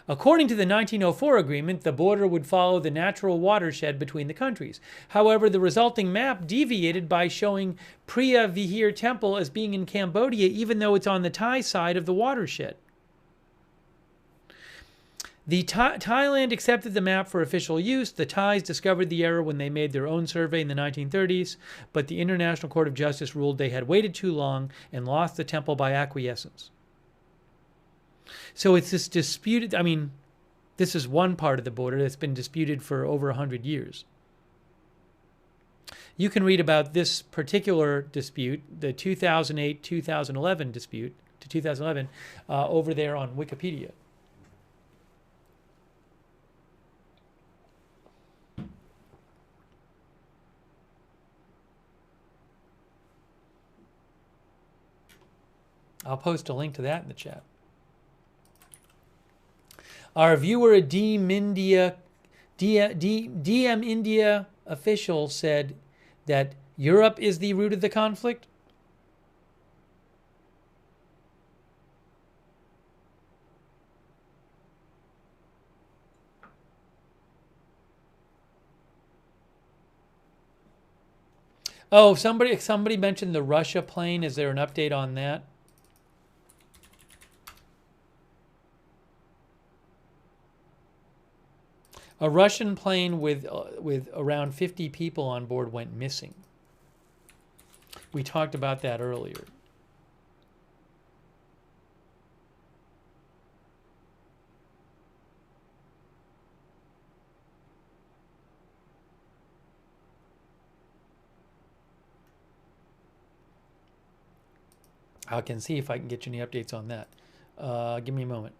according to the 1904 agreement, the border would follow the natural watershed between the countries. However, the resulting map deviated by showing Priya Vihir Temple as being in Cambodia, even though it's on the Thai side of the watershed. Thailand accepted the map for official use. The Thais discovered the error when they made their own survey in the 1930s, but the International Court of Justice ruled they had waited too long and lost the temple by acquiescence. So it's this disputed, I mean, this is one part of the border that's been disputed for over 100 years. You can read about this particular dispute, the 2008-2011 dispute, to 2011, over there on Wikipedia. I'll post a link to that in the chat. Our viewer, DM India official, said that Europe is the root of the conflict. Oh, somebody mentioned the Russia plane. Is there an update on that? A Russian plane with around 50 people on board went missing. We talked about that earlier. I can see if I can get you any updates on that. Give me a moment.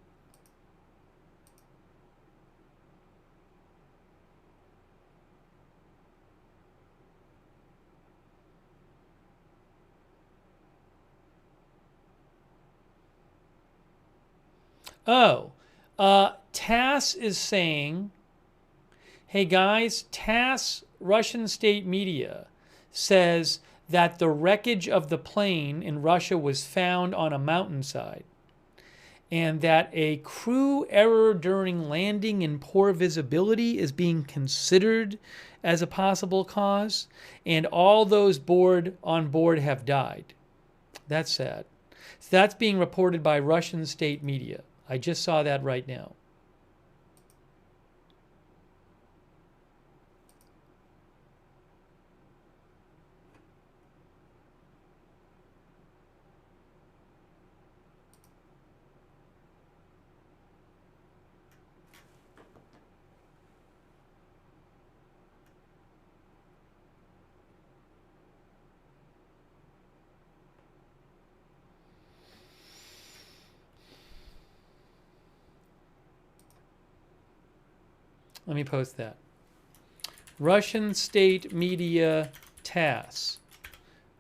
Oh, TASS is saying, hey guys, TASS, Russian state media, says that the wreckage of the plane in Russia was found on a mountainside and that a crew error during landing in poor visibility is being considered as a possible cause, and all those on board have died. That's sad. So that's being reported by Russian state media. I just saw that right now. Let me post that. Russian state media TASS.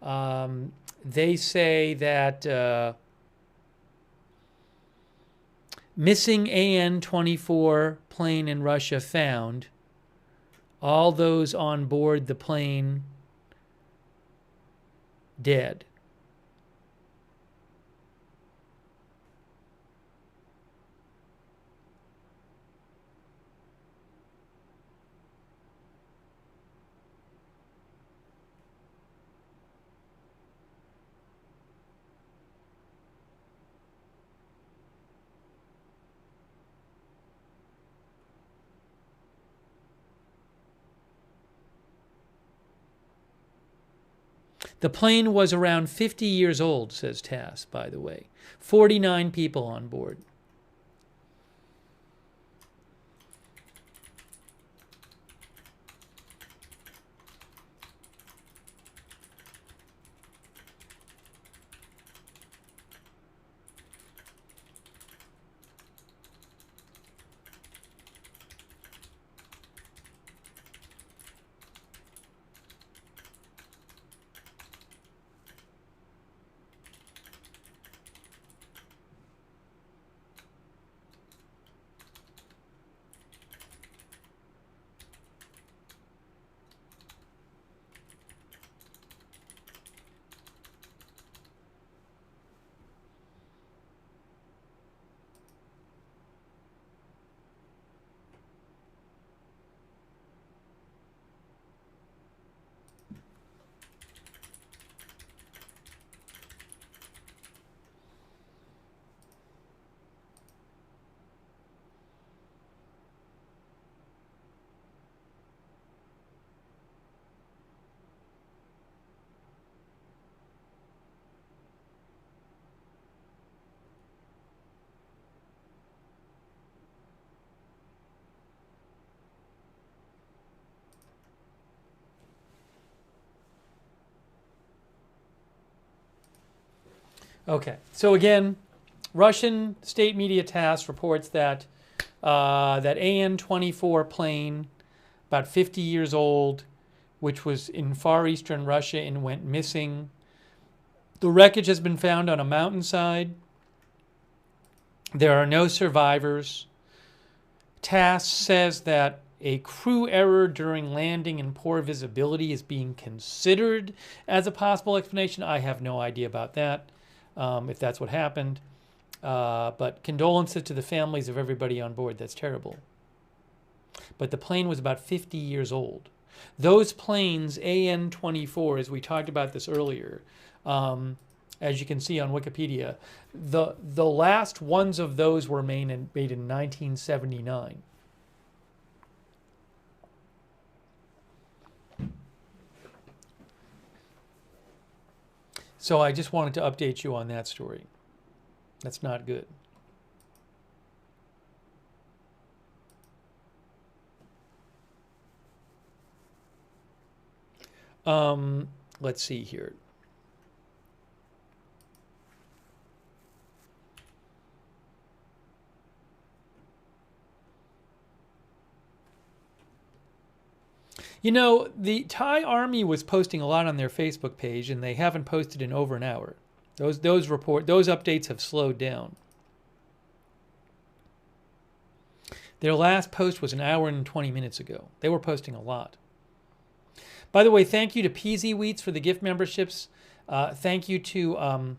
They say that missing AN-24 plane in Russia found. All those on board the plane dead. The plane was around 50 years old, says TASS, by the way. 49 people on board. Okay, so again, Russian state media TASS reports that that AN-24 plane, about 50 years old, which was in far eastern Russia and went missing. The wreckage has been found on a mountainside. There are no survivors. TASS says that a crew error during landing in poor visibility is being considered as a possible explanation. I have no idea about that. If that's what happened. But condolences to the families of everybody on board. That's terrible. But the plane was about 50 years old. Those planes, AN-24, as we talked about this earlier, as you can see on Wikipedia, the last ones of those were made in 1979. So I just wanted to update you on that story. That's not good. Let's see here. You know, the Thai army was posting a lot on their Facebook page, and they haven't posted in over an hour. Those updates have slowed down. Their last post was an hour and 20 minutes ago. They were posting a lot. By the way, thank you to Peasy Wheats for the gift memberships. Thank you to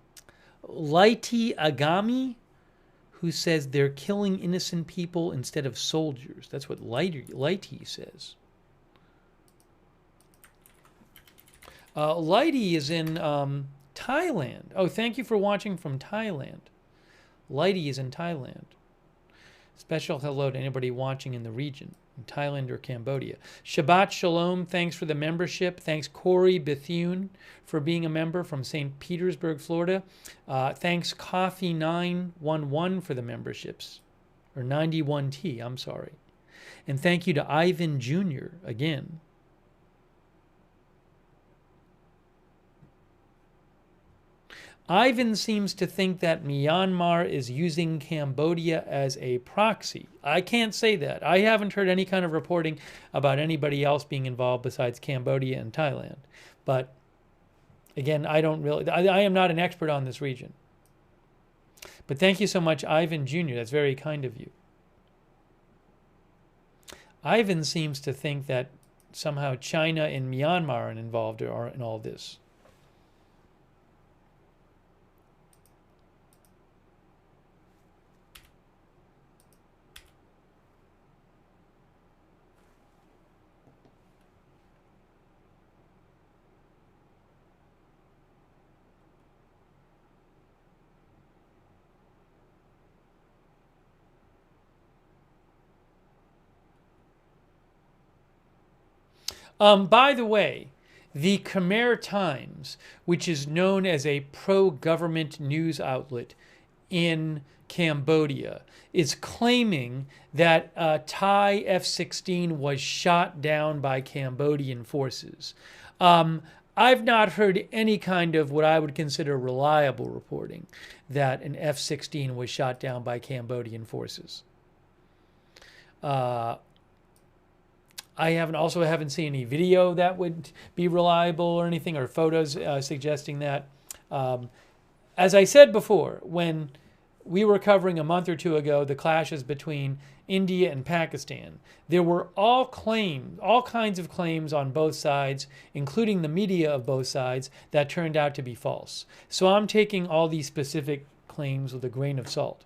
Lighty Agami, who says they're killing innocent people instead of soldiers. That's what Lighty says. Lighty is in Thailand. Oh, thank you for watching from Thailand. Lighty is in Thailand. Special hello to anybody watching in the region, in Thailand or Cambodia. Shabbat Shalom, thanks for the membership. Thanks Corey Bethune for being a member from St. Petersburg, Florida. Thanks Coffee911 for the memberships, or 91T, I'm sorry. And thank you to Ivan Jr. again. Ivan seems to think that Myanmar is using Cambodia as a proxy. I can't say that. I haven't heard any kind of reporting about anybody else being involved besides Cambodia and Thailand. But again, I am not an expert on this region. But thank you so much, Ivan Jr. That's very kind of you. Ivan seems to think that somehow China and Myanmar are involved in all this. By the way, the Khmer Times, which is known as a pro-government news outlet in Cambodia, is claiming that a Thai F-16 was shot down by Cambodian forces. I've not heard any kind of what I would consider reliable reporting that an F-16 was shot down by Cambodian forces. I haven't seen any video that would be reliable or anything, or photos suggesting that. As I said before, when we were covering a month or two ago the clashes between India and Pakistan, there were all kinds of claims on both sides, including the media of both sides, that turned out to be false. So I'm taking all these specific claims with a grain of salt.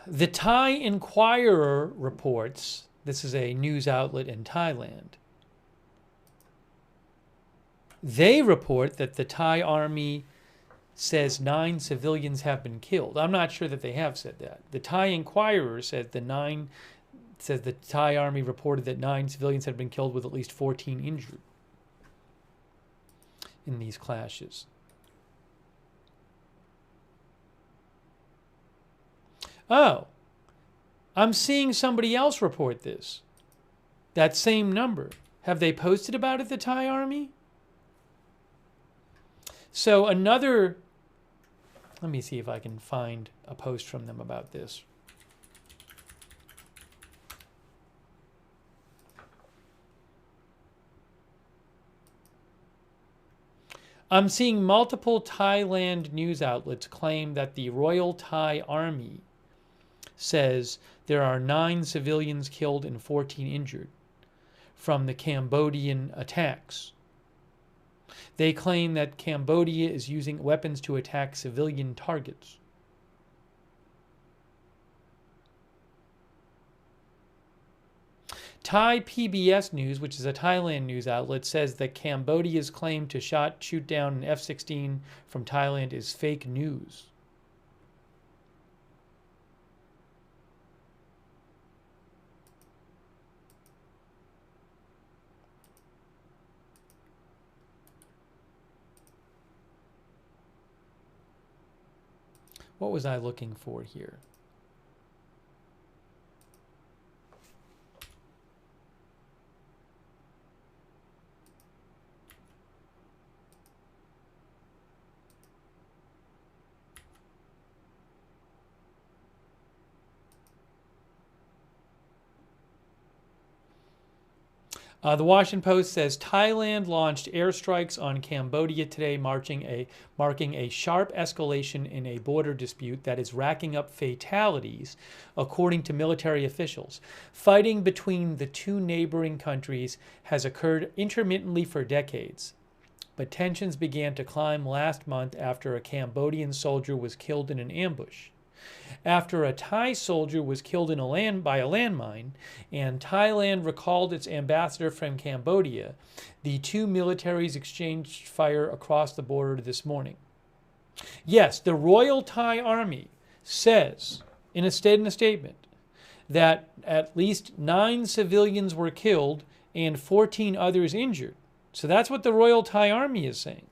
The Thai Inquirer reports, this is a news outlet in Thailand, they report that the Thai army says 9 civilians have been killed. I'm not sure that they have said that. The Thai Inquirer says the Thai army reported that 9 civilians had been killed with at least 14 injured in these clashes. Oh, I'm seeing somebody else report this. That same number. Have they posted about it, the Thai army? So let me see if I can find a post from them about this. I'm seeing multiple Thailand news outlets claim that the Royal Thai Army says there are 9 civilians killed and 14 injured from the Cambodian attacks. They claim that Cambodia is using weapons to attack civilian targets. Thai PBS News, which is a Thailand news outlet, says that Cambodia's claim to shoot down an F-16 from Thailand is fake news. What was I looking for here? The Washington Post says Thailand launched airstrikes on Cambodia today, marking a sharp escalation in a border dispute that is racking up fatalities, according to military officials. Fighting between the two neighboring countries has occurred intermittently for decades, but tensions began to climb last month after a Cambodian soldier was killed in an ambush. After a Thai soldier was killed by a landmine, and Thailand recalled its ambassador from Cambodia, the two militaries exchanged fire across the border this morning. Yes, the Royal Thai Army says in a statement that at least 9 civilians were killed and 14 others injured. So that's what the Royal Thai Army is saying.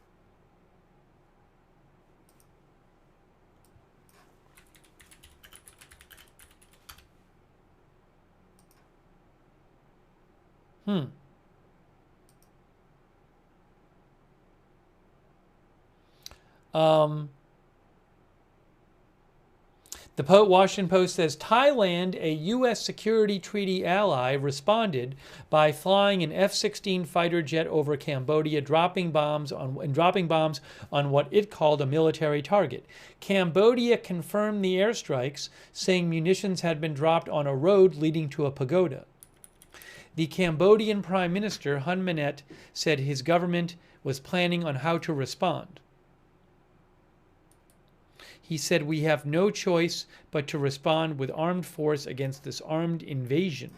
The Washington Post says Thailand, a U.S. security treaty ally, responded by flying an F-16 fighter jet over Cambodia, dropping bombs on what it called a military target. Cambodia confirmed the airstrikes, saying munitions had been dropped on a road leading to a pagoda. The Cambodian Prime Minister, Hun Manet, said his government was planning on how to respond. He said, "We have no choice but to respond with armed force against this armed invasion."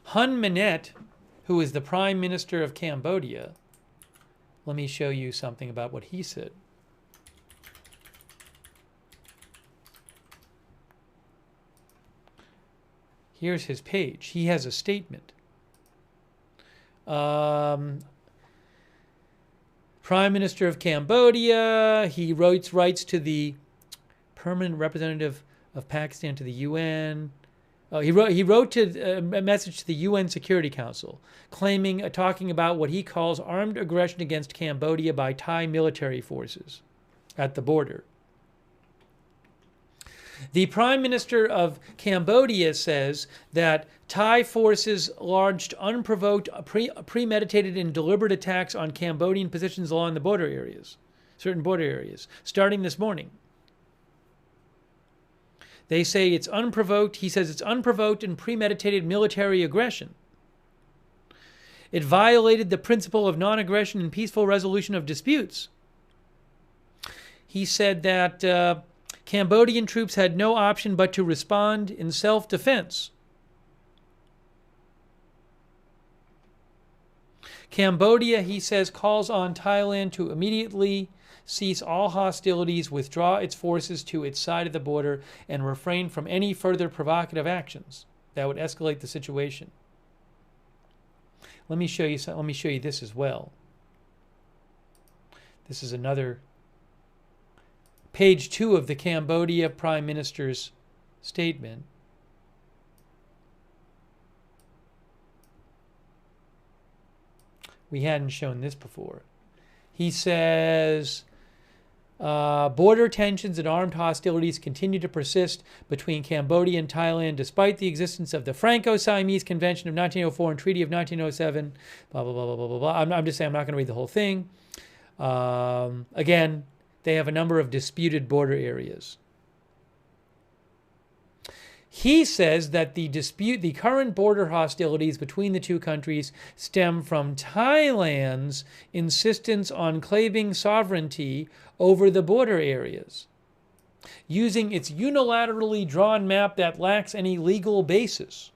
Hun Manet, who is the Prime Minister of Cambodia, let me show you something about what he said. Here's his page. He has a statement. Prime Minister of Cambodia, he writes to the permanent representative of Pakistan to the UN. He wrote a message to the UN Security Council, talking about what he calls armed aggression against Cambodia by Thai military forces at the border. The Prime Minister of Cambodia says that Thai forces launched unprovoked, premeditated, and deliberate attacks on Cambodian positions along the certain border areas, starting this morning. They say it's unprovoked. He says it's unprovoked and premeditated military aggression. It violated the principle of non-aggression and peaceful resolution of disputes. He said that Cambodian troops had no option but to respond in self-defense. Cambodia, he says, calls on Thailand to immediately cease all hostilities, withdraw its forces to its side of the border, and refrain from any further provocative actions that would escalate the situation. Let me show you this as well. This is another page 2 of the Cambodia Prime Minister's statement. We hadn't shown this before. He says, border tensions and armed hostilities continue to persist between Cambodia and Thailand despite the existence of the Franco-Siamese Convention of 1904 and Treaty of 1907, blah, blah, blah, blah, blah, blah, blah. I'm just saying I'm not going to read the whole thing. Again, they have a number of disputed border areas. He says that the current border hostilities between the two countries stem from Thailand's insistence on claiming sovereignty over the border areas, using its unilaterally drawn map that lacks any legal basis.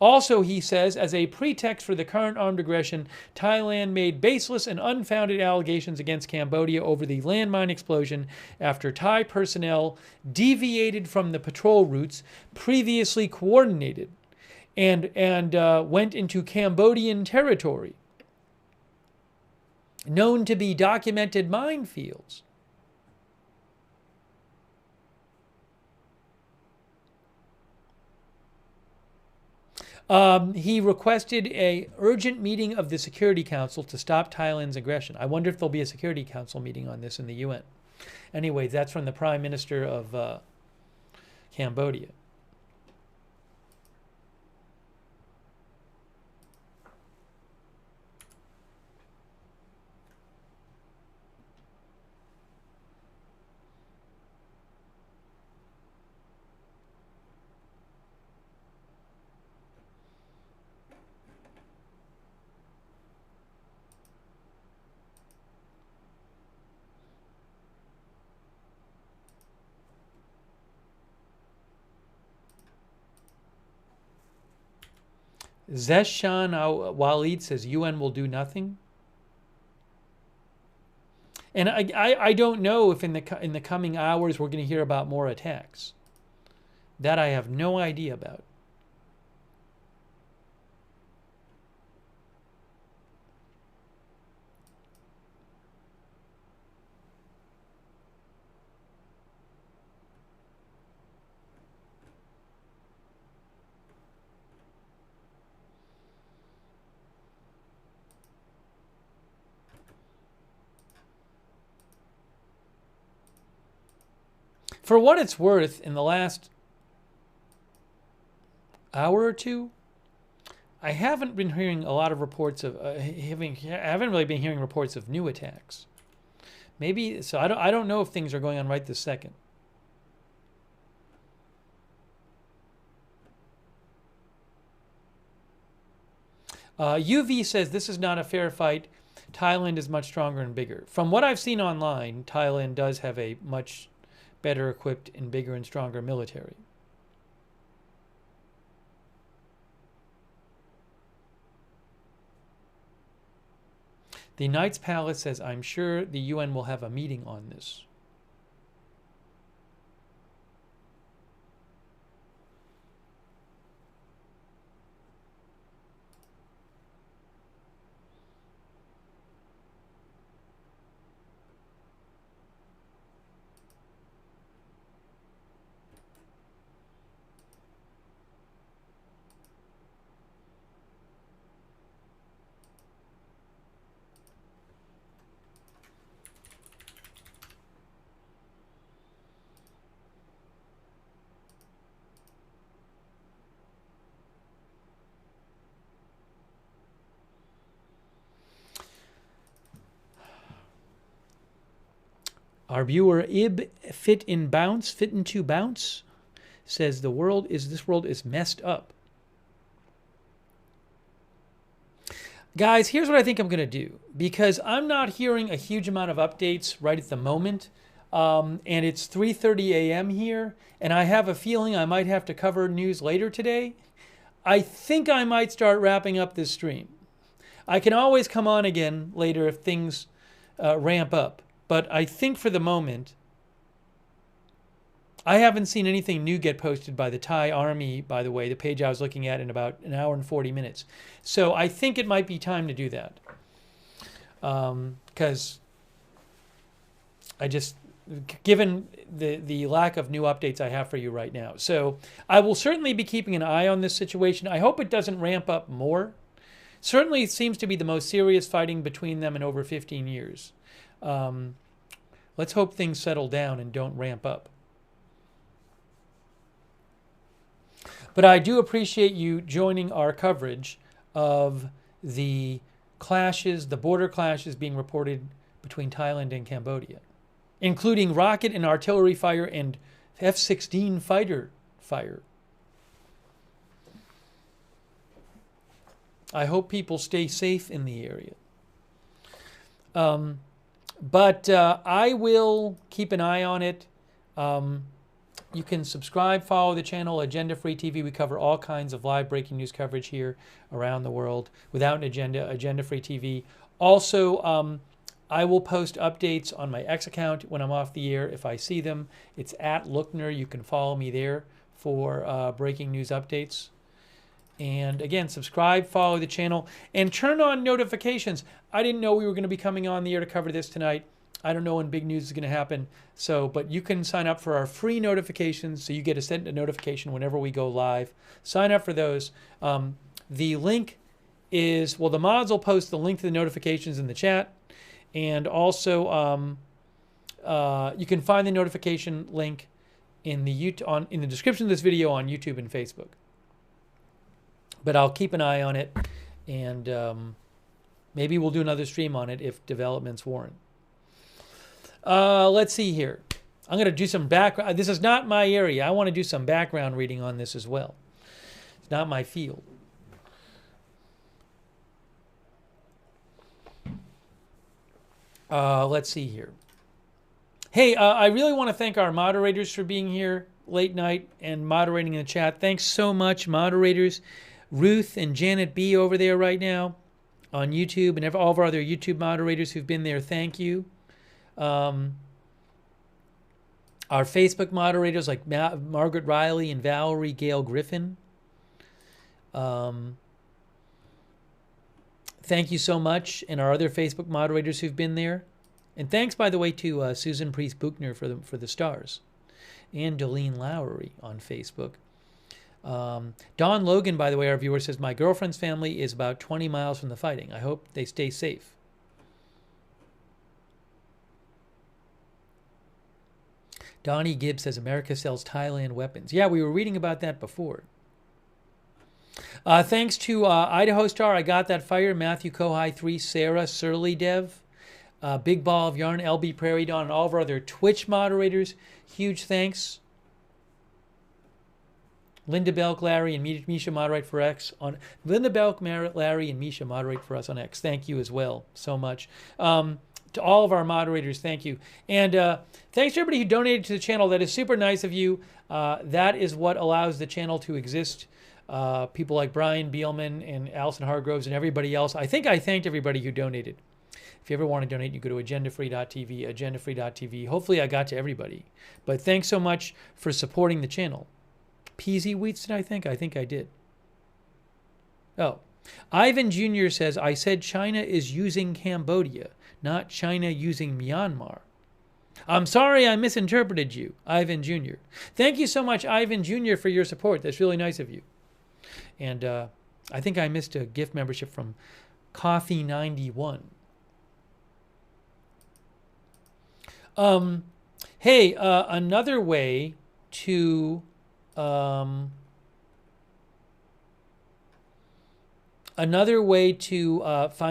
Also, he says, as a pretext for the current armed aggression, Thailand made baseless and unfounded allegations against Cambodia over the landmine explosion after Thai personnel deviated from the patrol routes previously coordinated and went into Cambodian territory, known to be documented minefields. He requested an urgent meeting of the Security Council to stop Thailand's aggression. I wonder if there'll be a Security Council meeting on this in the UN. Anyway, that's from the Prime Minister of Cambodia. Zeshan Walid says UN will do nothing. And I don't know if in the coming hours we're going to hear about more attacks. That I have no idea about. For what it's worth, in the last hour or two, I haven't been hearing a lot of reports of I haven't really been hearing reports of new attacks. Maybe so. I don't know if things are going on right this second. UV says this is not a fair fight. Thailand is much stronger and bigger. From what I've seen online, Thailand does have a much better equipped and bigger and stronger military. The Knight's Palace says, I'm sure the UN will have a meeting on this. Our viewer Ib Fit into Bounce says this world is messed up. Guys, here's what I think I'm going to do, because I'm not hearing a huge amount of updates right at the moment, and it's 3:30 a.m. here, and I have a feeling I might have to cover news later today. I think I might start wrapping up this stream. I can always come on again later if things ramp up. But I think for the moment, I haven't seen anything new get posted by the Thai army, by the way, the page I was looking at in about an hour and 40 minutes. So I think it might be time to do that. Because I just, given the lack of new updates I have for you right now. So I will certainly be keeping an eye on this situation. I hope it doesn't ramp up more. Certainly it seems to be the most serious fighting between them in over 15 years. Let's hope things settle down and don't ramp up. But I do appreciate you joining our coverage of the clashes, the border clashes being reported between Thailand and Cambodia, including rocket and artillery fire and F-16 fighter fire. I hope people stay safe in the area. But I will keep an eye on it. you can subscribe, follow the channel, Agenda Free TV. We cover all kinds of live breaking news coverage here around the world without an agenda, Agenda Free TV. Also, I will post updates on my X account when I'm off the air if I see them. It's at Lookner. You can follow me there for breaking news updates. And again, subscribe, follow the channel, and turn on notifications. I didn't know we were going to be coming on the air to cover this tonight. I don't know when big news is going to happen. So, but you can sign up for our free notifications, so you get sent a notification whenever we go live. Sign up for those. The link is, well, the mods will post the link to the notifications in the chat, and also you can find the notification link in the in the description of this video on YouTube and Facebook. But I'll keep an eye on it, and maybe we'll do another stream on it if developments warrant. Let's see here. I'm going to do some background. This is not my area. I want to do some background reading on this as well. It's not my field. Let's see here. Hey, I really want to thank our moderators for being here late night and moderating in the chat. Thanks so much, moderators. Ruth and Janet B over there right now on YouTube, and all of our other YouTube moderators who've been there, thank you. Our Facebook moderators like Margaret Riley and Valerie Gale Griffin. Thank you so much, and our other Facebook moderators who've been there. And thanks, by the way, to Susan Priest Buchner for the stars, and Dolene Lowry on Facebook. Don Logan, by the way, our viewer, says, my girlfriend's family is about 20 miles from the fighting. I hope they stay safe. Donnie Gibbs says, America sells Thailand weapons. Yeah, we were reading about that before. Thanks to Idaho Star, I Got That Fire, Matthew Kohai 3, Sarah Surly Dev, Big Ball of Yarn, LB Prairie Dawn, and all of our other Twitch moderators. Huge thanks. Linda Belk, Larry, and Misha moderate for X on Linda Belk, Larry, and Misha moderate for us on X. Thank you as well so much. To all of our moderators, thank you. And thanks to everybody who donated to the channel. That is super nice of you. That is what allows the channel to exist. People like Brian Beelman and Allison Hargroves and everybody else. I think I thanked everybody who donated. If you ever want to donate, you go to agendafree.tv, agendafree.tv. Hopefully I got to everybody. But thanks so much for supporting the channel. Peasy Wheatston, I think I did. Oh, Ivan Jr. says, I said China is using Cambodia, not China using Myanmar. I'm sorry I misinterpreted you, Ivan Jr. Thank you so much, Ivan Jr., for your support. That's really nice of you. And I think I missed a gift membership from Coffee91. Hey, another way to find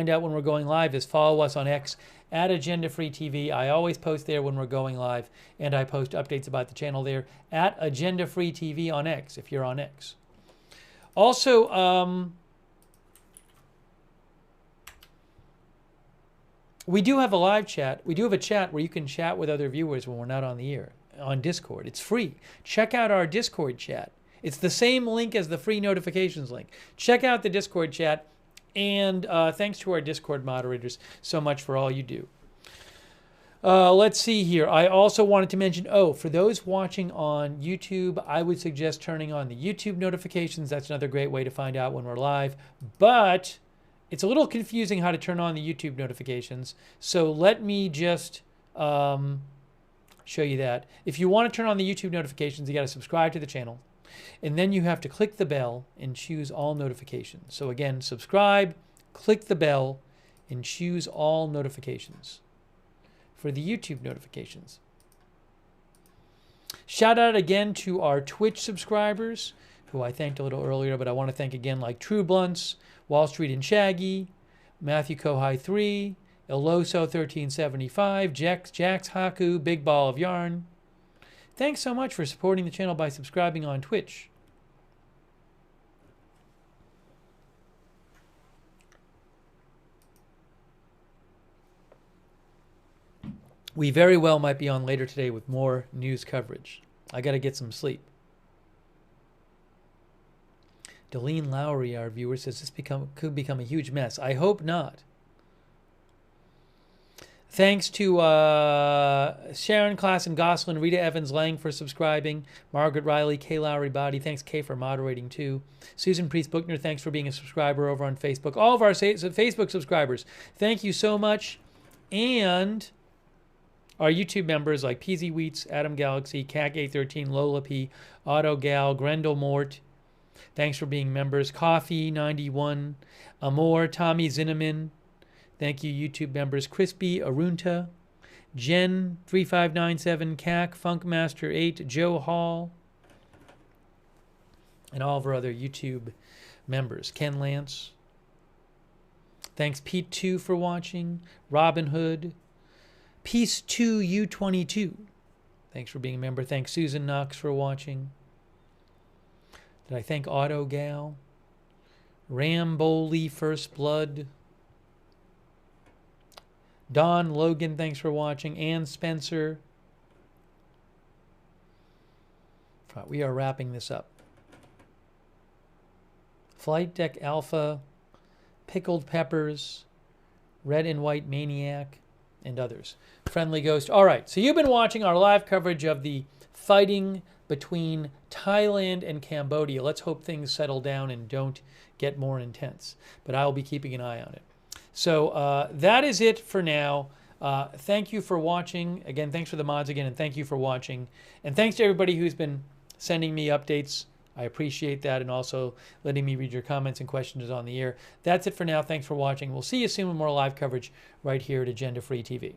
out when we're going live is follow us on X at Agenda Free TV. I always post there when we're going live, and I post updates about the channel there at Agenda Free TV on X if you're on X. Also, we do have a live chat. We do have a chat where you can chat with other viewers when we're not on the air on Discord. It's free. Check out our Discord chat. It's the same link as the free notifications link. Check out the Discord chat, and thanks to our Discord moderators so much for all you do. Let's see here. I also wanted to mention, for those watching on YouTube, I would suggest turning on the YouTube notifications. That's another great way to find out when we're live. But it's a little confusing how to turn on the YouTube notifications. So let me just show you that. If you want to turn on the YouTube notifications, you got to subscribe to the channel. And then you have to click the bell and choose all notifications. So again, subscribe, click the bell, and choose all notifications for the YouTube notifications. Shout out again to our Twitch subscribers, who I thanked a little earlier, but I want to thank again, like True Blunts, Wall Street and Shaggy, Matthew Kohai 3, Eloso 1375, Jax Haku, Big Ball of Yarn. Thanks so much for supporting the channel by subscribing on Twitch. We very well might be on later today with more news coverage. I got to get some sleep. Deline Lowry, our viewer, says this could become a huge mess. I hope not. Thanks to Sharon Klassen Gosselin, Rita Evans Lang for subscribing, Margaret Riley, Kay Lowry Body. Thanks, Kay, for moderating too. Susan Priest Bookner, thanks for being a subscriber over on Facebook. All of our Facebook subscribers, thank you so much. And our YouTube members like PZ Wheats, Adam Galaxy, CAC813, Lola P, Otto Gal, Grendel Mort. Thanks for being members. Coffee 91, Amor, Tommy Zinneman. Thank you, YouTube members. Crispy, Arunta, Jen 3597, CAC, Funkmaster 8, Joe Hall, and all of our other YouTube members. Ken Lance. Thanks, Pete 2 for watching. Robin Hood. Peace 2 U22. Thanks for being a member. Thanks, Susan Knox, for watching. Did I thank Auto Gal? Ramboli First Blood. Don Logan, thanks for watching. Ann Spencer. Right, we are wrapping this up. Flight Deck Alpha, Pickled Peppers, Red and White Maniac, and others. Friendly Ghost. All right, so you've been watching our live coverage of the fighting between Thailand and Cambodia. Let's hope things settle down and don't get more intense. But I will be keeping an eye on it. So that is it for now. Thank you for watching. Again, thanks for the mods again, and thank you for watching. And thanks to everybody who's been sending me updates. I appreciate that, and also letting me read your comments and questions on the air. That's it for now. Thanks for watching. We'll see you soon with more live coverage right here at Agenda Free TV.